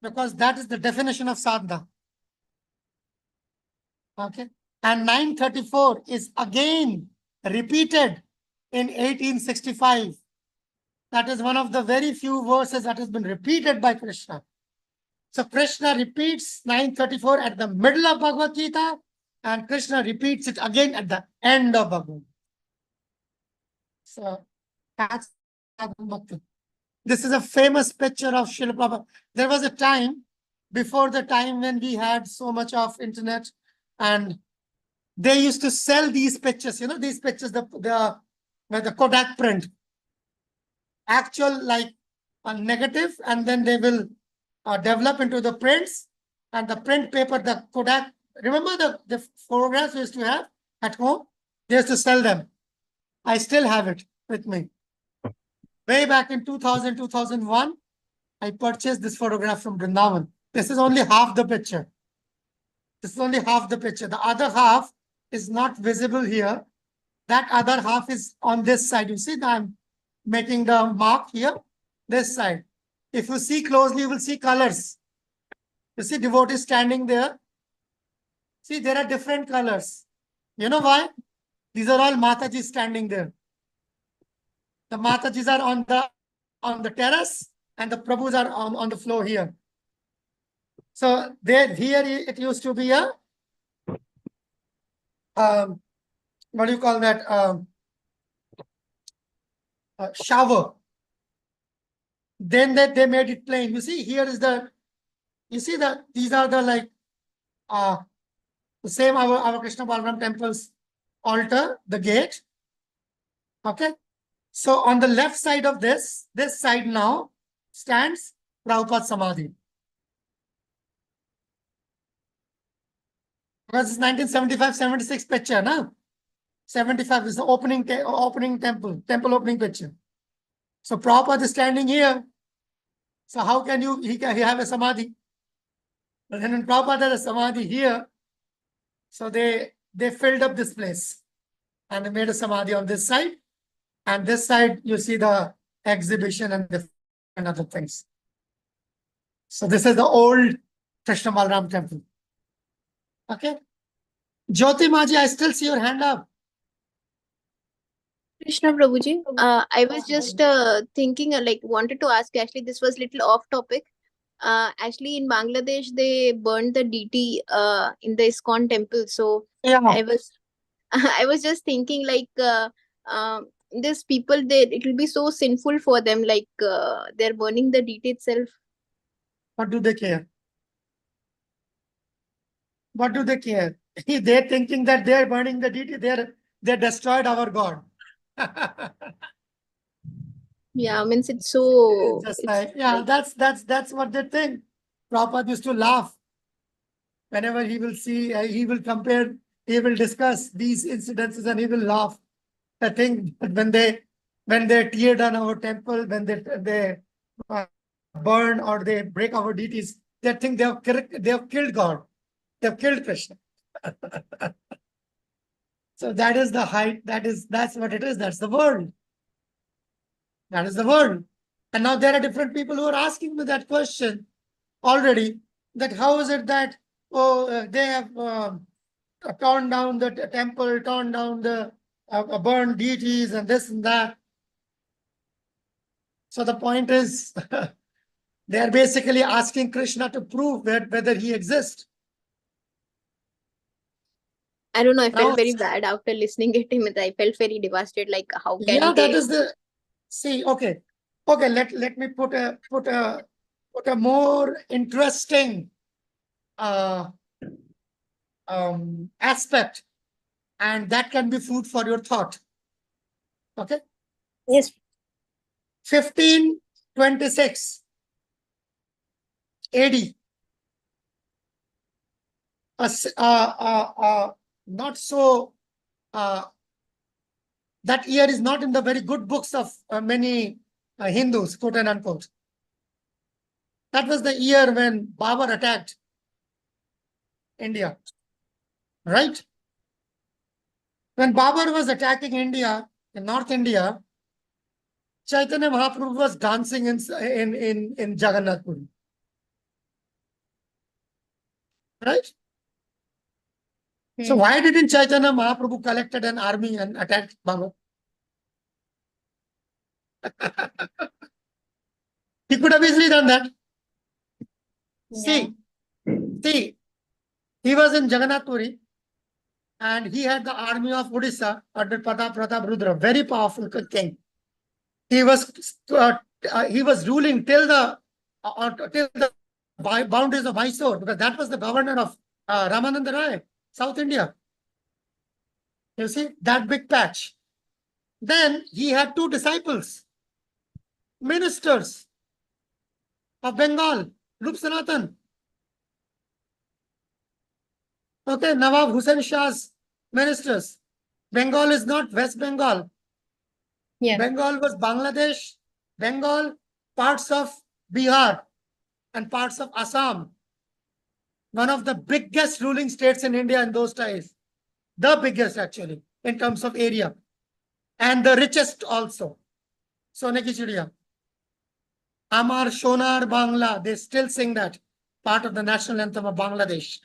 Because that is the definition of sadhana. Okay. And 934 is again repeated in 1865. That is one of the very few verses that has been repeated by Krishna. So Krishna repeats 934 at the middle of Bhagavad Gita, and Krishna repeats it again at the end of Bhagavad Gita. So that's Bhakti. This is a famous picture of Srila Prabhupada. There was a time, before the time when we had so much of internet, and they used to sell these pictures, these pictures, the Kodak print. Actual, like a negative, and then they will develop into the prints, and the print paper, the Kodak. Remember the photographs we used to have at home? They used to sell them. I still have it with me. Way back in 2000, 2001, I purchased this photograph from Vrindavan. This is only half the picture. This is only half the picture. The other half is not visible here. That other half is on this side. You see that I'm making the mark here, this side. If you see closely, you will see colors. You see devotees standing there. See, there are different colors. You know why? These are all Matajis standing there. The Matajis are on the terrace, and the Prabhus are on the floor here. So here it used to be a what do you call that? Shower. Then they made it plain. You see, here is these are the like the same our Krishna Balaram temple's altar, the gate. Okay. So on the left side of this side now stands Prabhupada Samadhi. Because it's 1975-76 picture, no? 75 is the opening temple opening picture. So Prabhupada is standing here. So how can he have a Samadhi? But then when Prabhupada had a Samadhi here, so they filled up this place and they made a Samadhi on this side. And this side, you see the exhibition and the and other things. So this is the old Krishna Balram temple. Okay. Jyoti Maji, I still see your hand up.
Krishna Prabhuji, I was just thinking, like, wanted to ask. Actually, this was little off topic. Actually, in Bangladesh, they burned the deity in the ISKCON temple. So
Yeah.
I was, I was just thinking, like, these people, it will be so sinful for them. Like, they're burning the deity itself.
What do they care? What do they care? They're thinking that they're burning the deity. They destroyed our God.
Yeah, means it's so.
Just
It's
like, yeah,
like,
that's what they think. Prabhupada used to laugh whenever he will see, he will compare, he will discuss these incidences, and he will laugh. I think when they tear down our temple, when they burn or they break our deities, they think they have killed God. They have killed Krishna. So that is the height. That's what it is. That's the world. That is the world. And now there are different people who are asking me that question already. That how is it that they have torn down the temple, torn down the burned deities, and this and that. So the point is, they are basically asking Krishna to prove whether he exists.
I don't know. I
Now-
felt very bad after listening at him. I felt very devastated. Like, how can
Yeah,
they?
that is the. See, okay. Let me put a more interesting aspect, and that can be food for your thought. Okay.
Yes.
1526 AD. Not so. That year is not in the very good books of many Hindus, quote and unquote. That was the year when Babur attacked India, right? When Babur was attacking India, in North India, Chaitanya Mahaprabhu was dancing in Jagannath Puri. Right? So why didn't Chaitanya Mahaprabhu collected an army and attacked Babur? He could have easily done that. See, he was in Jagannath Puri, and he had the army of Odisha under Pratap Rudra, very powerful king. He was ruling till the boundaries of Mysore, because that was the governor of Ramananda Rai, South India. You see that big patch. Then he had two disciples, ministers of Bengal, Rup Sanatan. Okay, Nawab Hussain Shah's ministers. Bengal is not West Bengal.
Yeah.
Bengal was Bangladesh, Bengal, parts of Bihar, and parts of Assam. One of the biggest ruling states in India in those days. The biggest, actually, in terms of area. And the richest also. Sone ki chidiya. Amar Shonar Bangla. They still sing that. Part of the national anthem of Bangladesh.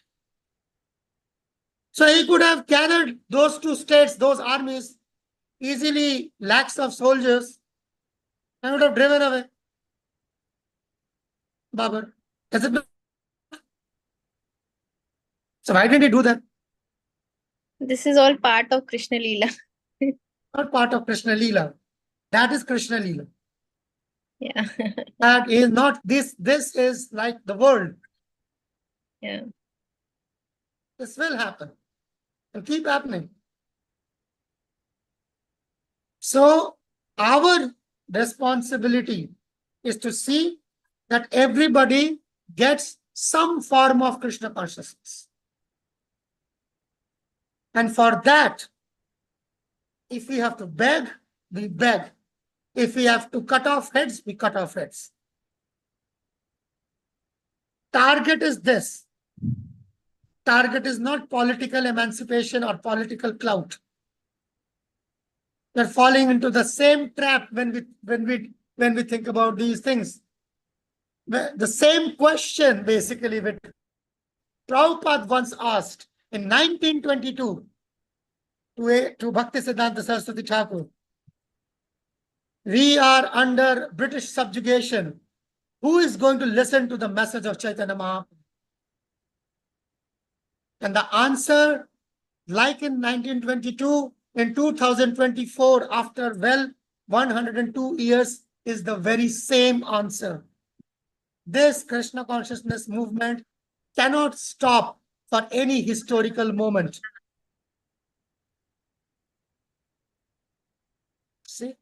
So he could have gathered those two states, those armies, easily lakhs of soldiers, and would have driven away Babur. Has it been? So why didn't he do that?
This is all part of Krishna Leela.
Not part of Krishna Leela. That is Krishna Leela.
Yeah.
That is not this. This is like the world.
Yeah.
This will happen and keep happening. So our responsibility is to see that everybody gets some form of Krishna consciousness. And for that, if we have to beg, we beg. If we have to cut off heads, we cut off heads. Target is this. Target is not political emancipation or political clout. We're falling into the same trap when when we think about these things. The same question, basically, which Prabhupada once asked in 1922 to Bhaktisiddhanta Saraswati Thakur. We are under British subjugation. Who is going to listen to the message of Chaitanya Mahaprabhu? And the answer, like in 1922, in 2024, after 102 years, is the very same answer. This Krishna consciousness movement cannot stop for any historical moment. See?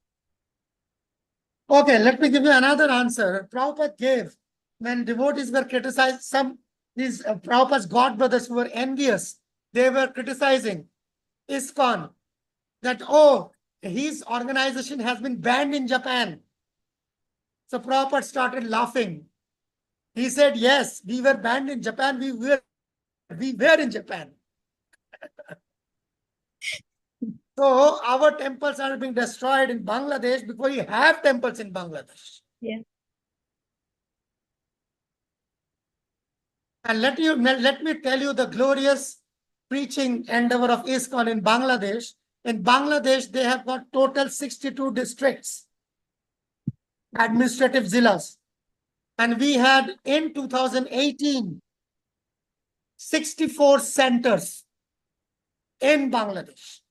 Okay, let me give you another answer. Prabhupada gave when devotees were criticized, these Prabhupada's god brothers who were envious, they were criticizing ISKCON that, oh, his organization has been banned in Japan. So Prabhupada started laughing. He said, yes, we were banned in Japan. We were in Japan. So our temples are being destroyed in Bangladesh because we have temples in Bangladesh.
Yes.
And let me tell you the glorious preaching endeavor of ISKCON in Bangladesh. In Bangladesh, they have got total 62 districts, administrative zillas. And we had in 2018, 64 centers in Bangladesh.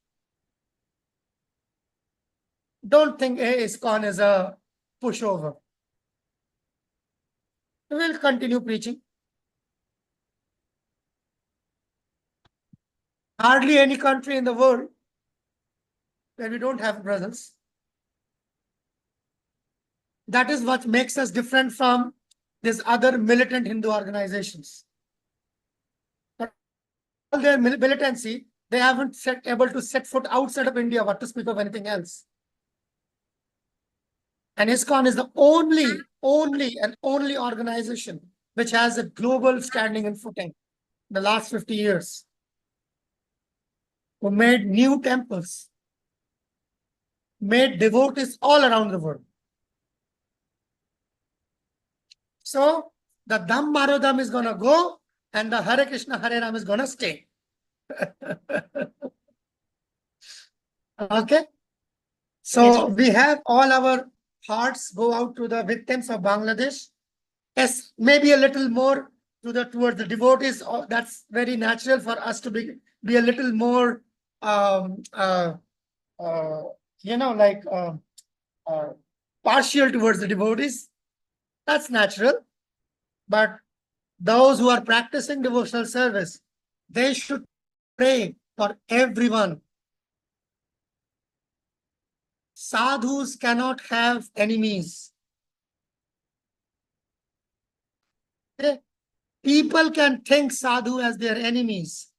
Don't think ISKCON is a pushover. We will continue preaching. Hardly any country in the world where we don't have presence. That is what makes us different from these other militant Hindu organizations. But all their militancy, they haven't able to set foot outside of India, what to speak of anything else. And ISKCON is the only organization which has a global standing and footing in the last 50 years. Who made new temples, made devotees all around the world. So the Dhammarodham is going to go and the Hare Krishna, Hare Ram is going to stay. Okay? So we have all our hearts go out to the victims of Bangladesh. Yes, maybe a little more towards the devotees. That's very natural for us to be a little more partial towards the devotees. That's natural. But those who are practicing devotional service, they should pray for everyone. Sadhus cannot have enemies. Okay? People can think sadhu as their enemies.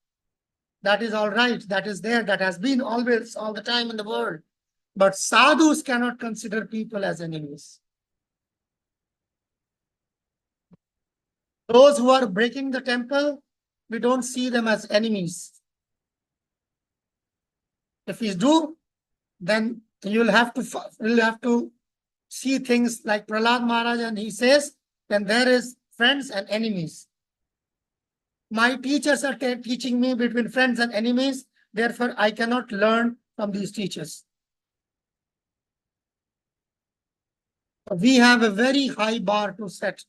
That is all right. That is there. That has been always, all the time in the world. But sadhus cannot consider people as enemies. Those who are breaking the temple, we don't see them as enemies. If we do, then you'll have to see things like Prahlad Maharaj, and he says, then there is friends and enemies. My teachers are teaching me between friends and enemies. Therefore, I cannot learn from these teachers. We have a very high bar to set.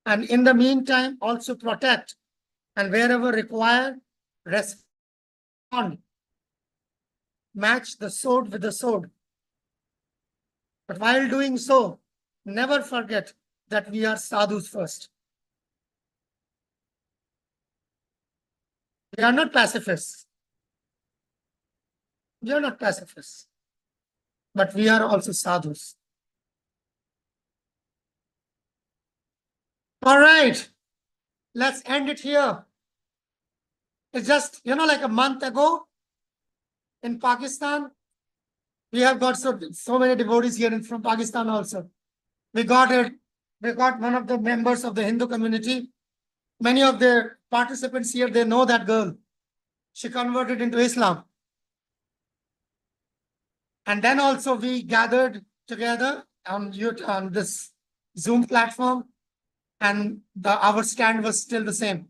And in the meantime, also protect. And wherever required, respond. Match the sword with the sword. But while doing so, never forget that we are sadhus first. We are not pacifists. We are not pacifists. But we are also sadhus. All right. Let's end it here. It's just, like a month ago in Pakistan, we have got so many devotees here from Pakistan also. We got one of the members of the Hindu community. Many of the participants here, they know that girl. She converted into Islam. And then also we gathered together on this Zoom platform, and our stand was still the same.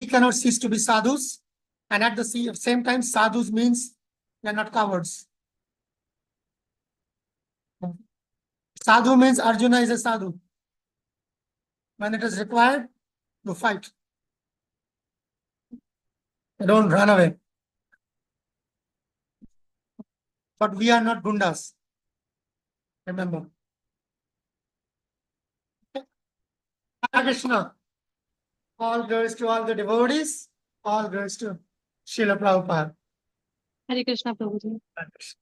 We cannot cease to be sadhus, and at the same time, sadhus means they are not cowards. Sadhu means Arjuna is a sadhu. When it is required, you fight. You don't run away. But we are not gundas. Remember. Hare Krishna. All glories to all the devotees. All glories to Srila Prabhupada.
Hare Krishna, Prabhuji.
Hare Krishna.